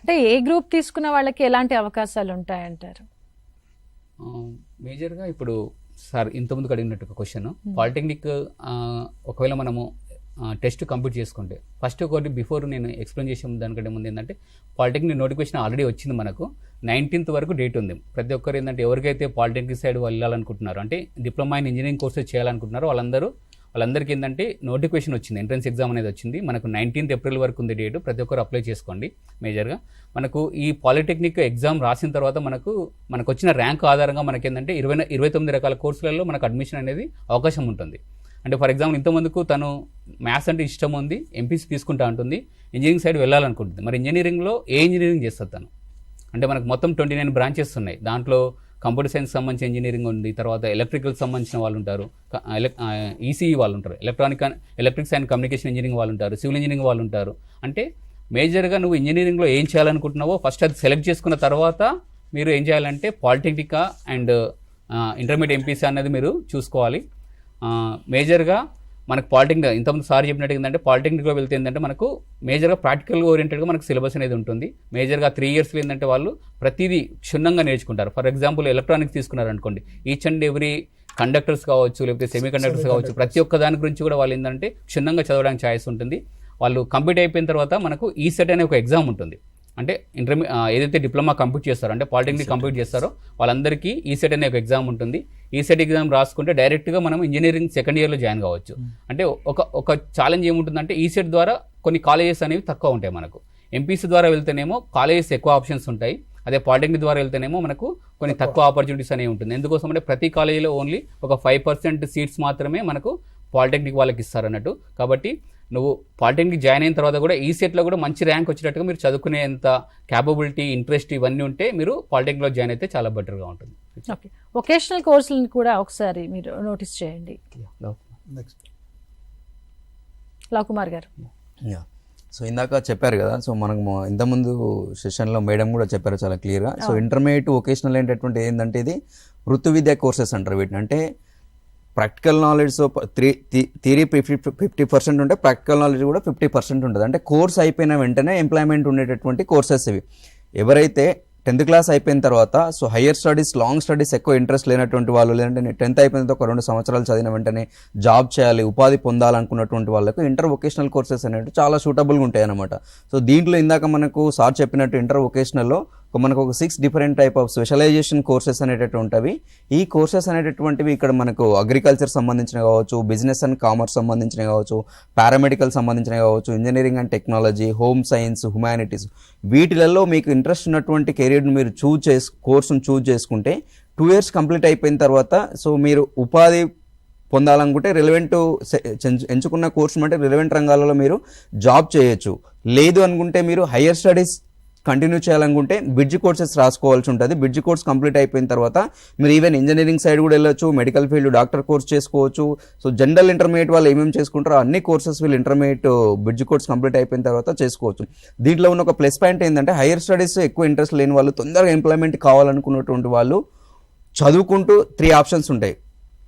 అంటే ఏ గ్రూప్ తీసుకున్న వాళ్ళకి ఎలాంటి అవకాశాలు ఉంటాయంటారు? మేజర్గా ఇప్పుడు సార్ ఇంతకుముందుకు అడిగినట్టు ఒక క్వశ్చన్, పాలిటెక్నిక్ ఒకవేళ మనము టెస్ట్ కంప్లీట్ చేసుకుంటే ఫస్ట్ ఒకటి బిఫోర్ నేను ఎక్స్ప్లెయిన్ చేసే దానికంటే ముందు ఏంటంటే పాలిటెక్నిక్ నోటిఫికేషన్ ఆల్రెడీ వచ్చింది, మనకు 19th వరకు డేట్ ఉంది. ప్రతి ఒక్కరు ఏంటంటే ఎవరికైతే పాలిటెక్నిక్ సైడ్ వెళ్ళాలనుకుంటున్నారో, అంటే డిప్లొమా ఇన్ ఇంజనీరింగ్ కోర్సెస్ చేయాలనుకుంటున్నారో వాళ్ళందరికీ ఏంటంటే నోటిఫికేషన్ వచ్చింది, ఎంట్రన్స్ ఎగ్జామ్ అనేది వచ్చింది. మనకు 19th April వరకు ఉంది డేట్. ప్రతి ఒక్కరు అప్లై చేసుకోండి. మేజర్గా మనకు ఈ పాలిటెక్నిక్ ఎగ్జామ్ రాసిన తర్వాత మనకు వచ్చిన ర్యాంక్ ఆధారంగా మనకి ఏంటంటే 29 రకాల కోర్సులలో మనకు అడ్మిషన్ అనేది అవకాశం ఉంటుంది. అంటే ఫర్ ఎగ్జాంపుల్ ఇంతమందికి తను మ్యాథ్స్ అంటే ఇష్టం ఉంది, ఎంపీసీ తీసుకుంటా ఉంటుంది, ఇంజనీరింగ్ సైడ్ వెళ్ళాలనుకుంటుంది. మరి ఇంజనీరింగ్లో ఏ ఇంజనీరింగ్ చేస్తుంది తను? అంటే మనకు మొత్తం 29 బ్రాంచెస్ ఉన్నాయి. దాంట్లో కంప్యూటర్ సైన్స్ సంబంధించిన ఇంజనీరింగ్ ఉంది, తర్వాత ఎలక్ట్రికల్ సంబంధించిన వాళ్ళు ఉంటారు, ఈసీఈ వాళ్ళు ఉంటారు, ఎలక్ట్రిక్స్ అండ్ కమ్యూనికేషన్ ఇంజనీరింగ్ వాళ్ళు ఉంటారు, సివిల్ ఇంజనీరింగ్ వాళ్ళు ఉంటారు. అంటే మేజర్గా నువ్వు ఇంజనీరింగ్లో ఏం చేయాలనుకుంటున్నావో ఫస్ట్ అది సెలెక్ట్ చేసుకున్న తర్వాత మీరు ఏం చేయాలంటే పాలిటెక్నిక్ అండ్ ఇంటర్మీడియట్ ఎంపీసీ అనేది మీరు చూసుకోవాలి. మేజర్గా మనకు పాలిటెక్నిక్ ఇంతకుముందు సార్ చెప్పినట్టు ఏంటంటే పాలిటెక్నిక్లో వెళ్తే ఏంటంటే మనకు మేజర్గా ప్రాక్టికల్ ఓరియంటెడ్గా మనకు సిలబస్ అనేది ఉంటుంది. మేజర్గా 3 yearsలో ఏంటంటే వాళ్ళు ప్రతిదీ క్షుణ్ణంగా నేర్చుకుంటారు. ఫర్ ఎగ్జాంపుల్ ఎలక్ట్రానిక్స్ తీసుకున్నారనుకోండి, ఈచ్ అండ్ ఎవ్రీ కండక్టర్స్ కావచ్చు, లేకపోతే సెమీ కండక్టర్స్ కావచ్చు, ప్రతి ఒక్క దాని గురించి కూడా వాళ్ళు ఏంటంటే క్షుణ్ణంగా చదవడానికి ఛాయిస్ ఉంటుంది. వాళ్ళు కంప్లీట్ అయిపోయిన తర్వాత మనకు ఈసెట్ అనే ఒక ఎగ్జామ్ ఉంటుంది. అంటే ఏదైతే డిప్లొమా కంప్లీట్ చేస్తారో, అంటే పాలిటెక్నిక్ కంప్లీట్ చేస్తారో వాళ్ళందరికీ ఈసెట్ అనే ఒక ఎగ్జామ్ ఉంటుంది. ఈసెట్ ఎగ్జామ్ రాసుకుంటే డైరెక్ట్గా మనం ఇంజనీరింగ్ సెకండ్ ఇయర్లో జాయిన్ కావచ్చు. అంటే ఒక ఛాలెంజ్ ఏముంటుందంటే ఈసెట్ ద్వారా కొన్ని కాలేజెస్ అనేవి తక్కువ ఉంటాయి మనకు. ఎంపీసీ ద్వారా వెళ్తేనేమో కాలేజెస్ ఎక్కువ ఆప్షన్స్ ఉంటాయి, అదే పాలిటెక్నిక్ ద్వారా వెళ్తేనేమో మనకు కొన్ని తక్కువ ఆపర్చునిటీస్ అనేవి ఉంటుంది. ఎందుకోసం అంటే ప్రతి కాలేజీలో ఓన్లీ ఒక 5% సీట్స్ మాత్రమే మనకు పాలిటెక్నిక్ వాళ్ళకి ఇస్తారన్నట్టు. కాబట్టి నువ్వు పాలిటెక్నిక్ జాయిన్ అయిన తర్వాత కూడా ఈసెట్లో కూడా మంచి ర్యాంక్ వచ్చేటట్టుగా మీరు చదువుకునేంత క్యాపబిలిటీ, ఇంట్రెస్ట్ ఇవన్నీ ఉంటే మీరు పాలిటెక్నిక్లో జాయిన్ అయితే చాలా బెటర్గా ఉంటుంది. ఓకే, వొకేషనల్ కోర్సులను కూడా ఒకసారి మీరు నోటీస్ చేయండి. లవ్ కుమార్ గారు. సో ఇందాక చెప్పారు కదా, సో మనకు ఇంతకుముందు సెషన్లో మేడం కూడా చెప్పారు చాలా క్లియర్గా. సో ఇంటర్మీడియట్ వొకేషనల్ ఏంటంటే ఏంటంటే ఇది వృత్తి విద్యా కోర్సెస్ అంటారు వీటిని. అంటే ప్రాక్టికల్ నాలెడ్జ్ థియరీ 50% ఉంటే ప్రాక్టికల్ నాలెడ్జ్ కూడా 50% ఉంటుంది. అంటే కోర్స్ అయిపోయిన వెంటనే ఎంప్లాయ్మెంట్ ఉండేటటువంటి కోర్సెస్ ఇవి. ఎవరైతే 10th క్లాస్ అయిపోయిన తర్వాత so higher studies, long studies ఎక్కువ ఇంట్రెస్ట్ లేనటువంటి వాళ్ళు, లేదంటే 10th అయిపోయిన తర్వాత ఒక 2 సంవత్సరాలు చదివిన వెంటనే జాబ్ చేయాలి, ఉపాధి పొందాలనుకున్నటువంటి వాళ్ళకు ఇంటర్ వొకేషనల్ కోర్సెస్ అనేవి చాలా సూటబుల్గా ఉంటాయి అన్నమాట. సో దీంట్లో ఇందాక మనకు సార్ చెప్పినట్టు ఇంటర్ వొకేషనల్లో మనకు ఒక 6 different type of specialization courses అనేటటువంటివి. ఈ కోర్సెస్ అనేటటువంటివి ఇక్కడ మనకు అగ్రికల్చర్ సంబంధించినవి కావచ్చు, బిజినెస్ అండ్ కామర్స్ సంబంధించినవి కావచ్చు, పారామెడికల్ సంబంధించినవి కావచ్చు, engineering and technology, home science, humanities, వీటిలలో మీకు ఇంట్రెస్ట్ ఉన్నటువంటి కెరీర్ని మీరు కోర్సును చూజ్ చేసుకుంటే 2 years కంప్లీట్ అయిపోయిన తర్వాత సో మీరు ఉపాధి పొందాలనుకుంటే రిలవెంట్ ఎంచుకున్న కోర్సు అంటే రిలవెంట్ రంగాలలో మీరు జాబ్ చేయొచ్చు. లేదు అనుకుంటే మీరు హయ్యర్ స్టడీస్ కంటిన్యూ చేయాలనుకుంటే బ్రిడ్జ్ కోర్సెస్ రాసుకోవాల్సి ఉంటుంది. బ్రిడ్జ్ కోర్స్ కంప్లీట్ అయిపోయిన తర్వాత మీరు ఈవెన్ ఇంజనీరింగ్ సైడ్ కూడా వెళ్ళొచ్చు, మెడికల్ ఫీల్డ్ డాక్టర్ కోర్స్ చేసుకోవచ్చు. సో జనరల్ ఇంటర్మీడియట్ వాళ్ళు ఏమేమి చేసుకుంటారో అన్ని కోర్సెస్ వీళ్ళు ఇంటర్మీడియట్ బ్రిడ్జ్ కోర్స్ కంప్లీట్ అయిపోయిన తర్వాత చేసుకోవచ్చు. దీంట్లో ఉన్న ఒక ప్లస్ పాయింట్ ఏంటంటే హయ్యర్ స్టడీస్ ఎక్కువ ఇంట్రెస్ట్ లేని వాళ్ళు, తొందరగా ఎంప్లాయ్మెంట్ కావాలనుకున్నటువంటి వాళ్ళు చదువుకుంటూ 3 ఆప్షన్స్ ఉంటాయి.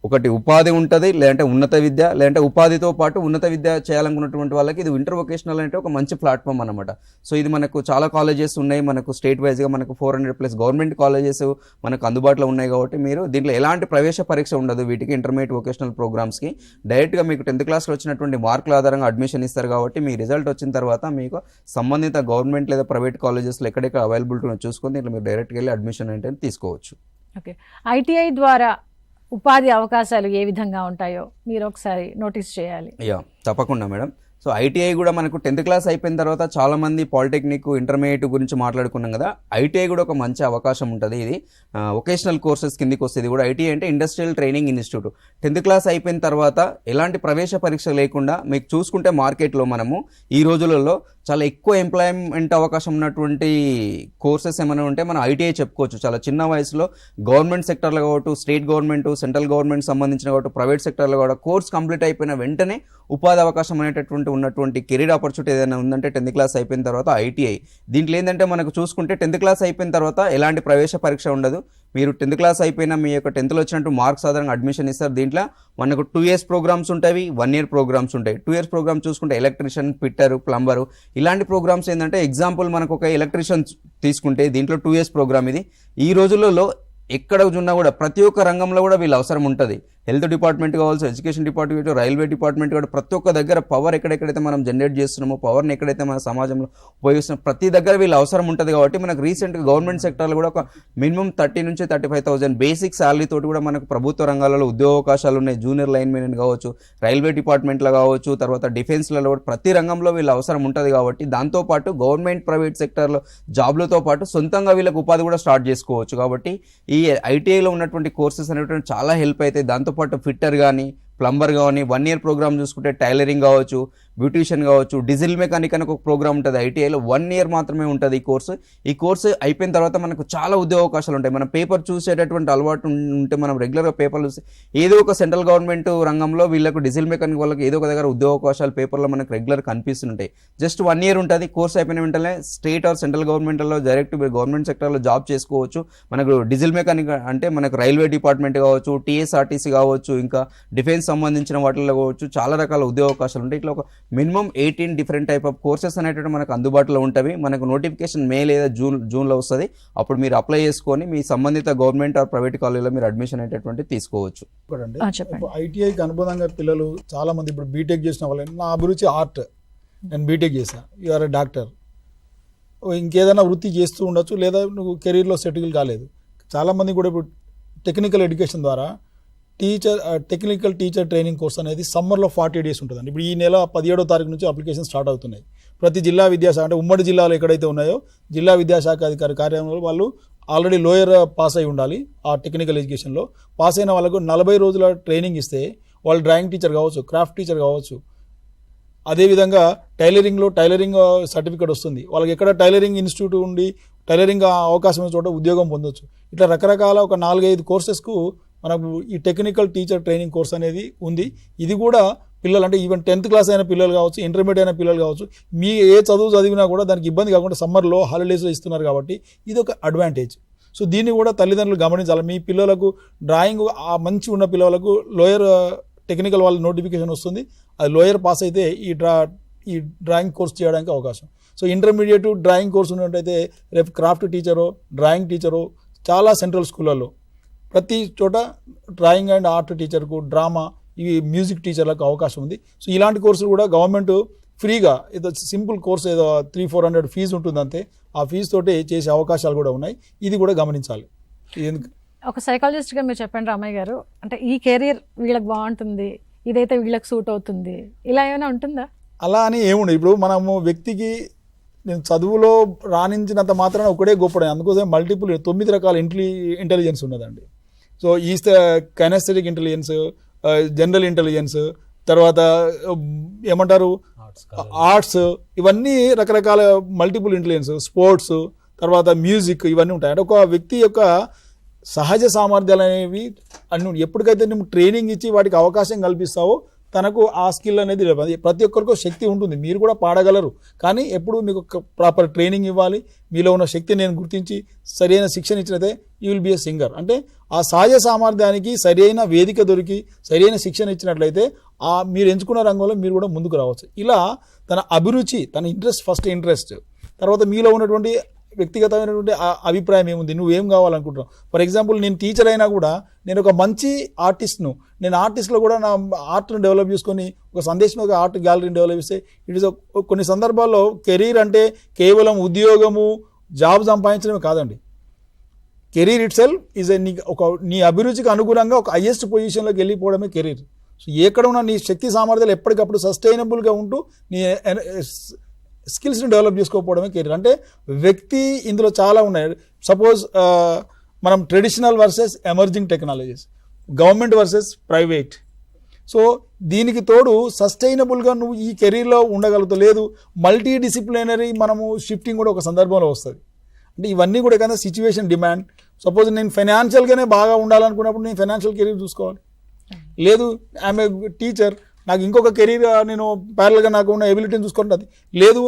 ఒకటి ఉపాధి ఉంటుంది, లేదంటే ఉన్నత విద్య, లేదంటే ఉపాధితో పాటు ఉన్నత విద్య చేయాలనుకున్నటువంటి వాళ్ళకి ఇది ఇంటర్ వొకేషనల్ అంటే ఒక మంచి ప్లాట్ఫామ్ అనమాట. సో ఇది మనకు చాలా కాలేజెస్ ఉన్నాయి, మనకు స్టేట్ వైజ్గా మనకు 400+ గవర్నమెంట్ కాలేజెస్ మనకు అందుబాటులో ఉన్నాయి. కాబట్టి మీరు దీంట్లో ఎలాంటి ప్రవేశ పరీక్ష ఉండదు వీటికి, ఇంటర్మీడియట్ వొకేషనల్ ప్రోగ్రామ్స్కి. డైరెక్ట్గా మీకు 10th క్లాస్లో వచ్చినటువంటి మార్కుల ఆధారంగా అడ్మిషన్ ఇస్తారు. కాబట్టి మీ రిజల్ట్ వచ్చిన తర్వాత మీకు సంబంధిత గవర్నమెంట్ లేదా ప్రైవేట్ కాలేజెస్లో ఎక్కడెక్కడ అవైలబిలిటీ చూసుకొని దీంట్లో మీరు డైరెక్ట్గా వెళ్ళి అడ్మిషన్ అంటే తీసుకోవచ్చు. ఓకే, ఐటీఐ ద్వారా ఉపాధి అవకాశాలు ఏ విధంగా ఉంటాయో మీరు ఒకసారి నోటీస్ చేయాలి. తప్పకుండా మేడం. సో ఐటీఐ కూడా మనకు 10th క్లాస్ అయిపోయిన తర్వాత చాలామంది పాలిటెక్నిక్, ఇంటర్మీడియట్ గురించి మాట్లాడుకున్నాం కదా, ఐటీఐ కూడా ఒక మంచి అవకాశం ఉంటుంది. ఇది వొకేషనల్ కోర్సెస్ కిందికి వస్తుంది కూడా. ఐటీఐ అంటే industrial training institute. 10th class అయిపోయిన తర్వాత ఎలాంటి ప్రవేశ పరీక్ష లేకుండా మీకు చూసుకుంటే మార్కెట్లో మనము ఈ రోజులలో చాలా ఎక్కువ ఎంప్లాయ్మెంట్ అవకాశం ఉన్నటువంటి కోర్సెస్ ఏమైనా ఉంటే మనం ఐటీఐ చెప్పుకోవచ్చు. చాలా చిన్న వయసులో గవర్నమెంట్ సెక్టర్లో కావచ్చు, స్టేట్ గవర్నమెంట్, సెంట్రల్ గవర్నమెంట్ సంబంధించిన కావచ్చు, ప్రైవేట్ సెక్టర్లో కూడా కోర్స్ కంప్లీట్ అయిపోయిన వెంటనే ఉపాధి అవకాశం అనేటటువంటి ఉన్నటువంటి కెరీర్ ఆపర్చునిటీ ఏదైనా ఉందంటే 10th క్లాస్ అయిపోయిన తర్వాత ఐటీఐ. దీంట్లో ఏంటంటే మనకు చూసుకుంటే 10th క్లాస్ అయిపోయిన తర్వాత ఎలాంటి ప్రవేశ పరీక్ష ఉండదు. మీరు 10th క్లాస్ అయిపోయినా మీ యొక్క 10thలో వచ్చినట్టు మార్క్స్ ఆధారంగా అడ్మిషన్ ఇస్తారు. దీంట్లో మనకు 2 years ప్రోగ్రామ్స్ ఉంటాయి, 1 year ప్రోగ్రామ్స్ ఉంటాయి. 2 years ప్రోగ్రామ్ చూసుకుంటే ఎలక్ట్రీషియన్, ఫిట్టరు, ప్లంబరు ఇలాంటి ప్రోగ్రామ్స్ ఏంటంటే ఎగ్జాంపుల్ మనకు ఒక ఎలక్ట్రీషియన్ తీసుకుంటే దీంట్లో 2 years ప్రోగ్రామ్ ఇది. ఈ రోజులలో ఎక్కడ ఉన్నా కూడా ప్రతి ఒక్క రంగంలో కూడా వీళ్ళు అవసరం ఉంటుంది. హెల్త్ డిపార్ట్మెంట్ కావచ్చు, ఎడ్యుకేషన్ డిపార్ట్మెంట్, రైల్వే డిపార్ట్మెంట్ కూడా ప్రతి ఒక్క దగ్గర పవర్ ఎక్కడెక్కడైతే మనం జనరేట్ చేస్తున్నామో, పవర్ని ఎక్కడైతే మన సమాజంలో ఉపయోగిస్తున్నాం ప్రతి దగ్గర వీళ్ళు అవసరం ఉంటుంది. కాబట్టి మనకు రీసెంట్గా గవర్నమెంట్ సెక్టర్లో కూడా ఒక మినిమం 30,000 నుంచి 35,000 బేసిక్ శాలరీ తోటి కూడా మనకు ప్రభుత్వ రంగాలలో ఉద్యోగావకాశాలు ఉన్నాయి. జూనియర్ లైన్ మెన్ కావచ్చు, రైల్వే డిపార్ట్మెంట్లో కావచ్చు, తర్వాత డిఫెన్స్లలో కూడా ప్రతి రంగంలో వీళ్ళు అవసరం ఉంటుంది. కాబట్టి దాంతోపాటు గవర్నమెంట్ ప్రైవేట్ సెక్టర్లో జాబ్లతో పాటు సొంతంగా వీళ్ళకి ఉపాధి కూడా స్టార్ట్ చేసుకోవచ్చు. కాబట్టి ఈ ఐటీఐలో ఉన్నటువంటి కోర్సెస్ అనేటువంటి చాలా హెల్ప్ అవుతాయి. దాంతోపాటు ఫిట్టర్ కానీ, ప్లంబర్ కానీ, 1 year ప్రోగ్రామ్ చూసుకుంటే టైలరింగ్ కావచ్చు, బ్యూటీషియన్ కావచ్చు, డీజిల్ మెకానిక్ అని ఒక ప్రోగ్రామ్ ఉంటుంది ఐటీఐలో. 1 year మాత్రమే ఉంటుంది ఈ కోర్సు. ఈ కోర్సు అయిపోయిన తర్వాత మనకు చాలా ఉద్యోగ అవకాశాలు ఉంటాయి. మనం పేపర్ చూసేటటువంటి అలవాటు ఉంటే మనం రెగ్యులర్గా పేపర్లు చూసి ఏదో ఒక సెంట్రల్ గవర్నమెంట్ రంగంలో వీళ్ళకు డీజిల్ మెకానిక్ వాళ్ళకి ఏదో ఒక దగ్గర ఉద్యోగ అవకాశాలు పేపర్లో మనకు రెగ్యులర్ కనిపిస్తుంటాయి. జస్ట్ 1 year ఉంటుంది. కోర్స్ అయిపోయిన వెంటనే స్టేట్ ఆర్ సెంట్రల్ గవర్నమెంట్లో డైరెక్ట్ గవర్నమెంట్ సెక్టర్లో జాబ్ చేసుకోవచ్చు. మనకు డీజిల్ మెకానిక్ అంటే మనకు రైల్వే డిపార్ట్మెంట్ కావచ్చు, టీఎస్ఆర్టీసీ కావచ్చు, ఇంకా డిఫెన్స్ సంబంధించిన వాటిల్లో కావచ్చు, చాలా రకాల ఉద్యోగ అవకాశాలు ఉంటాయి. ఇట్లా ఒక minimum 18 different type of courses అనేటువంటి మనకు అందుబాటులో ఉంటాయి. మనకు నోటిఫికేషన్ మే లేదా జూన్లో వస్తుంది. అప్పుడు మీరు అప్లై చేసుకొని మీ సంబంధిత గవర్నమెంట్ ఆర్ ప్రైవేట్ కాలేజీలో మీరు అడ్మిషన్ అనేటటువంటి తీసుకోవచ్చు. ఐటీఐకి అనుబంధంగా పిల్లలు చాలా మంది ఇప్పుడు బీటెక్ చేసిన వాళ్ళు, నా అభిరుచి ఆర్ట్, నేను బీటెక్ చేశాను, యూఆర్ డాక్టర్, ఇంకేదైనా వృత్తి చేస్తూ ఉండొచ్చు, లేదా నువ్వు కెరీర్లో సెటిల్ కాలేదు. చాలామంది కూడా ఇప్పుడు టెక్నికల్ ఎడ్యుకేషన్ ద్వారా టెక్నికల్ టీచర్ ట్రైనింగ్ కోర్స్ అనేది సమ్మర్లో 40 days ఉంటుందండి. ఇప్పుడు ఈ నెల 17వ తారీఖు నుంచి అప్లికేషన్ స్టార్ట్ అవుతున్నాయి. ప్రతి జిల్లా విద్యాశాఖ అంటే ఉమ్మడి జిల్లాలో ఎక్కడైతే ఉన్నాయో జిల్లా విద్యాశాఖ అధికారి కార్యాలయంలో వాళ్ళు ఆల్రెడీ లోయర్ పాస్ అయి ఉండాలి. ఆ టెక్నికల్ ఎడ్యుకేషన్లో పాస్ అయిన వాళ్ళకు 40 రోజుల ట్రైనింగ్ ఇస్తే వాళ్ళు డ్రాయింగ్ టీచర్ కావచ్చు, క్రాఫ్ట్ టీచర్ కావచ్చు, అదేవిధంగా టైలరింగ్ సర్టిఫికేట్ వస్తుంది వాళ్ళకి. ఎక్కడ టైలరింగ్ ఇన్స్టిట్యూట్ ఉండి టైలరింగ్ అవకాశం చోట ఉద్యోగం పొందొచ్చు. ఇట్లా రకరకాల ఒక 4-5 కోర్సెస్కు మనకు ఈ టెక్నికల్ టీచర్ ట్రైనింగ్ కోర్స్ అనేది ఉంది. ఇది కూడా పిల్లలు అంటే ఈవెన్ 10th క్లాస్ అయిన పిల్లలు కావచ్చు, ఇంటర్మీడియట్ అయిన పిల్లలు కావచ్చు, మీ ఏ చదువు చదివినా కూడా దానికి ఇబ్బంది కాకుండా సమ్మర్లో హాలిడేస్లో ఇస్తున్నారు. కాబట్టి ఇది ఒక అడ్వాంటేజ్. సో దీన్ని కూడా తల్లిదండ్రులు గమనించాలి. మీ పిల్లలకు డ్రాయింగ్ మంచి ఉన్న పిల్లలకు లోయర్ టెక్నికల్ వాళ్ళ నోటిఫికేషన్ వస్తుంది. అది లోయర్ పాస్ అయితే ఈ డ్రాయింగ్ కోర్స్ చేయడానికి అవకాశం. సో ఇంటర్మీడియట్ డ్రాయింగ్ కోర్స్ ఉన్నట్టయితే రేపు క్రాఫ్ట్ టీచరో, డ్రాయింగ్ టీచరో చాలా సెంట్రల్ స్కూళ్ళల్లో ప్రతి చోట డ్రాయింగ్ అండ్ ఆర్ట్ టీచర్కు, డ్రామా, ఇవి మ్యూజిక్ టీచర్లకు అవకాశం ఉంది. సో ఇలాంటి కోర్సులు కూడా గవర్నమెంట్ ఫ్రీగా, ఏదో సింపుల్ కోర్స్ ఏదో 300-400 ఫీజు ఉంటుంది అంతే, ఆ ఫీజు తోటి చేసే అవకాశాలు కూడా ఉన్నాయి. ఇది కూడా గమనించాలి. ఒక సైకాలజిస్ట్గా మీరు చెప్పండి రామయ్య గారు, అంటే ఈ కెరీర్ వీళ్ళకి బాగుంటుంది, ఇదైతే వీళ్ళకి సూట్ అవుతుంది, ఇలా ఏమైనా ఉంటుందా? అలా అని ఏముండదు. ఇప్పుడు మనము వ్యక్తికి నేను చదువులో రాణించినంత మాత్రాన ఒకటే గొప్పడే, అందుకోసం మల్టిపుల్ 9 రకాల ఇంటెలిజెన్స్ ఉన్నదండి. సో ఈ కైనెస్థెటిక్ ఇంటెలిజెన్స్, జనరల్ ఇంటెలిజెన్స్, తర్వాత ఏమంటారు ఆర్ట్స్, ఇవన్నీ రకరకాల మల్టిపుల్ ఇంటెలిజెన్స్, స్పోర్ట్స్, తర్వాత మ్యూజిక్, ఇవన్నీ ఉంటాయి. అంటే ఒక వ్యక్తి యొక్క సహజ సామర్థ్యాలు అనేవి అన్ని ఎప్పటికైతే నువ్వు ట్రైనింగ్ ఇచ్చి వాటికి అవకాశం కల్పిస్తావో తనకు ఆ స్కిల్ అనేది ప్రతి ఒక్కరికి శక్తి ఉంటుంది. మీరు కూడా పాడగలరు, కానీ ఎప్పుడు మీకు ప్రాపర్ ట్రైనింగ్ ఇవ్వాలి. మీలో ఉన్న శక్తిని నేను గుర్తించి సరైన శిక్షణ ఇచ్చినదే you will be a singer. అంటే ఆ సహజ సామర్థ్యానికి సరైన వేదిక దొరికి సరైన శిక్షణ ఇచ్చినట్లయితే మీరు ఎంచుకున్న రంగంలో మీరు కూడా ముందుకు రావచ్చు. ఇలా తన అభిరుచి, తన ఫస్ట్ ఇంట్రెస్ట్, తర్వాత మీలో ఉన్నటువంటి వ్యక్తిగతమైనటువంటి అభిప్రాయం ఏముంది, నువ్వేం కావాలనుకుంటున్నావు. ఫర్ ఎగ్జాంపుల్ నేను టీచర్ అయినా కూడా నేను ఒక మంచి ఆర్టిస్ట్ను, నేను ఆర్టిస్ట్లో కూడా నా ఆర్ట్ను డెవలప్ చేసుకొని ఒక సందేశంగా ఆర్ట్ గ్యాలరీని డెవలప్ చేస్తే ఇట్ ఈస్ కొన్ని సందర్భాల్లో కెరీర్ అంటే కేవలం ఉద్యోగము, జాబ్ సంపాదించడమే కాదండి. కెరీర్ ఇట్ సెల్ఫ్ ఈజ్ నీ అభిరుచికి అనుగుణంగా ఒక హైయెస్ట్ పొజిషన్లోకి వెళ్ళిపోవడమే కెరీర్. సో ఎక్కడ ఉన్న నీ శక్తి సామర్థ్యాలు ఎప్పటికప్పుడు సస్టైనబుల్గా ఉంటూ నీ స్కిల్స్ని డెవలప్ చేసుకోకపోవడమే కెరీర్. అంటే వ్యక్తి ఇందులో చాలా ఉన్నాయి. సపోజ్ మనం traditional versus emerging technologies, government versus private. So దీనికి తోడు సస్టైనబుల్గా నువ్వు ఈ కెరీర్లో ఉండగలుగుతావు. లేదు మల్టీ డిసిప్లినరీ మనము షిఫ్టింగ్ కూడా ఒక సందర్భంలో వస్తుంది. అంటే ఇవన్నీ కూడా కదా సిచ్యువేషన్ డిమాండ్. సపోజ్ నేను ఫైనాన్షియల్గానే బాగా ఉండాలనుకున్నప్పుడు నేను ఫైనాన్షియల్ కెరీర్ చూసుకోవాలి. లేదు ఐఎమ్ ఏ టీచర్, నాకు ఇంకొక కెరీర్ నేను ప్యారల్గా నాకు ఉన్న ఎబిలిటీని చూసుకుంటుంది. లేదు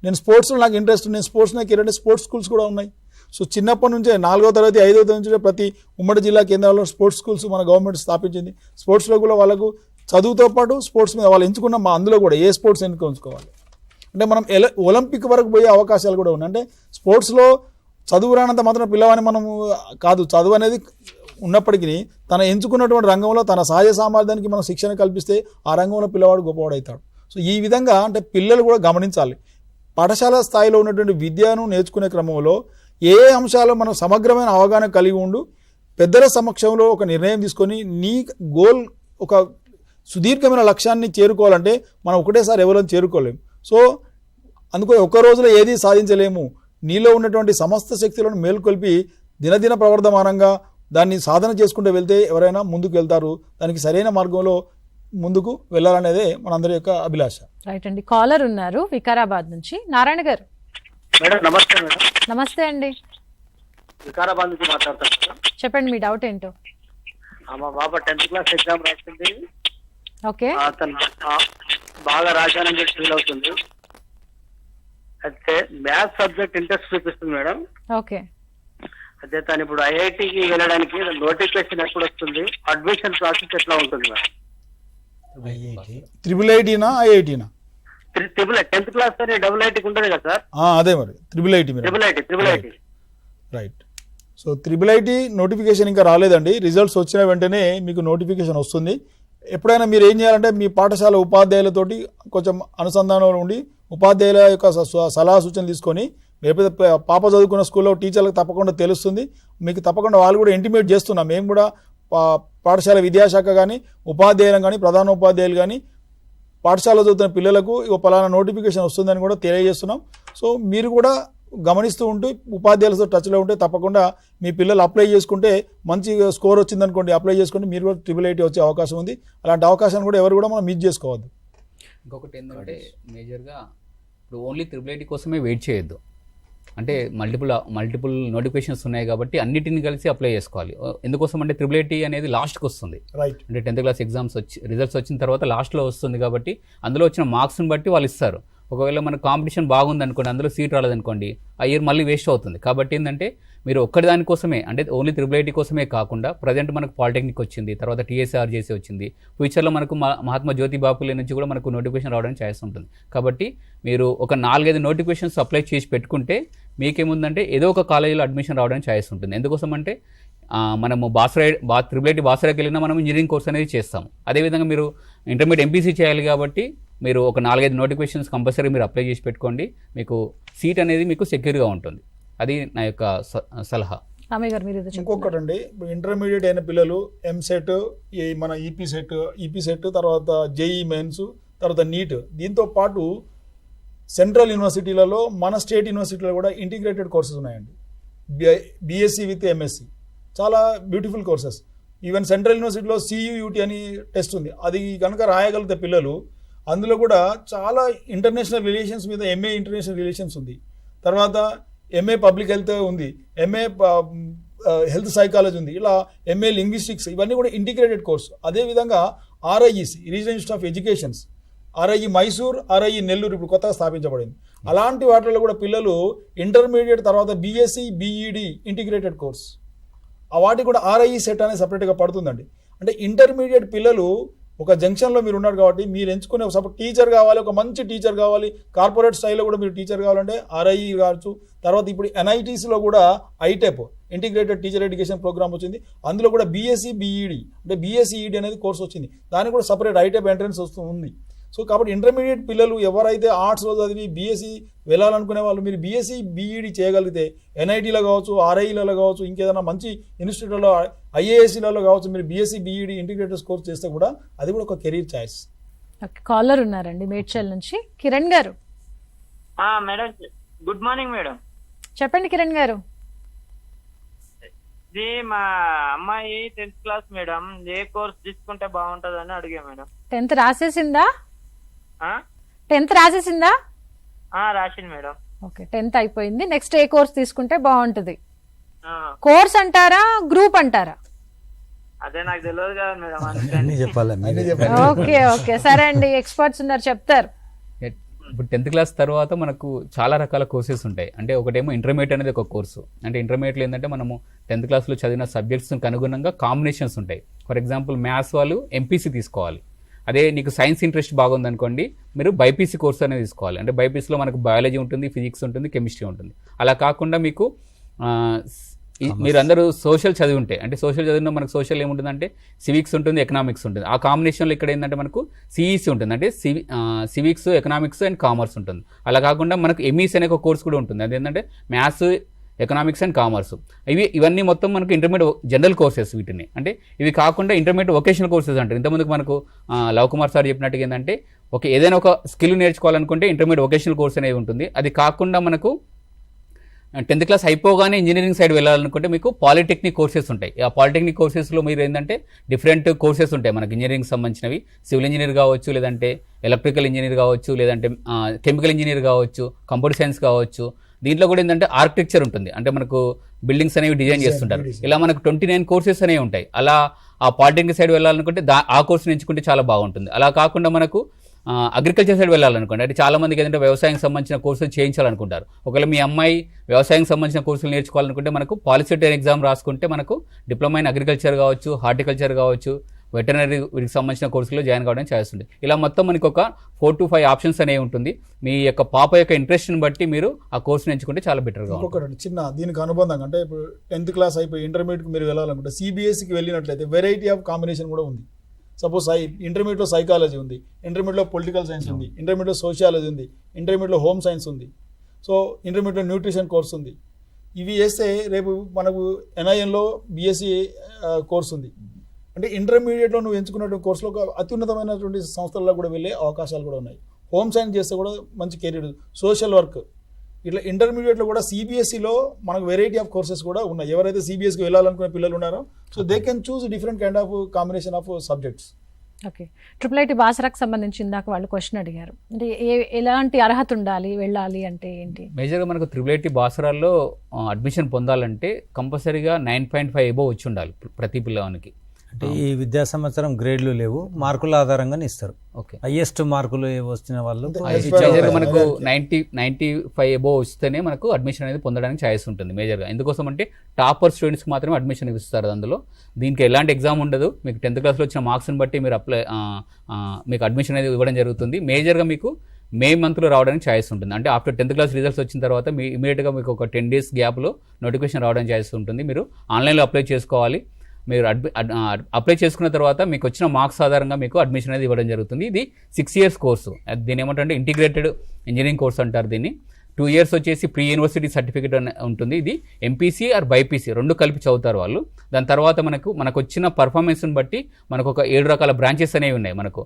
నేను స్పోర్ట్స్లో నాకు ఇంట్రెస్ట్, నేను స్పోర్ట్స్లో కెరీర్ అంటే స్పోర్ట్స్ స్కూల్స్ కూడా ఉన్నాయి. సో చిన్నప్పటి నుంచే 4వ తరగతి 5వ తరగతి నుంచి ప్రతి ఉమ్మడి జిల్లా కేంద్రాల్లో స్పోర్ట్స్ స్కూల్స్ మన గవర్నమెంట్ స్థాపించింది. స్పోర్ట్స్లో కూడా వాళ్ళకు చదువుతో పాటు స్పోర్ట్స్ మీద వాళ్ళు ఎంచుకున్న అందులో కూడా ఏ స్పోర్ట్స్ ఎంచుకోవాలి అంటే మనం ఒలింపిక్ వరకు పోయే అవకాశాలు కూడా ఉన్నాయి. అంటే స్పోర్ట్స్లో చదువు రానంత మాత్రం పిల్లవాడిని మనము కాదు, చదువు అనేది ఉన్నప్పటికీ తన ఎంచుకున్నటువంటి రంగంలో తన సహజ సామర్థ్యానికి మనం శిక్షణ కల్పిస్తే ఆ రంగంలో పిల్లవాడు గొప్పవాడవుతాడు. సో ఈ విధంగా అంటే పిల్లలు కూడా గమనించాలి. పాఠశాల స్థాయిలో ఉన్నటువంటి విద్యను నేర్చుకునే క్రమంలో ఏ అంశాలు మనం సమగ్రమైన అవగాహన కలిగి ఉండు పెద్దల సమక్షంలో ఒక నిర్ణయం తీసుకొని నీ గోల్ ఒక సుదీర్ఘమైన లక్ష్యాన్ని చేరుకోవాలంటే మనం ఒకటేసారి ఎవరైనా చేరుకోలేము. సో అందుకో ఒక్క రోజులో ఏది సాధించలేము. నీలో ఉన్నటువంటి సమస్త శక్తులను మేల్కొల్పి దినదిన ప్రవర్ధమానంగా దాన్ని సాధన చేసుకుంటూ వెళ్తే ఎవరైనా ముందుకు వెళ్తారు. దానికి సరైన మార్గంలో ముందుకు వెళ్ళాలనేదే మనందరి యొక్క అభిలాష. రైట్ అండి. కాలర్ ఉన్నారు వికారాబాద్ నుంచి. నారాయణ గారు. మేడం నమస్తే. మేడం నమస్తే అండి. వికారాబాద్ నుంచి మాట్లాడతాను. చెప్పండి మీ డౌట్ ఏంటో. మా బాబా 10th క్లాస్ ఎగ్జామ్ రాసింది. ఓకే. అతను బాగా రాశానని చెప్పి ఫీల్ అవుతుంది. అయితే మ్యాథ్స్ సబ్జెక్ట్ ఇంట్రెస్ట్ చూపిస్తుంది మేడం. ఓకే. అయితే తను ఇప్పుడు ఐఐటికి వెళ్ళడానికి నోటిఫికేషన్ ఎప్పుడు వస్తుంది, అడ్మిషన్ ప్రాసెస్ ఎట్లా ఉంటుంది మేడం? ట్రిపుల్ ఐటీనా ఐఐటీనా? 10th క్లాస్ అని డబుల్ ఐటీకి ఉంటుంది కదా సార్? అదే మరి triple IT. Right. So triple IT notification ఇంకా రాలేదండి. రిజల్ట్స్ వచ్చిన వెంటనే మీకు నోటిఫికేషన్ వస్తుంది. ఎప్పుడైనా మీరు ఏం చేయాలంటే మీ పాఠశాల ఉపాధ్యాయులతోటి కొంచెం అనుసంధానంలో ఉండి ఉపాధ్యాయుల యొక్క సలహా సూచనలు తీసుకొని ఎప్పుడైతే పాప చదువుకున్న స్కూల్లో టీచర్లకు తప్పకుండా తెలుస్తుంది. మీకు తప్పకుండా వాళ్ళు కూడా ఇంటిమేట్ చేస్తున్నాం. మేము కూడా పాఠశాల విద్యాశాఖ కానీ ఉపాధ్యాయులు కానీ ప్రధాన ఉపాధ్యాయులు కానీ పాఠశాలలో చదువుతున్న పిల్లలకు పలానా నోటిఫికేషన్ వస్తుందని కూడా తెలియజేస్తున్నాం. సో మీరు కూడా గమనిస్తూ ఉంటూ ఉపాధ్యాయులతో టచ్లో ఉంటే తప్పకుండా మీ పిల్లలు అప్లై చేసుకుంటే మంచి స్కోర్ వచ్చిందనుకోండి, అప్లై చేసుకుంటే మీరు కూడా ట్రిపుల్ ఐటీ వచ్చే అవకాశం ఉంది. అలాంటి అవకాశాన్ని కూడా ఎవరు కూడా మనం మిస్ చేసుకోవద్దు. ఇంకొకటి ఏంటంటే మేజర్గా ఇప్పుడు ఓన్లీ ట్రిపుల్ ఐటీ కోసమే వెయిట్ చేయొద్దు. అంటే మల్టిపుల్ నోటిఫికేషన్స్ ఉన్నాయి కాబట్టి అన్నిటిని కలిసి అప్లై చేసుకోవాలి. ఎందుకోసం అంటే ట్రిపుల్ ఐటీ అనేది లాస్ట్కి వస్తుంది. రైట్. అంటే 10th క్లాస్ ఎగ్జామ్స్ రిజల్ట్స్ వచ్చిన తర్వాత లాస్ట్లో వస్తుంది కాబట్టి అందులో వచ్చిన మార్క్స్ని బట్టి వాళ్ళు ఇస్తారు. ఒకవేళ మనకు కాంపిటీషన్ బాగుంది అనుకోండి, అందులో సీట్ రాలేదనుకోండి, ఆ ఇయర్ మళ్ళీ వేస్ట్ అవుతుంది. కాబట్టి ఏంటంటే మీరు ఒక్కటి దానికోసమే అంటే ఓన్లీ ట్రిపుల్ ఐటీ కోసమే కాకుండా ప్రజెంట్ మనకు పాలిటెక్నిక్ వచ్చింది, తర్వాత TSRJC వచ్చింది, ఫ్యూచర్లో మనకు మహాత్మా జ్యోతి బాపులే నుంచి కూడా మనకు నోటిఫికేషన్ రావడానికి ఛాన్స్ ఉంటుంది. కాబట్టి మీరు ఒక 4-5 నోటిఫికేషన్స్ అప్లై చేసి పెట్టుకుంటే మీకేముందంటే ఏదో ఒక కాలేజీలో అడ్మిషన్ రావడానికి ఛాన్స్ ఉంటుంది. ఎందుకోసం అంటే మనము ట్రిపుల్ ఐటీ బాసరాకి వెళ్ళినా మనం ఇంజనీరింగ్ కోర్స్ అనేది చేస్తాము. అదేవిధంగా మీరు ఇంటర్మీడియట్ ఎంపీసీ చేయాలి కాబట్టి మీరు ఒక 4-5 నోటిఫికేషన్స్ కంపల్సరీ మీరు అప్లై చేసి పెట్టుకోండి. మీకు సీట్ అనేది మీకు సెక్యూర్గా ఉంటుంది. అది నా యొక్క సలహా. ఇంకొకటండి, ఇప్పుడు ఇంటర్మీడియట్ అయిన పిల్లలు ఎంసెట్, మన ఈపీ సెట్ తర్వాత జేఈ మెయిన్స్ తర్వాత నీట్, దీంతో పాటు సెంట్రల్ యూనివర్సిటీలలో మన స్టేట్ యూనివర్సిటీలో కూడా ఇంటిగ్రేటెడ్ కోర్సెస్ ఉన్నాయండి. బీఎస్సీ విత్ ఎంఎస్సి, చాలా బ్యూటిఫుల్ కోర్సెస్. ఈవెన్ సెంట్రల్ యూనివర్సిటీలో CUUT అని టెస్ట్ ఉంది. అది కనుక రాయగలిగితే పిల్లలు అందులో కూడా చాలా ఇంటర్నేషనల్ రిలేషన్స్ మీద MA ఇంటర్నేషనల్ రిలేషన్స్ ఉంది, తర్వాత MA పబ్లిక్ హెల్త్ ఉంది, MA హెల్త్ సైకాలజీ ఉంది, ఇలా MA లింగ్విస్టిక్స్, ఇవన్నీ కూడా ఇంటిగ్రేటెడ్ కోర్సు. అదేవిధంగా RIEC regional institute of educations, RIE Mysore, RIE Nellore ఇప్పుడు కొత్తగా స్థాపించబడింది. అలాంటి వాటిలో కూడా పిల్లలు ఇంటర్మీడియట్ తర్వాత BSc BEd ఇంటిగ్రేటెడ్ కోర్స్, ఆ వాటికి కూడా RIE సెట్ అనేది సపరేట్గా పడుతుందండి. అంటే ఇంటర్మీడియట్ పిల్లలు ఒక జంక్షన్లో మీరు ఉన్నారు కాబట్టి మీరు ఎంచుకునే సపోజ్ టీచర్ కావాలి, ఒక మంచి టీచర్ కావాలి, కార్పొరేట్ స్టైల్లో కూడా మీరు టీచర్ కావాలంటే RIE కావచ్చు. తర్వాత ఇప్పుడు NITSలో కూడా ITEP integrated teacher education program వచ్చింది. అందులో కూడా BSc BEd అంటే BSc ED అనేది కోర్స్ వచ్చింది. దానికి కూడా సపరేట్ ITEP ఎంట్రన్స్ ఉంది. సో కాబట్టి ఇంటర్మీడియట్ పిల్లలు ఎవరైతే ఆర్ట్స్లో చదివి BSc వెళ్ళాలనుకునే వాళ్ళు మీరు BSc BEd చేయగలిగితే NITలో కావచ్చు, RIEలలో కావచ్చు, ఇంకేదైనా మంచి ఇన్స్టిట్యూట్లో IASCలలో కావచ్చు, మీరు BSc BEd ఇంటిగ్రేటెడ్ కోర్స్ చేస్తే కూడా అది కూడా ఒక కెరీర్ చాయిస్. కాలర్ ఉన్నారండి మేడ్చల్ నుంచి, కిరణ్ గారు. Madam good morning madam. చెప్పండి కిరణ్ గారు. ఇది మా అమ్మాయి 10th క్లాస్ మేడం, ఏ కోర్స్ తీసుకుంటే బాగుంటది అని అడిగా మేడం. 10th రాసేసిందా? ఆ? 10th రాసేసిందా? రాసింది మేడం. ఓకే, 10th అయిపోయింది. నెక్స్ట్ ఏ కోర్స్ తీసుకుంటే బాగుంటది? ఆ, కోర్స్ అంటారా, గ్రూప్ అంటారా? అదే నాకు తెలియదు కదా మేడం. అన్నీ చెప్పాలి ఓకే ఓకే, సరే అండి, ఎక్స్పర్ట్స్ ఉన్నారు, చెప్తారు. ఇప్పుడు 10th క్లాస్ తర్వాత మనకు చాలా రకాల కోర్సెస్ ఉంటాయి. అంటే ఒకటేమో ఇంటర్మీడియట్ అనేది ఒక కోర్సు. అంటే ఇంటర్మీడియట్లో ఏంటంటే మనము 10th క్లాస్లో చదివిన సబ్జెక్ట్స్కి అనుగుణంగా కాంబినేషన్స్ ఉంటాయి. ఫర్ ఎగ్జాంపుల్ మ్యాథ్స్ వాళ్ళు ఎంపీసీ తీసుకోవాలి. అదే నీకు సైన్స్ ఇంట్రెస్ట్ బాగుందనుకోండి, మీరు బైపీసీ కోర్స్ అనేది తీసుకోవాలి. అంటే బైపీసీలో మనకు బయాలజీ ఉంటుంది, ఫిజిక్స్ ఉంటుంది, కెమిస్ట్రీ ఉంటుంది. అలా కాకుండా మీకు మీరు అందరూ సోషల్ చదివి ఉంటే, అంటే సోషల్ చదివిన మనకు సోషల్ ఏముంటుందంటే సివిక్స్ ఉంటుంది, ఎకనామిక్స్ ఉంటుంది. ఆ కాంబినేషన్లో ఇక్కడ ఏంటంటే మనకు సిఈసి ఉంటుంది, అంటే సివిక్స్, ఎకనామిక్స్ అండ్ కామర్స్ ఉంటుంది. అలా కాకుండా మనకు ఎంఈసి అనే ఒక కోర్స్ కూడా ఉంటుంది. అదేంటంటే మ్యాథ్స్, ఎకనామిక్స్ అండ్ కామర్స్. ఇవన్నీ మొత్తం మనకు ఇంటర్మీడియట్ జనరల్ కోర్సెస్ వీటిని. అంటే ఇవి కాకుండా ఇంటర్మీడియట్ వొకేషనల్ కోర్సెస్ అంటారు. ఇంతమందికి మనకు లవ్ కుమార్ సార్ చెప్పినట్టుగా ఏంటంటే ఏదైనా ఒక స్కిల్ నేర్చుకోవాలనుకుంటే ఇంటర్మీడియట్ వొకేషనల్ కోర్స్ అనేది ఉంటుంది. అది కాకుండా మనకు 10th క్లాస్ అయిపోగానే ఇంజనీరింగ్ సైడ్ వెళ్ళాలనుకుంటే మీకు పాలిటెక్నిక్ కోర్సెస్ ఉంటాయి. ఆ పాలిటెక్నిక్ కోర్సెస్లో మీరు ఏంటంటే డిఫరెంట్ కోర్సెస్ ఉంటాయి మనకి ఇంజనీరింగ్ సంబంధించినవి. సివిల్ ఇంజనీర్ కావచ్చు, లేదంటే ఎలక్ట్రికల్ ఇంజనీర్ కావచ్చు, లేదంటే కెమికల్ ఇంజనీర్ కావచ్చు, కంప్యూటర్ సైన్స్ కావచ్చు. దీంట్లో కూడా ఏంటంటే ఆర్కిటెక్చర్ ఉంటుంది, అంటే మనకు బిల్డింగ్స్ అనేవి డిజైన్ చేస్తుంటారు. ఇలా మనకు 29 కోర్సెస్ అనేవి ఉంటాయి. అలా ఆ పాలిటెక్నిక్ సైడ్ వెళ్ళాలనుకుంటే ఆ కోర్సుని ఎంచుకుంటే చాలా బాగుంటుంది. అలా కాకుండా మనకు అగ్రికల్చర్ సైడ్ వెళ్ళాలనుకోండి, అంటే చాలా మందికి ఏంటంటే వ్యవసాయం సంబంధించిన కోర్సులు చేయించాలనుకుంటారు. ఒకవేళ మీ అమ్మాయి వ్యవసాయం సంబంధించిన కోర్సులు నేర్చుకోవాలనుకుంటే మనకు పాలిసెట్ ఎగ్జామ్ రాసుకుంటే మనకు డిప్లొమా ఇన్ అగ్రికల్చర్ కావచ్చు, హార్టికల్చర్ కావచ్చు, వెటర్నరీ వీటికి సంబంధించిన కోర్సులో జాయిన్ కావడం చేస్తుంది. ఇలా మొత్తం మనకి ఒక 4 to 5 ఆప్షన్స్ అనేవి ఉంటుంది. మీ యొక్క పాప యొక్క ఇంట్రెస్ట్ని బట్టి మీరు ఆ కోర్సును ఎంచుకుంటే చాలా బెటర్గా ఉంటుంది. ఇంకొకటి చిన్న దీనికి అనుబంధంగా, అంటే ఇప్పుడు 10th క్లాస్ అయిపోయి ఇంటర్మీడియట్కి మీరు వెళ్ళాలనుకుంటే సిబిఎస్ఈకి వెళ్ళినట్లయితే వెరైటీ ఆఫ్ కాంబినేషన్ కూడా ఉంది. సపోజ్ ఇంటర్మీడియట్లో సైకాలజీ ఉంది, ఇంటర్మీడియట్లో పొలిటికల్ సైన్స్ ఉంది, ఇంటర్మీడియట్లో సోషియాలజీ ఉంది, ఇంటర్మీడియట్లో హోమ్ సైన్స్ ఉంది, సో ఇంటర్మీడియట్లో న్యూట్రిషన్ కోర్స్ ఉంది. ఇవి వేస్తే రేపు మనకు ఎన్ఐఎన్లో బిఎస్సి కోర్స్ ఉంది. అంటే ఇంటర్మీడియట్లో నువ్వు ఎంచుకున్నటువంటి కోర్సులో ఒక అత్యున్నతమైనటువంటి సంస్థల్లో కూడా వెళ్ళే అవకాశాలు కూడా ఉన్నాయి. హోమ్ సైన్స్ చేస్తే కూడా మంచి కెరీర్, సోషల్ వర్క్, ఇట్లా ఇంటర్మీడియట్లో కూడా సిబిఎస్ఈలో మనకు వెరైటీ ఆఫ్ కోర్సెస్ కూడా ఉన్నాయి. ఎవరైతే సిబిఎస్కి వెళ్ళాలనుకునే పిల్లలు ఉన్నారో so they can choose different kind of combination of subjects. Okay, IIIT బాసరాకు సంబంధించి ఇందాక వాళ్ళు క్వశ్చన్ అడిగారు, అంటే ఎలాంటి అర్హత ఉండాలి, వెళ్ళాలి అంటే ఏంటి? మేజర్గా మనకు IIIT బాసరాల్లో అడ్మిషన్ పొందాలంటే కంపల్సరీగా 9.5 అబోవ్ వచ్చి ఉండాలి ప్రతి పిల్లవానికి. అంటే ఈ విద్యా సంవత్సరం గ్రేడ్లు లేవు, మార్కుల ఆధారంగానే ఇస్తారు. ఓకే, హైయెస్ట్ మార్కులు వచ్చిన వాళ్ళు మనకు 95 అబోవ్ వస్తేనే మనకు అడ్మిషన్ అనేది పొందడానికి ఛాయిస్ ఉంటుంది మేజర్గా. ఎందుకోసం అంటే టాపర్ స్టూడెంట్స్కి మాత్రమే అడ్మిషన్ ఇస్తారు అందులో. దీనికి ఎలాంటి ఎగ్జామ్ ఉండదు. మీకు 10th క్లాస్లో వచ్చిన మార్క్స్ని బట్టి మీరు మీకు అడ్మిషన్ అనేది ఇవ్వడం జరుగుతుంది. మేజర్గా మీకు మే మంత్లో రావడానికి ఛాయిస్ ఉంటుంది. అంటే ఆఫ్టర్ 10th క్లాస్ రిజల్ట్స్ వచ్చిన తర్వాత మీ ఇమీడియట్గా మీకు ఒక 10 days గ్యాప్లో నోటిఫికేషన్ రావడానికి ఛాయిస్ ఉంటుంది. మీరు ఆన్లైన్లో అప్లై చేసుకోవాలి. మీరు అప్లై చేసుకున్న తర్వాత మీకు వచ్చిన మార్క్స్ ఆధారంగా మీకు అడ్మిషన్ అనేది ఇవ్వడం జరుగుతుంది. ఇది 6 years కోర్సు. దీని ఏమంటే ఇంటిగ్రేటెడ్ ఇంజనీరింగ్ కోర్స్ అంటారు దీన్ని. 2 years వచ్చేసి ప్రీ యూనివర్సిటీ సర్టిఫికేట్ ఉంటుంది. ఇది ఎంపీసీ ఆర్ బైపీసీ రెండు కలిపి చదువుతారు వాళ్ళు. దాని తర్వాత మనకు వచ్చిన పర్ఫార్మెన్స్ని బట్టి మనకు ఒక 7 రకాల బ్రాంచెస్ అనేవి ఉన్నాయి. మనకు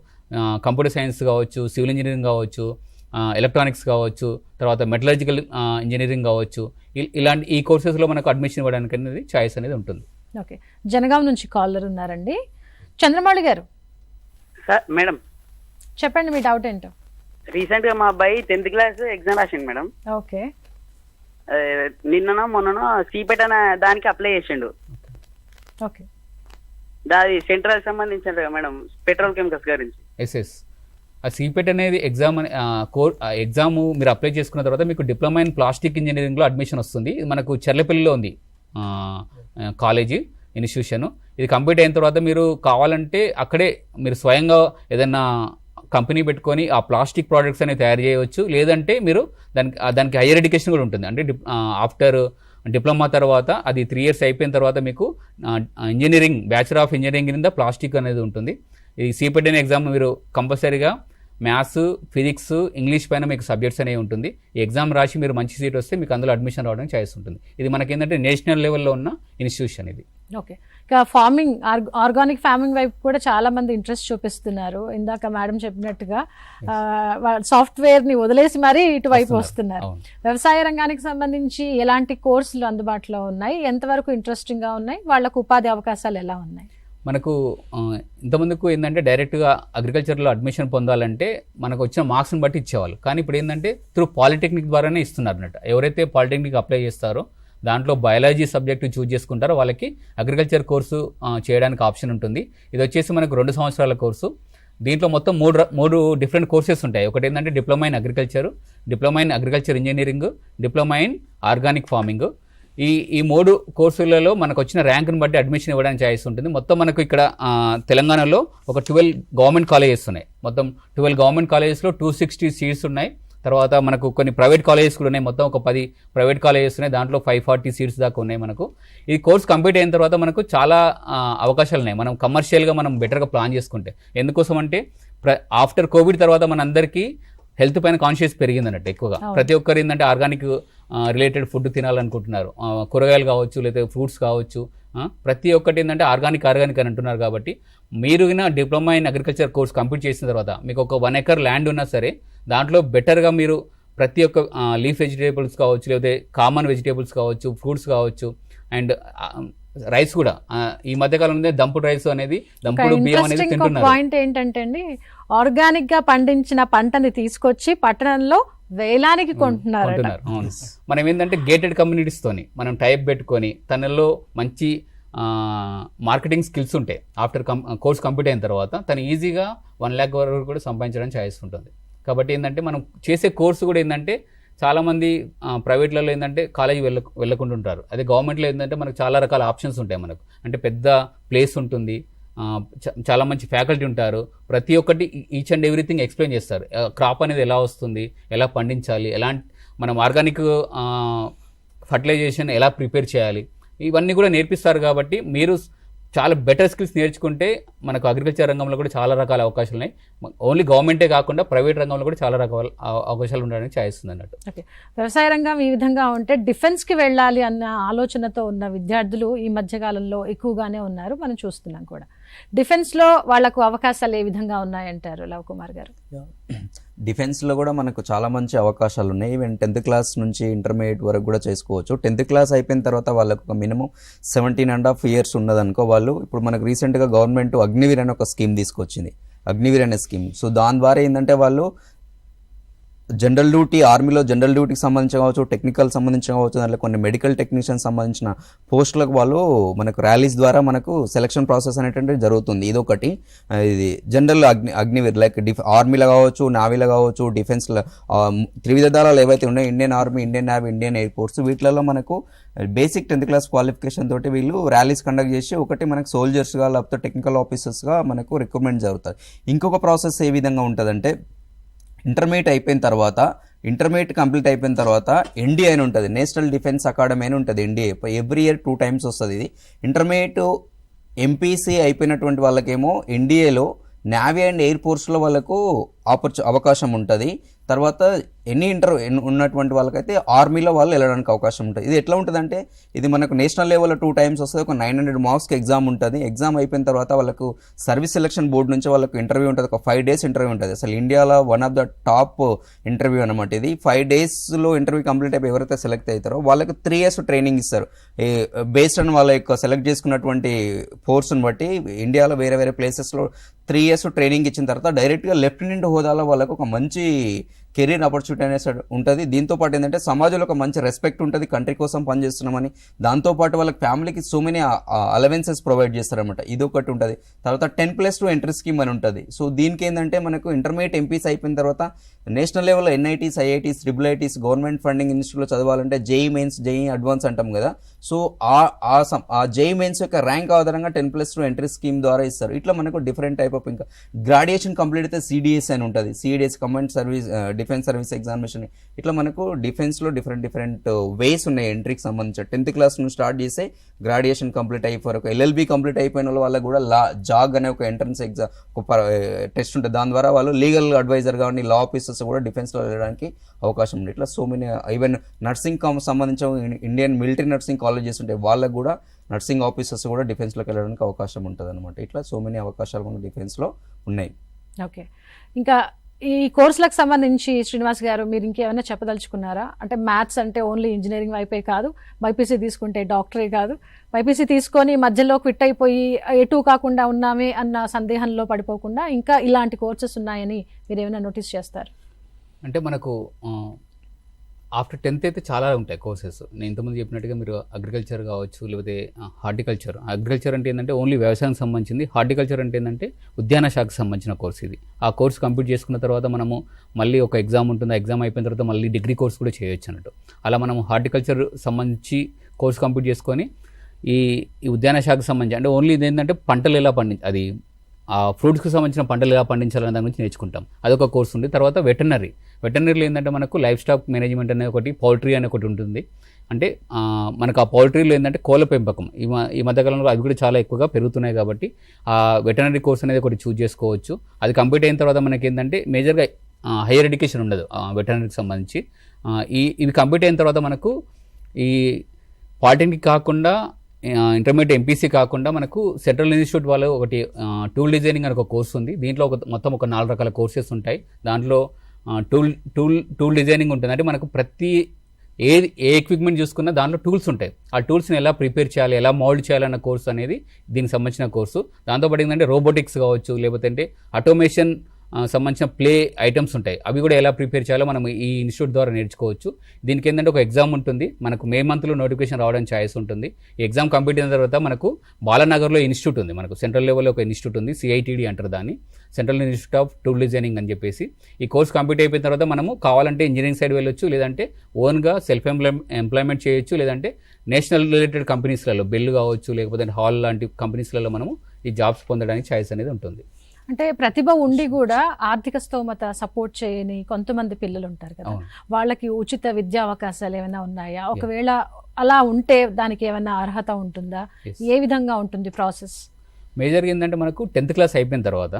కంప్యూటర్ సైన్స్ కావచ్చు, సివిల్ ఇంజనీరింగ్ కావచ్చు, ఎలక్ట్రానిక్స్ కావచ్చు, తర్వాత మెటలర్జికల్ ఇంజనీరింగ్ కావచ్చు. ఇలాంటి ఈ కోర్సెస్లో మనకు అడ్మిషన్ ఇవ్వడానికి అనేది ఛాయిస్ అనేది ఉంటుంది. ఓకే, జనగాం నుంచి కాలర్ ఉన్నారండి, చంద్రమౌళి గారు. మేడం చెప్పండి మీ డౌట్ ఏంటో. రీసెంట్ గా మా అబ్బాయి 10th క్లాస్ ఎగ్జామ్ రాసిండు మేడం. ఓకే, నిన్ననో మొన్ననో సిపెట్ అనే దానికి అప్లై చేసిండు. ఓకే, దాని సెంట్రల్ సంబంధించిన మేడం పెట్రోల్ కెమికల్స్ గురించి. ఎస్ఎస్ ఆ సిపెట్ అనేది ఎగ్జామ్ మీరు అప్లై చేసుకున్న తర్వాత మీకు డిప్లొమా ఇన్ ప్లాస్టిక్ ఇంజనీరింగ్లో అడ్మిషన్ వస్తుంది. మనకు చెర్లపల్లిలో ఉంది కాలేజీ ఇన్స్టిట్యూషన్. ఇది కంప్లీట్ అయిన తర్వాత మీరు కావాలంటే అక్కడే మీరు స్వయంగా ఏదైనా కంపెనీ పెట్టుకొని ఆ ప్లాస్టిక్ ప్రోడక్ట్స్ అనేవి తయారు చేయవచ్చు. లేదంటే మీరు దానికి హైయర్ ఎడ్యుకేషన్ కూడా ఉంటుంది. అంటే ఆఫ్టర్ డిప్లొమా తర్వాత అది 3 years అయిపోయిన తర్వాత మీకు ఇంజనీరింగ్ బ్యాచులర్ ఆఫ్ ఇంజనీరింగ్ కింద ప్లాస్టిక్ అనేది ఉంటుంది. ఈ సిపెట్ అనే ఎగ్జామ్ మీరు కంపల్సరీగా మ్యాథ్స్, ఫిజిక్స్, ఇంగ్లీష్ పైన మీకు సబ్జెక్ట్స్ అనేవి ఉంటుంది. ఈ ఎగ్జామ్ రాసి మీరు మంచి సీట్ వస్తే మీకు అందులో అడ్మిషన్ రావడానికి ఛాయిస్ ఉంటుంది. ఇది మనకి ఏంటంటే నేషనల్ లెవెల్లో ఉన్న ఇన్స్టిట్యూషన్ ఇది. ఓకే, ఇక ఫార్మింగ్, ఆర్గానిక్ ఫార్మింగ్ వైపు కూడా చాలా మంది ఇంట్రెస్ట్ చూపిస్తున్నారు. ఇందాక మేడం చెప్పినట్టుగా సాఫ్ట్వేర్ ని వదిలేసి మరీ ఇటువైపు వస్తున్నారు. వ్యవసాయ రంగానికి సంబంధించి ఎలాంటి కోర్సులు అందుబాటులో ఉన్నాయి, ఎంతవరకు ఇంట్రెస్టింగ్ గా ఉన్నాయి, వాళ్ళకు ఉపాధి అవకాశాలు ఎలా ఉన్నాయి? మనకు ఇంతకుముందుకు ఏంటంటే డైరెక్ట్గా అగ్రికల్చర్లో అడ్మిషన్ పొందాలంటే మనకు వచ్చిన మార్క్స్ని బట్టి ఇచ్చేవాళ్ళు. కానీ ఇప్పుడు ఏంటంటే త్రూ పాలిటెక్నిక్ ద్వారానే ఇస్తున్నారు అన్నట్టు. ఎవరైతే పాలిటెక్నిక్ అప్లై చేస్తారో దాంట్లో బయాలజీ సబ్జెక్టు చూజ్ చేసుకుంటారో వాళ్ళకి అగ్రికల్చర్ కోర్సు చేయడానికి ఆప్షన్ ఉంటుంది. ఇది వచ్చేసి మనకు 2 సంవత్సరాల కోర్సు. దీంట్లో మొత్తం మూడు డిఫరెంట్ కోర్సెస్ ఉంటాయి. ఒకటి ఏంటంటే diploma in agriculture, diploma in agriculture engineering, diploma in organic farming. ఈ 3 కోర్సులలో మనకు వచ్చిన ర్యాంక్ని బట్టి అడ్మిషన్ ఇవ్వడానికి ఛాయిస్ ఉంటుంది. మొత్తం మనకు ఇక్కడ తెలంగాణలో ఒక 12 గవర్నమెంట్ కాలేజెస్ ఉన్నాయి. మొత్తం 12 గవర్నమెంట్ కాలేజెస్లో 260 సీట్స్ ఉన్నాయి. తర్వాత మనకు కొన్ని ప్రైవేట్ కాలేజెస్ కూడా ఉన్నాయి. మొత్తం ఒక 10 ప్రైవేట్ కాలేజెస్ ఉన్నాయి. దాంట్లో 540 సీట్స్ దాకా ఉన్నాయి మనకు. ఈ కోర్స్ కంప్లీట్ అయిన తర్వాత మనకు చాలా అవకాశాలు ఉన్నాయి. మనం కమర్షియల్గా మనం బెటర్గా ప్లాన్ చేసుకుంటే. ఎందుకోసం అంటే ఆఫ్టర్ కోవిడ్ తర్వాత మనందరికీ హెల్త్ పైన కాన్షియస్ పెరిగింది అన్నట్టు ఎక్కువగా. ప్రతి ఒక్కరు ఏంటంటే ఆర్గానిక్ రిలేటెడ్ ఫుడ్ తినాలనుకుంటున్నారు. కూరగాయలు కావచ్చు, లేదా ఫ్రూట్స్ కావచ్చు, ప్రతి ఒక్కటి ఏంటంటే ఆర్గానిక్ అని అంటున్నారు. కాబట్టి మీరు diploma in agriculture course complete చేసిన తర్వాత మీకు ఒక 1 ఎకర్ ల్యాండ్ ఉన్నా సరే దాంట్లో బెటర్గా మీరు ప్రతి ఒక్క లీఫ్ వెజిటేబుల్స్ కావచ్చు, లేదా కామన్ వెజిటేబుల్స్ కావచ్చు, ఫ్రూట్స్ కావచ్చు, అండ్ రైస్ కూడా ఈ మధ్యకాలంలో దంపుడు రైస్ అనేది, దంపుడు బియ్యం అనేది తింటున్నారు. పాయింట్ ఏంటంటే అండి, ఆర్గానిక్ గా పండించిన పంటని తీసుకొచ్చి పట్టణంలో వేలానికి కొంటున్నారు. మనం ఏంటంటే గేటెడ్ కమ్యూనిటీస్ తోని మనం టైప్ పెట్టుకొని తనలో మంచి మార్కెటింగ్ స్కిల్స్ ఉంటాయి. ఆఫ్టర్ కోర్స్ కంప్లీట్ అయిన తర్వాత తను ఈజీగా 1 lakh వరకు కూడా సంపాదించడానికి ఛాయిస్ ఉంటుంది. కాబట్టి ఏంటంటే మనం చేసే కోర్సు కూడా ఏంటంటే చాలామంది ప్రైవేట్లలో ఏంటంటే కాలేజీ వెళ్ళకుండా ఉంటారు. అదే గవర్నమెంట్లో ఏంటంటే మనకు చాలా రకాల ఆప్షన్స్ ఉంటాయి. మనకు అంటే పెద్ద ప్లేస్ ఉంటుంది, చాలా మంచి ఫ్యాకల్టీ ఉంటారు. ప్రతి ఒక్కటి ఈచ్ అండ్ ఎవ్రీథింగ్ ఎక్స్ప్లెయిన్ చేస్తారు. క్రాప్ అనేది ఎలా వస్తుంది, ఎలా పండించాలి, మనం ఆర్గానిక్ ఫర్టిలైజేషన్ ఎలా ప్రిపేర్ చేయాలి, ఇవన్నీ కూడా నేర్పిస్తారు. కాబట్టి మీరు చాలా బెటర్ స్కిల్స్ నేర్చుకుంటే మనకు అగ్రికల్చర్ రంగంలో కూడా చాలా రకాల అవకాశాలు ఉన్నాయి. ఓన్లీ గవర్నమెంటే కాకుండా ప్రైవేట్ రంగంలో కూడా చాలా రకాల అవకాశాలు ఉండడానికి ఛాయిస్ ఉంది అన్నట్టు. ఓకే, వ్యవసాయ రంగం ఈ విధంగా ఉంటే డిఫెన్స్కి వెళ్ళాలి అన్న ఆలోచనతో ఉన్న విద్యార్థులు ఈ మధ్యకాలంలో ఎక్కువగానే ఉన్నారు, మనం చూస్తున్నాం కూడా. డిఫెన్స్లో వాళ్లకు అవకాశాలు ఏ విధంగా ఉన్నాయంటారు లవ్ కుమార్ గారు? డిఫెన్స్లో కూడా మనకు చాలా మంచి అవకాశాలు ఉన్నాయి. ఈవెన్ 10th క్లాస్ నుంచి ఇంటర్మీడియట్ వరకు కూడా చేసుకోవచ్చు. 10th క్లాస్ అయిపోయిన తర్వాత వాళ్ళకు ఒక మినిమం 17.5 years ఉన్నదనుకో, వాళ్ళు ఇప్పుడు మనకు రీసెంట్గా గవర్నమెంట్ అగ్నివీర్ అనే ఒక స్కీమ్ తీసుకొచ్చింది, అగ్నివీర్ అనే స్కీమ్. సో దాని ద్వారా ఏంటంటే వాళ్ళు జనరల్ డ్యూటీ, ఆర్మీలో జనరల్ డ్యూటీకి సంబంధించి కావచ్చు, టెక్నికల్ సంబంధించి కావచ్చు, దాంట్లో కొన్ని మెడికల్ టెక్నీషియన్ సంబంధించిన పోస్టులకు వాళ్ళు మనకు ర్యాలీస్ ద్వారా మనకు సెలక్షన్ ప్రాసెస్ అనేటువంటి జరుగుతుంది. ఇదొకటి. ఇది జనరల్ అగ్నివీర్ లైక్ ఆర్మీలో కావచ్చు, నావీలో కావచ్చు, డిఫెన్స్లో త్రివిధ దళాలు ఏవైతే ఉన్నాయో, Indian army, Indian navy, Indian air force, వీటిలలో మనకు బేసిక్ 10th క్లాస్ క్వాలిఫికేషన్ తోటి వీళ్ళు ర్యాలీస్ కండక్ట్ చేసి ఒకటి మనకు సోల్జర్స్గా లేకపోతే టెక్నికల్ ఆఫీసర్స్గా మనకు రిక్రూట్మెంట్ జరుగుతుంది. ఇంకొక ప్రాసెస్ ఏ విధంగా ఉంటుందంటే, ఇంటర్మీడియట్ కంప్లీట్ అయిపోయిన తర్వాత ఎన్డీఏ అని ఉంటుంది, నేషనల్ డిఫెన్స్ అకాడమీ అని ఉంటుంది. ఎన్డీఏ ఎవ్రీ ఇయర్ 2 times వస్తుంది. ఇది ఇంటర్మీడియట్ ఎంపీసీ అయిపోయినటువంటి వాళ్ళకేమో ఎన్డీఏలో నావీ అండ్ ఎయిర్ ఫోర్స్లో వాళ్ళకు అవకాశం ఉంటుంది. తర్వాత ఉన్నటువంటి వాళ్ళకైతే ఆర్మీలో వాళ్ళు వెళ్ళడానికి అవకాశం ఉంటుంది. ఇది ఎట్లా ఉంటుందంటే, ఇది మనకు నేషనల్ లెవెల్లో 2 times వస్తుంది. ఒక 900 marksకి ఎగ్జామ్ ఉంటుంది. ఎగ్జామ్ అయిపోయిన తర్వాత వాళ్ళకు సర్వీస్ సెలక్షన్ బోర్డు నుంచి వాళ్ళకు ఇంటర్వ్యూ ఉంటుంది. ఒక 5 days ఇంటర్వ్యూ ఉంటుంది. అసలు ఇండియాలో one of the top interview అనమాట ఇది. 5 daysలో ఇంటర్వ్యూ కంప్లీట్ అయిపోయి ఎవరైతే సెలెక్ట్ అవుతారో వాళ్ళకి 3 years ట్రైనింగ్ ఇస్తారు. బేస్డ్ ఆన్ వాళ్ళ యొక్క సెలెక్ట్ చేసుకున్నటువంటి ఫోర్స్ని బట్టి ఇండియాలో వేరే వేరే ప్లేసెస్లో 3 years ట్రైనింగ్ ఇచ్చిన తర్వాత డైరెక్ట్గా లెఫ్టినెంట్ హోదాలో వాళ్ళకు ఒక మంచి కెరీర్ ఆపర్చునిటీ అనేది ఉంటుంది. దీంతోపాటు ఏంటంటే సమాజంలో ఒక మంచి రెస్పెక్ట్ ఉంటుంది, కంట్రీ కోసం పనిచేస్తున్నామని. దాంతోపాటు వాళ్ళకి ఫ్యామిలీకి సో మెనీ అలవెన్సెస్ ప్రొవైడ్ చేస్తారనమాట. ఇది ఒకటి ఉంటుంది. తర్వాత 10+2 ఎంట్రీ స్కీమ్ అని ఉంటుంది. సో దీనికి ఏంటంటే మనకు ఇంటర్మీడియట్ ఎంపీస్ అయిపోయిన తర్వాత నేషనల్ లెవెల్లో NITs, IITs, IIITs, government funding ఇన్స్టిట్యూట్లో చదవాలంటే జేఈ మెయిన్స్, జేఈ అడ్వాన్స్ అంటాం కదా. సో ఆ జేఈ మెయిన్స్ యొక్క ర్యాంక్ ఆధారంగా 10+2 ఎంట్రీ స్కీమ్ ద్వారా ఇస్తారు. ఇట్లా మనకు డిఫరెంట్ టైప్ ఆఫ్ ఇంకా గ్రాడ్యుయేషన్ కంప్లీట్ అయితే సిడిఎస్ అని ఉంటుంది. CDS combined service defence service examination, ఇట్లా మనకు డిఫెన్స్లో డిఫరెంట్ వేస్ ఉన్నాయి ఎంట్రీకి సంబంధించి. 10th క్లాస్ నుంచి స్టార్ట్ చేస్తే గ్రాడ్యుయేషన్ కంప్లీట్ అయిపోయి ఒక LLB కంప్లీట్ అయిపోయిన వాళ్ళకి కూడా జాగ్ అనే ఒక ఎంట్రన్స్ ఎగ్జామ్ ఒక టెస్ట్ ఉంటుంది. దాని ద్వారా వాళ్ళు లీగల్ అడ్వైజర్ కానీ లా ఆఫీసర్స్ కూడా డిఫెన్స్లో వెళ్ళడానికి అవకాశం ఉంది. ఇట్లా సో మెనీ ఈవెన్ నర్సింగ్ సంబంధించిన ఇండియన్ మిలిటరీ నర్సింగ్ కాలేజెస్ ఉంటాయి, వాళ్ళకు కూడా నర్సింగ్ ఆఫీసర్స్ కూడా డిఫెన్స్లోకి వెళ్ళడానికి అవకాశం ఉంటుంది అనమాట. ఇట్లా సో మెనీ అవకాశాలు మన డిఫెన్స్లో ఉన్నాయి. ఓకే, ఇంకా ఈ కోర్సులకు సంబంధించి శ్రీనివాస్ గారు మీరు ఇంకేమైనా చెప్పదలుచుకున్నారా? అంటే మ్యాథ్స్ అంటే ఓన్లీ ఇంజనీరింగ్ వైపే కాదు, బైపీసీ తీసుకుంటే డాక్టరే కాదు, బైపీసీ తీసుకొని మధ్యలో క్విట్ అయిపోయి ఎటు కాకుండా ఉన్నామే అన్న సందేహంలో పడిపోకుండా ఇంకా ఇలాంటి కోర్సెస్ ఉన్నాయని మీరు ఏమైనా నోటీస్ చేస్తారు? అంటే మనకు ఆఫ్టర్ 10th అయితే చాలా ఉంటాయి కోర్సెస్. నేను ఇంతకుముందు చెప్పినట్టుగా మీరు అగ్రికల్చర్ కావచ్చు, లేకపోతే హార్టికల్చర్. అగ్రికల్చర్ అంటే ఏంటంటే ఓన్లీ వ్యవసాయం సంబంధించింది. హార్టికల్చర్ అంటే ఏంటంటే ఉద్యాన శాఖకు సంబంధించిన కోర్స్ ఇది. ఆ కోర్స్ కంప్లీట్ చేసుకున్న తర్వాత మనము మళ్ళీ ఒక ఎగ్జామ్ ఉంటుంది, ఆ ఎగ్జామ్ అయిపోయిన తర్వాత మళ్ళీ డిగ్రీ కోర్స్ కూడా చేయొచ్చు అన్నట్టు. అలా మనం హార్టికల్చర్ సంబంధించి కోర్స్ కంప్లీట్ చేసుకొని ఈ ఉద్యాన శాఖకు సంబంధించి అంటే ఓన్లీ ఇది ఏంటంటే పంటలు ఎలా అది ఆ ఫ్రూట్స్కి సంబంధించిన పంటలు ఎలా పండించాలనే దాని గురించి నేర్చుకుంటాం, అదొక కోర్స్ ఉంది. తర్వాత వెటర్నరీలో ఏంటంటే మనకు లైఫ్ స్టాక్ మేనేజ్మెంట్ అనే ఒకటి, పౌల్ట్రీ అనే ఒకటి ఉంటుంది. అంటే మనకు ఆ పౌల్ట్రీలో ఏంటంటే కోళ్ళ పెంపకం ఈ మధ్యకాలంలో అవి కూడా చాలా ఎక్కువగా పెరుగుతున్నాయి కాబట్టి ఆ వెటర్నరీ కోర్స్ అనేది ఒకటి చూస్ చేసుకోవచ్చు. అది కంప్లీట్ అయిన తర్వాత మనకి ఏంటంటే మేజర్గా హైయర్ ఎడ్యుకేషన్ ఉండదు వెటర్నరీకి సంబంధించి. ఇవి కంప్లీట్ అయిన తర్వాత మనకు ఈ పాలిటెక్నిక్ కాకుండా ఇంటర్మీడియట్ ఎంపీసీ కాకుండా మనకు సెంట్రల్ ఇన్స్టిట్యూట్ వాళ్ళు ఒకటి టూల్ డిజైనింగ్ అని ఒక కోర్స్ ఉంది. దీంట్లో మొత్తం ఒక 4 రకాల కోర్సెస్ ఉంటాయి. దాంట్లో టూల్ డిజైనింగ్ ఉంటుంది. అంటే మనకు ప్రతి ఏ ఎక్విప్మెంట్ చూసుకున్నా దాంట్లో టూల్స్ ఉంటాయి. ఆ టూల్స్ని ఎలా ప్రిపేర్ చేయాలి, ఎలా మౌల్డ్ చేయాలన్న కోర్స్ అనేది దీనికి సంబంధించిన కోర్సు. దాంతోపాటు ఏంటంటే రోబోటిక్స్ కావచ్చు, లేకపోతే అంటే ఆటోమేషన్ సంబంధించిన ప్లే ఐటమ్స్ ఉంటాయి, అవి కూడా ఎలా ప్రిపేర్ చేయాలో మనం ఈ ఇన్స్టిట్యూట్ ద్వారా నేర్చుకోవచ్చు. దీనికి ఏంటంటే ఒక ఎగ్జామ్ ఉంటుంది, మనకు మే మంత్లో నోటిఫికేషన్ రావడానికి ఛాయిస్ ఉంటుంది. ఈ ఎగ్జామ్ కంప్లీట్ అయిన తర్వాత మనకు బాలానగర్లో ఇన్స్టిట్యూట్ ఉంది, మనకు సెంట్రల్ లెవెల్లో ఒక ఇన్స్టిట్యూట్ ఉంది, CITD అంటారు దాన్ని, central institute of tool designing అని చెప్పేసి. ఈ కోర్స్ కంప్లీట్ అయిపోయిన తర్వాత మనము కావాలంటే ఇంజనీరింగ్ సైడ్ వెళ్ళొచ్చు, లేదంటే ఓన్గా సెల్ఫ్ ఎంప్లాయ్మెంట్ చేయొచ్చు, లేదంటే నేషనల్ రిలేటెడ్ కంపెనీస్లలో బెల్ కావచ్చు, లేకపోతే హాల్ లాంటి కంపెనీస్లలో మనము ఈ జాబ్స్ పొందడానికి ఛాయిస్ అనేది ఉంటుంది. అంటే ప్రతిభ ఉండి కూడా ఆర్థిక స్తోమత సపోర్ట్ చేయని కొంతమంది పిల్లలు ఉంటారు కదా, వాళ్ళకి ఉచిత విద్యా అవకాశాలు ఏమైనా ఉన్నాయా? ఒకవేళ అలా ఉంటే దానికి ఏమైనా అర్హత ఉంటుందా? ఏ విధంగా ఉంటుంది ప్రాసెస్? మేజర్గా ఏంటంటే మనకు 10th క్లాస్ అయిపోయిన తర్వాత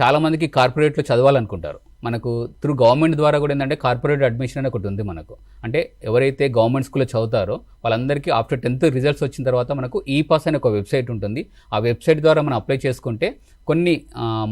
చాలామందికి కార్పొరేట్లో చదవాలనుకుంటారు. మనకు త్రూ గవర్నమెంట్ ద్వారా కూడా ఏంటంటే కార్పొరేట్ అడ్మిషన్ అని ఒకటి ఉంది మనకు. అంటే ఎవరైతే గవర్నమెంట్ స్కూల్లో చదువుతారో వాళ్ళందరికీ ఆఫ్టర్ 10th రిజల్ట్స్ వచ్చిన తర్వాత మనకు ఈపాస్ అనే ఒక వెబ్సైట్ ఉంటుంది. ఆ వెబ్సైట్ ద్వారా మనం అప్లై చేసుకుంటే కొన్ని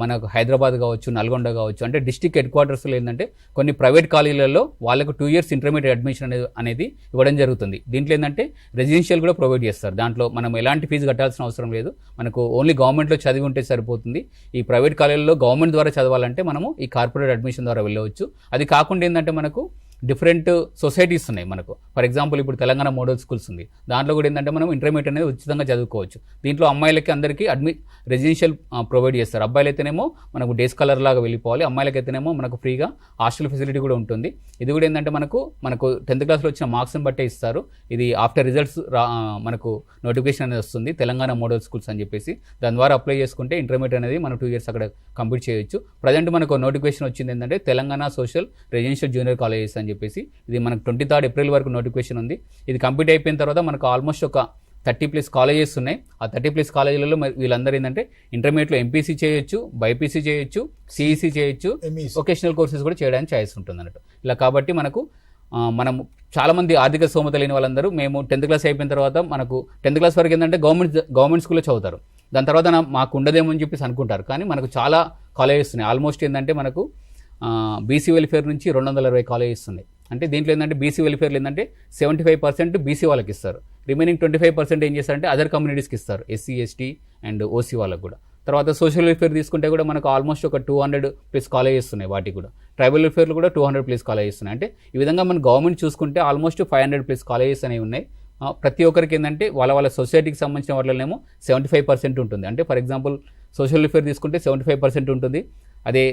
మనకు హైదరాబాద్ కావచ్చు, నల్గొండ కావచ్చు, అంటే డిస్ట్రిక్ట్ హెడ్ క్వార్టర్స్లో ఏంటంటే కొన్ని ప్రైవేట్ కాలేజీలలో వాళ్ళకు 2 years ఇంటర్మీడియట్ అడ్మిషన్ అనేది ఇవ్వడం జరుగుతుంది. దీంట్లో ఏంటంటే రెసిడెన్షియల్ కూడా ప్రొవైడ్ చేస్తారు. దాంట్లో మనం ఎలాంటి ఫీజు కట్టాల్సిన అవసరం లేదు, మనకు ఓన్లీ గవర్నమెంట్లో చదివి ఉంటే సరిపోతుంది. ఈ ప్రైవేట్ కాలేజీలో గవర్నమెంట్ ద్వారా చదవాలంటే మనము ఈ కార్పొరేట్ అడ్మిషన్ ద్వారా వెళ్ళవచ్చు. అది కాకుండా ఏంటంటే మనకు డిఫరెంట్ సొసైటీస్ ఉన్నాయి మనకు. ఫర్ ఎగ్జాంపుల్ ఇప్పుడు తెలంగాణ మోడల్ స్కూల్స్ ఉంది, దాంట్లో కూడా ఏంటంటే మనం ఇంటర్మీడియట్ అనేది ఉచితంగా చదువుకోవచ్చు. దీంట్లో అమ్మాయిలకి అందరికీ రెసిడెన్షియల్ ప్రొవైడ్ చేస్తారు. అబ్బాయిలు అయితేనేమో మనకు డే స్కాలర్ లాగా వెళ్ళిపోవాలి, అమ్మాయిలకి అయితేనేమో మనకు ఫ్రీగా హాస్టల్ ఫెసిలిటీ కూడా ఉంటుంది. ఇది కూడా ఏంటంటే మనకు 10th క్లాస్లో వచ్చిన మార్క్స్ని బట్టే ఇస్తారు. ఇది ఆఫ్టర్ రిజల్ట్స్ మనకు నోటిఫికేషన్ అనేది వస్తుంది, తెలంగాణ మోడల్ స్కూల్స్ అని చెప్పేసి. దాని ద్వారా అప్లై చేసుకుంటే ఇంటర్మీడియట్ అనేది మనం 2 years అక్కడ కంప్లీట్ చేయొచ్చు. ప్రజెంట్ మనకు నోటిఫికేషన్ వచ్చింది ఏంటంటే Telangana social residential junior colleges అని చెప్పేసి. ఇది మనకు 23rd April వరకు నోటిఫికేషన్ ఉంది. ఇది కంప్లీట్ అయిపోయిన తర్వాత మనకు ఆల్మోస్ట్ ఒక 30+ కాలేజెస్ ఉన్నాయి. ఆ 30+ కాలేజీలలో వీళ్ళందరూ ఏంటంటే ఇంటర్మీడియట్లో ఎంపీసీ చేయొచ్చు, బైపీసీ చేయొచ్చు, CEC చేయొచ్చు, వొకేషనల్ కోర్సెస్ కూడా చేయడానికి ఛాయిస్ ఉంటుంది అన్నట్టు. ఇలా కాబట్టి మనకు మనం చాలామంది ఆర్థిక స్తోమత లేని వాళ్ళందరూ మేము 10th క్లాస్ అయిపోయిన తర్వాత మనకు 10th క్లాస్ వరకు ఏంటంటే గవర్నమెంట్ స్కూల్లో చదువుతారు. దాని తర్వాత మాకు ఉండదేమో అని చెప్పేసి అనుకుంటారు, కానీ మనకు చాలా కాలేజెస్ ఉన్నాయి. ఆల్మోస్ట్ ఏంటంటే మనకు బీసీ వెల్ఫేర్ నుంచి 220 కాలేజెస్ ఉన్నాయి. అంటే దీంట్లో ఏంటంటే బీసీ వెల్ఫేర్లో ఏంటంటే 75% బీసీ వాళ్ళకి ఇస్తారు, రిమైనింగ్ 25% ఏం చేస్తారంటే అదర్ కమ్యూనిటీస్కి ఇస్తారు, SC ST అండ్ OC వాళ్ళకి కూడా. తర్వాత సోషల్ వెల్ఫేర్ తీసుకుంటే కూడా మనకు ఆల్మోస్ట్ ఒక 200+ కాలేజెస్ ఉన్నాయి, వాటికి కూడా. ట్రైబల్ వెల్ఫేర్లో కూడా 200+ కాలేజెస్ ఉన్నాయి. అంటే ఈ విధంగా మన గవర్నమెంట్ చూసుకుంటే ఆల్మోస్ట్ 500+ కాలేజెస్ అనేవి ఉన్నాయి. ప్రతి ఒక్కరికి ఏంటంటే వాళ్ళ సొసైటీకి సంబంధించిన వాళ్ళనేమో 75% ఉంటుంది. అంటే ఫర్ ఎగ్జాంపుల్ సోషల్ వెల్ఫేర్ తీసుకుంటే 75% ఉంటుంది, అదే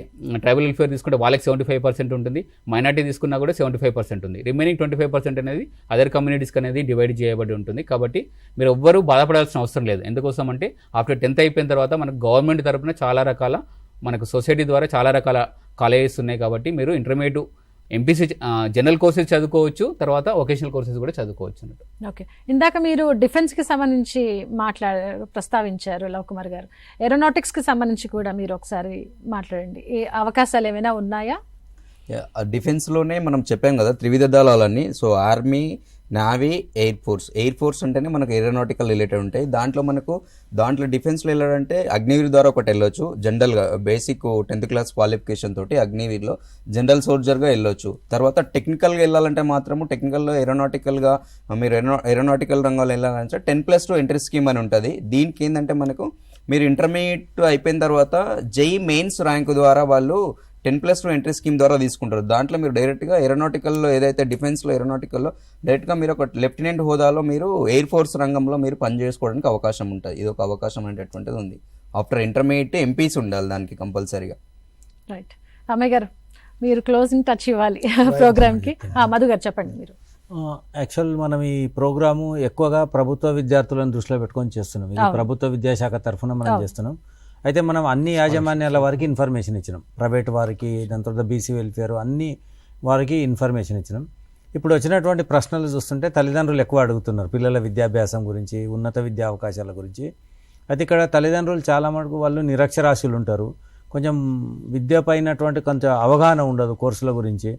ట్రైబల్ వెల్ఫేర్ తీసుకుంటే వాళ్ళకి 75% ఉంటుంది, మైనార్టీ తీసుకున్నా కూడా 75% ఉంది. రిమైనింగ్ 25% అనేది అదర్ కమ్యూనిటీస్కి అనేది డివైడ్ చేయబడి ఉంటుంది. కాబట్టి మీరు ఎవ్వరూ బాధపడాల్సిన అవసరం లేదు. ఎందుకోసం అంటే ఆఫ్టర్ 10th అయిపోయిన తర్వాత మనకు గవర్నమెంట్ తరఫున చాలా రకాల మనకు సొసైటీ ద్వారా చాలా రకాల కాలేజెస్ ఉన్నాయి కాబట్టి మీరు ఇంటర్మీడియట్ ఎంపీసీ జనరల్ కోర్సెస్ చదువుకోవచ్చు, తర్వాత వొకేషనల్ కోర్సెస్ కూడా చదువుకోవచ్చు అన్నట్టు. ఓకే, ఇందాక మీరు డిఫెన్స్కి సంబంధించి ప్రస్తావించారు లవ్ కుమార్ గారు. ఏరోనాటిక్స్కి సంబంధించి కూడా మీరు ఒకసారి మాట్లాడండి. ఈ అవకాశాలు ఏమైనా ఉన్నాయా? డిఫెన్స్లోనే మనం చెప్పాం కదా త్రివిధ దళాలన్నీ. So army, navy, air force అంటేనే మనకు ఏరోనాటికల్ రిలేటెడ్ ఉంటాయి. దాంట్లో డిఫెన్స్లో వెళ్ళాలంటే అగ్నివీర్ ద్వారా ఒకటి వెళ్ళొచ్చు. జనరల్గా బేసిక్ 10th క్లాస్ క్వాలిఫికేషన్ తోటి అగ్నివీర్లో జనరల్ సోల్జర్గా వెళ్ళొచ్చు. తర్వాత టెక్నికల్గా వెళ్ళాలంటే మాత్రము టెక్నికల్లో ఏరోనాటికల్గా మీరు ఏరోనాటికల్ రంగంలో వెళ్ళాలంటే 10+2 ఎంట్రీ స్కీమ్ అని ఉంటుంది. దీనికి ఏంటంటే మనకు మీరు ఇంటర్మీడియట్ అయిపోయిన తర్వాత జై మెయిన్స్ ర్యాంకు ద్వారా వాళ్ళు 10+2 ఎంట్రీ స్కీమ్ ద్వారా తీసుకుంటారు. దాంట్లో మీరు డైరెక్ట్గా ఏరోనాటికల్లో ఏదైతే డిఫెన్స్లో ఏరోనాటికల్లో డైరెక్ట్గా మీరు ఒక లెఫ్టినెంట్ హోదాలో మీరు ఎయిర్ ఫోర్స్ రంగంలో మీరు పనిచేసుకోవడానికి అవకాశం ఉంటుంది. ఇది ఒక అవకాశం అనేటటువంటిది ఉంది. ఆఫ్టర్ ఇంటర్మీడియట్ ఎంపీస్ ఉండాలి దానికి కంపల్సరీగా. రైట్, అమ్మాయి గారు మీరు క్లోజింగ్ టచ్ ఇవ్వాలి ప్రోగ్రామ్కి. మధు గారు చెప్పండి మీరు. యాక్చువల్ మనం ఈ ప్రోగ్రాము ఎక్కువగా ప్రభుత్వ విద్యార్థులను దృష్టిలో పెట్టుకొని చేస్తున్నాం. ఇది ప్రభుత్వ విద్యాశాఖ తరఫున మనం చేస్తున్నాం. అయితే మనం అన్ని యాజమాన్యాల వారికి ఇన్ఫర్మేషన్ ఇచ్చినాం, ప్రైవేట్ వారికి, దాని తర్వాత బీసీ వెల్ఫేర్ అన్ని వారికి ఇన్ఫర్మేషన్ ఇచ్చినాం. ఇప్పుడు వచ్చినటువంటి ప్రశ్నలు చూస్తుంటే తల్లిదండ్రులు ఎక్కువ అడుగుతున్నారు పిల్లల విద్యాభ్యాసం గురించి, ఉన్నత విద్యా అవకాశాల గురించి. అయితే ఇక్కడ తల్లిదండ్రులు చాలా మటుకు వాళ్ళు నిరక్షరాస్యులు ఉంటారు, కొంచెం విద్యపైనటువంటి కొంచెం అవగాహన ఉండదు కోర్సుల గురించి.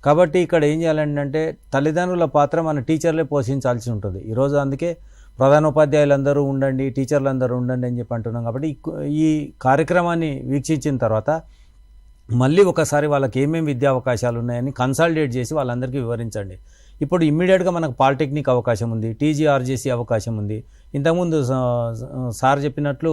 కాబట్టి ఇక్కడ ఏం చేయాలంటే తల్లిదండ్రుల పాత్ర మన టీచర్లే పోషించాల్సి ఉంటుంది. ఈరోజు అందుకే ప్రధానోపాధ్యాయులందరూ ఉండండి, టీచర్లందరూ ఉండండి అని చెప్పి అంటున్నాం. కాబట్టి ఈ కార్యక్రమాన్ని వీక్షించిన తర్వాత మళ్ళీ ఒకసారి వాళ్ళకి ఏమేమి విద్యా అవకాశాలు ఉన్నాయని కన్సాలిడేట్ చేసి వాళ్ళందరికీ వివరించండి. ఇప్పుడు ఇమ్మీడియట్గా మనకు పాలిటెక్నిక్ అవకాశం ఉంది, టీజీఆర్జేసీ అవకాశం ఉంది. ఇంతకుముందు సార్ చెప్పినట్లు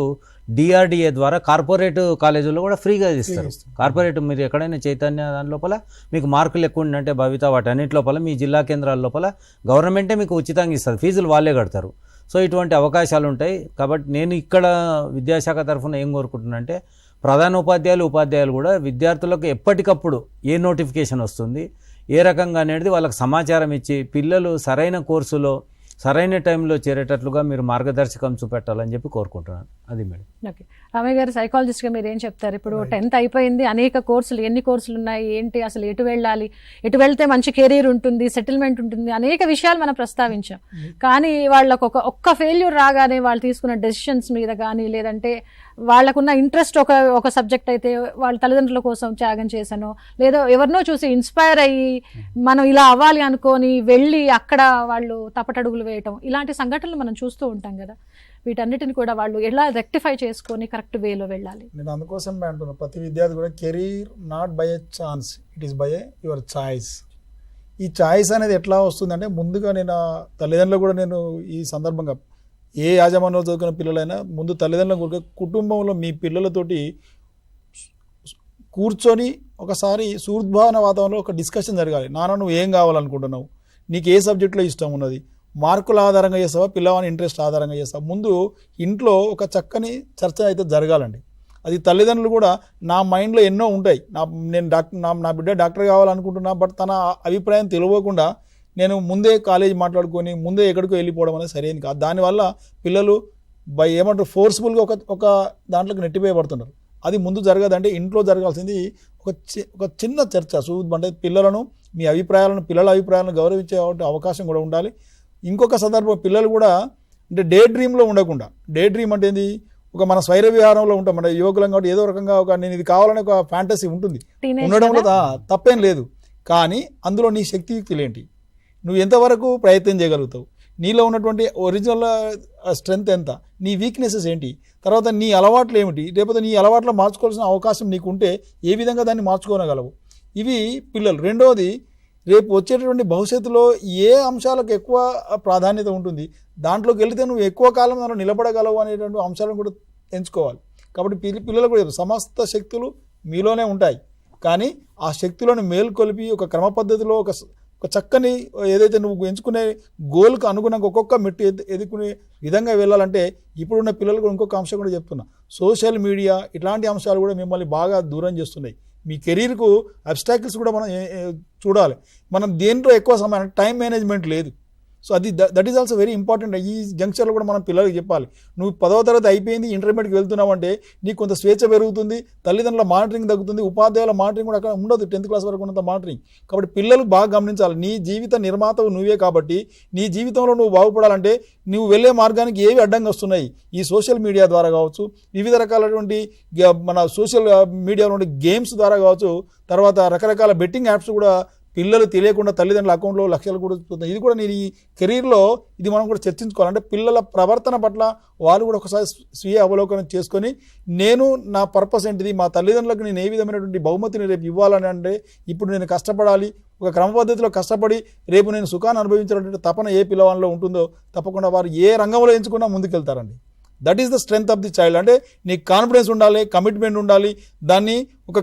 డిఆర్డిఏ ద్వారా కార్పొరేట్ కాలేజీల్లో కూడా ఫ్రీగా ఇస్తారు. కార్పొరేట్ మీరు ఎక్కడైనా చైతన్య దాని లోపల మీకు మార్కులు ఎక్కువ ఉండంటే భవిత వాటన్నిటి లోపల మీ జిల్లా కేంద్రాల లోపల గవర్నమెంటే మీకు ఉచితంగా ఇస్తుంది, ఫీజులు వాళ్ళే కడతారు. సో ఇటువంటి అవకాశాలు ఉంటాయి. కాబట్టి నేను ఇక్కడ విద్యాశాఖ తరఫున ఏం కోరుకుంటున్నానంటే ఉపాధ్యాయులు కూడా విద్యార్థులకు ఎప్పటికప్పుడు ఏ నోటిఫికేషన్ వస్తుంది, ఏ రకంగా అనేది వాళ్ళకి సమాచారం ఇచ్చి పిల్లలు సరైన కోర్సులో సరైన టైంలో చేరేటట్లుగా మీరు మార్గదర్శకం చూపెట్టాలని చెప్పి కోరుకుంటున్నాను. అది మేడం. ఓకే, రామయ్య గారు సైకాలజిస్ట్గా మీరు ఏం చెప్తారు? ఇప్పుడు 10th అయిపోయింది, అనేక కోర్సులు, ఎన్ని కోర్సులు ఉన్నాయి, ఏంటి అసలు, ఎటు వెళ్ళాలి, ఎటు వెళ్తే మంచి కెరీర్ ఉంటుంది, సెటిల్మెంట్ ఉంటుంది, అనేక విషయాలు మనం ప్రస్తావించాం. కానీ వాళ్ళకు ఒక్క ఫెయిల్యూర్ రాగానే వాళ్ళు తీసుకున్న డెసిషన్స్ మీద కానీ, లేదంటే వాళ్ళకున్న ఇంట్రెస్ట్ ఒక సబ్జెక్ట్ అయితే వాళ్ళ తల్లిదండ్రుల కోసం త్యాగం చేశాను, లేదో ఎవరినో చూసి ఇన్స్పైర్ అయ్యి మనం ఇలా అవ్వాలి అనుకొని వెళ్ళి అక్కడ వాళ్ళు తప్పటడుగులు వేయటం, ఇలాంటి సంఘటనలు మనం చూస్తూ ఉంటాం కదా. వీటన్నిటిని కూడా వాళ్ళు ఎలా రెక్టిఫై చేసుకొని కరెక్ట్ వేలో వెళ్ళాలి? నేను అందుకోసం అంటున్నాను, ప్రతి విద్యార్థి కూడా career not by a chance, it is by your choice. ఈ చాయిస్ అనేది ఎట్లా వస్తుందంటే ముందుగా నేను తల్లిదండ్రులు కూడా నేను ఈ సందర్భంగా ఏ యాజమాన్యంలో చదువుకున్న పిల్లలైనా ముందు తల్లిదండ్రుల కూడా కుటుంబంలో మీ పిల్లలతోటి కూర్చొని ఒకసారి సూర్ద్భావన వాతావరణంలో ఒక డిస్కషన్ జరగాలి. నాన్న నువ్వు ఏం కావాలనుకుంటున్నావు, నీకు ఏ సబ్జెక్టులో ఇష్టం ఉన్నది, మార్కుల ఆధారంగా చేస్తావా, పిల్లవాని ఇంట్రెస్ట్ ఆధారంగా చేస్తావా, ముందు ఇంట్లో ఒక చక్కని చర్చ అయితే జరగాలండి. అది తల్లిదండ్రులు కూడా నా మైండ్లో ఎన్నో ఉంటాయి, నేను నా బిడ్డ డాక్టర్ కావాలనుకుంటున్నా, బట్ తన అభిప్రాయం తెలియకుండా నేను ముందే కాలేజీ మాట్లాడుకొని ముందే ఎక్కడికో వెళ్ళిపోవడం అనేది సరైనది కాదు. దానివల్ల పిల్లలు ఏమంటారు ఫోర్స్ఫుల్గా ఒక దాంట్లోకి నెట్టివేయబడుతున్నారు. అది ముందు జరగదంటే ఇంట్లో జరగాల్సింది ఒక చిన్న చర్చ. అంటే పిల్లల అభిప్రాయాలను గౌరవించే అవకాశం కూడా ఉండాలి. ఇంకొక సందర్భం పిల్లలు కూడా అంటే డే డ్రీమ్లో ఉండకుండా, డే డ్రీమ్ అంటే ఏంది, మన స్వైర విహారంలో ఉంటాం, మన యువకులం కాబట్టి ఏదో రకంగా నేను ఇది కావాలనే ఒక ఫ్యాంటసీ ఉంటుంది, ఉండడంలో తప్పేం లేదు. కానీ అందులో నీ శక్తియుక్తులు ఏంటి, నువ్వు ఎంతవరకు ప్రయత్నం చేయగలుగుతావు, నీలో ఉన్నటువంటి ఒరిజినల్ స్ట్రెంగ్త్ ఎంత, నీ వీక్నెసెస్ ఏంటి, తర్వాత నీ అలవాట్లు ఏమిటి, లేకపోతే నీ అలవాట్లో మార్చుకోవాల్సిన అవకాశం నీకు ఉంటే ఏ విధంగా దాన్ని మార్చుకోనగలవు. ఇవి పిల్లలు. రెండవది, రేపు వచ్చేటటువంటి భవిష్యత్తులో ఏ అంశాలకు ఎక్కువ ప్రాధాన్యత ఉంటుంది, దాంట్లోకి వెళితే నువ్వు ఎక్కువ కాలం దాంట్లో నిలబడగలవు అనేటువంటి అంశాలను కూడా ఎంచుకోవాలి. కాబట్టి పిల్లలు కూడా సమస్త శక్తులు మీలోనే ఉంటాయి, కానీ ఆ శక్తులను మేల్కొలిపి ఒక క్రమ పద్ధతిలో ఒక చక్కని ఏదైతే నువ్వు ఎంచుకునే గోల్కు అనుగుణంగా ఒక్కొక్క మెట్టు ఎదుర్కొనే విధంగా వెళ్ళాలంటే ఇప్పుడున్న పిల్లలు కూడా ఇంకొక అంశం కూడా చెప్తున్నా, సోషల్ మీడియా ఇట్లాంటి అంశాలు కూడా మిమ్మల్ని బాగా దూరం చేస్తున్నాయి. మీ కెరీర్కు అబ్స్టాకిల్స్ కూడా మనం చూడాలి. మనం దేంట్లో ఎక్కువ సమయం టైం మేనేజ్మెంట్ లేదు. సో అది that is also very important. ఈ జంక్షన్లో కూడా మనం పిల్లలకి చెప్పాలి, నువ్వు 10వ తరగతి అయిపోయింది, ఇంటర్మీడియట్కి వెళ్తున్నావు అంటే నీకు కొంత స్వేచ్ఛ పెరుగుతుంది, తల్లిదండ్రుల మానిటరింగ్ తగ్గుతుంది, ఉపాధ్యాయుల మానిటరింగ్ కూడా అక్కడ ఉండదు 10th క్లాస్ వరకు ఉన్నంత మానిటరింగ్. కాబట్టి పిల్లలు బాగా గమనించాలి, నీ జీవిత నిర్మాతవు నువ్వే కాబట్టి నీ జీవితంలో నువ్వు బాగుపడాలంటే నువ్వు వెళ్ళే మార్గానికి ఏవి అడ్డంగా వస్తున్నాయి, ఈ సోషల్ మీడియా ద్వారా కావచ్చు, వివిధ రకాలైనటువంటి మన సోషల్ మీడియాలో ఉండే గేమ్స్ ద్వారా కావచ్చు, తర్వాత రకరకాల బెట్టింగ్ యాప్స్ కూడా పిల్లలు తెలియకుండా తల్లిదండ్రుల అకౌంట్లో లక్షలు కూడా చూస్తుంది. ఇది కూడా నేను ఈ కెరీర్లో ఇది మనం కూడా చర్చించుకోవాలి. అంటే పిల్లల ప్రవర్తన పట్ల వాళ్ళు కూడా ఒకసారి స్వీయ అవలోకనం చేసుకొని నేను నా పర్పస్ ఏంటిది, మా తల్లిదండ్రులకు నేను ఏ విధమైనటువంటి బహుమతిని రేపు ఇవ్వాలని, అంటే ఇప్పుడు నేను కష్టపడాలి, ఒక క్రమ పద్ధతిలో కష్టపడి రేపు నేను సుఖాన్ని అనుభవించినటువంటి తపన ఏ పిల్లవాళ్ళలో ఉంటుందో తప్పకుండా వారు ఏ రంగంలో ఎంచుకున్నా ముందుకెళ్తారండి. That is the strength of the child. అంటే నీకు కాన్ఫిడెన్స్ ఉండాలి, కమిట్మెంట్ ఉండాలి, దాన్ని ఒక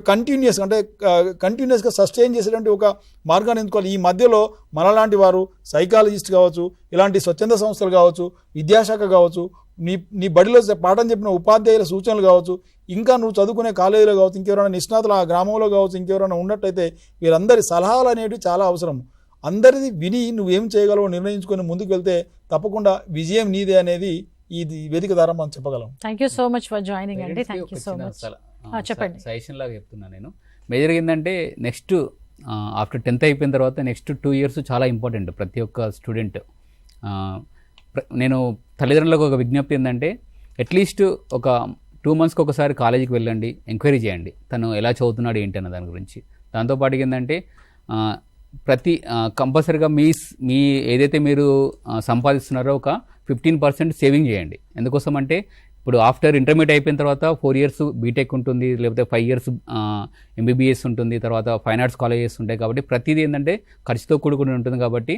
కంటిన్యూస్గా సస్టైన్ చేసేటువంటి ఒక మార్గాన్ని ఎంచుకోవాలి. ఈ మధ్యలో మనలాంటి వారు సైకాలజిస్ట్ కావచ్చు, ఇలాంటి స్వచ్ఛంద సంస్థలు కావచ్చు, విద్యాశాఖ కావచ్చు, నీ బడిలో పాఠం చెప్పిన ఉపాధ్యాయుల సూచనలు కావచ్చు, ఇంకా నువ్వు చదువుకునే కాలేజీలో కావచ్చు, ఇంకెవరైనా నిష్ణాతులు ఆ గ్రామంలో కావచ్చు, ఇంకెవరైనా ఉన్నట్టయితే వీరందరి సలహాలు అనేవి చాలా అవసరం. అందరిది విని నువ్వేం చేయగలవో నిర్ణయించుకొని ముందుకు వెళ్తే తప్పకుండా విజయం నీదే అనేది ఈ వేదిక ద్వారా మనం చెప్పగలం. Thank you so much for joining అండి. Thank you so much. చెప్పండి. సజెషన్ లాగా చెప్తున్నా నేను. మేజర్గా ఏంటంటే నెక్స్ట్ ఆఫ్టర్ 10th అయిపోయిన తర్వాత నెక్స్ట్ 2 years చాలా ఇంపార్టెంట్ ప్రతి ఒక్క స్టూడెంట్. నేను తల్లిదండ్రులకు ఒక విజ్ఞప్తి ఏంటంటే అట్లీస్ట్ ఒక 2 monthsకి ఒకసారి కాలేజీకి వెళ్ళండి, ఎంక్వైరీ చేయండి తను ఎలా చదువుతున్నాడు ఏంటి అన్న దాని గురించి. దాంతోపాటు ఏంటంటే కంపల్సరీగా మీ ఏదైతే మీరు సంపాదిస్తున్నారో ఒక 15% సేవింగ్ చేయండి. ఎందుకోసం అంటే ఇప్పుడు ఆఫ్టర్ ఇంటర్మీడియట్ అయిపోయిన తర్వాత 4 years బీటెక్ ఉంటుంది, లేకపోతే 5 years MBBS ఉంటుంది, తర్వాత ఫైన్ ఆర్ట్స్ కాలేజెస్ ఉంటాయి. కాబట్టి ప్రతిదీ ఏంటంటే ఖర్చుతో కూడుకుని ఉంటుంది. కాబట్టి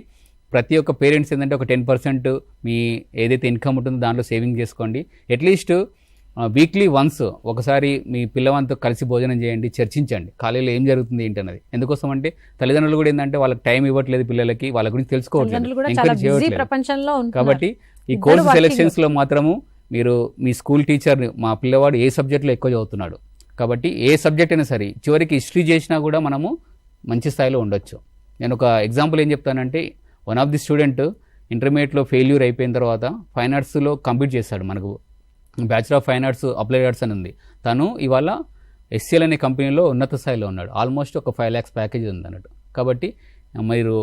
ప్రతి ఒక్క పేరెంట్స్ ఏంటంటే ఒక 10% మీ ఏదైతే ఇన్కమ్ ఉంటుందో దాంట్లో సేవింగ్ చేసుకోండి. అట్లీస్ట్ వీక్లీ వన్స్ ఒకసారి మీ పిల్లవాంతో కలిసి భోజనం చేయండి, చర్చించండి కాలేజీలో ఏం జరుగుతుంది ఏంటన్నది. ఎందుకోసం అంటే తల్లిదండ్రులు కూడా ఏంటంటే వాళ్ళకి టైం ఇవ్వట్లేదు, పిల్లలకి వాళ్ళ గురించి తెలుసుకోవట్లేదు, ఎంకరేజ్ చేయట్లేదు. కాబట్టి ఈ కోర్సు సెలెక్షన్స్లో మాత్రము మీరు మీ స్కూల్ టీచర్ని మా పిల్లవాడు ఏ సబ్జెక్ట్లో ఎక్కువ చదువుతున్నాడు, కాబట్టి ఏ సబ్జెక్ట్ అయినా సరే చివరికి హిస్టరీ చేసినా కూడా మనము మంచి స్థాయిలో ఉండొచ్చు. నేను ఒక ఎగ్జాంపుల్ ఏం చెప్తానంటే, వన్ ఆఫ్ ది స్టూడెంట్ ఇంటర్మీడియట్లో ఫెయిల్యూర్ అయిపోయిన తర్వాత ఫైన్ ఆర్ట్స్లో కంప్లీట్ చేశాడు. మనకు bachelor of fine arts applied arts అని ఉంది. తను ఇవాళ SCL అనే కంపెనీలో ఉన్నత స్థాయిలో ఉన్నాడు. ఆల్మోస్ట్ ఒక 5 lakhs ప్యాకేజ్ ఉంది అన్నట్టు. కాబట్టి మీరు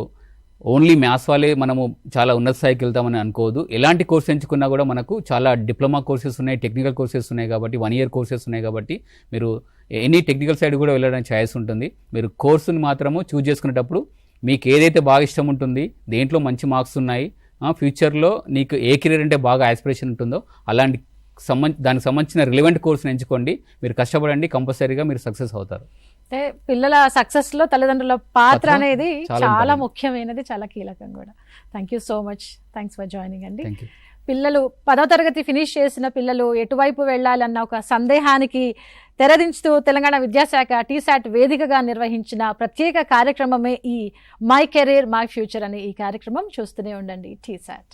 ఓన్లీ మ్యాథ్స్ వాళ్ళే మనము చాలా ఉన్నత స్థాయికి వెళ్తామని అనుకోవద్దు. ఎలాంటి కోర్స్ ఎంచుకున్నా కూడా మనకు చాలా డిప్లొమా కోర్సెస్ ఉన్నాయి, టెక్నికల్ కోర్సెస్ ఉన్నాయి. కాబట్టి 1 year కోర్సెస్ ఉన్నాయి. కాబట్టి మీరు ఎనీ టెక్నికల్ సైడ్ కూడా వెళ్ళడానికి ఛాయిస్ ఉంటుంది. మీరు కోర్సుని మాత్రము చూజ్ చేసుకునేటప్పుడు మీకు ఏదైతే బాగా ఇష్టం ఉంటుంది, దేంట్లో మంచి మార్క్స్ ఉన్నాయి, ఫ్యూచర్లో నీకు ఏ కెరీర్ అంటే బాగా ఆస్పిరేషన్ ఉంటుందో అలాంటి దానికి సంబంధించిన రిలవెంట్ కోర్సుని ఎంచుకోండి. మీరు కష్టపడండి, కంపల్సరీగా మీరు సక్సెస్ అవుతారు. అంటే పిల్లల సక్సెస్ లో తల్లిదండ్రుల పాత్ర అనేది చాలా ముఖ్యమైనది, చాలా కీలకం కూడా. Thank you so much. Thanks for joining అండి. పిల్లలు 10వ తరగతి ఫినిష్ చేసిన పిల్లలు ఎటువైపు వెళ్ళాలన్న ఒక సందేహానికి తెరదించుతూ తెలంగాణ విద్యాశాఖ TSAT వేదికగా నిర్వహించిన ప్రత్యేక కార్యక్రమమే ఈ మై కెరీర్ మై ఫ్యూచర్ అనే ఈ కార్యక్రమం. చూస్తూనే ఉండండి TSAT.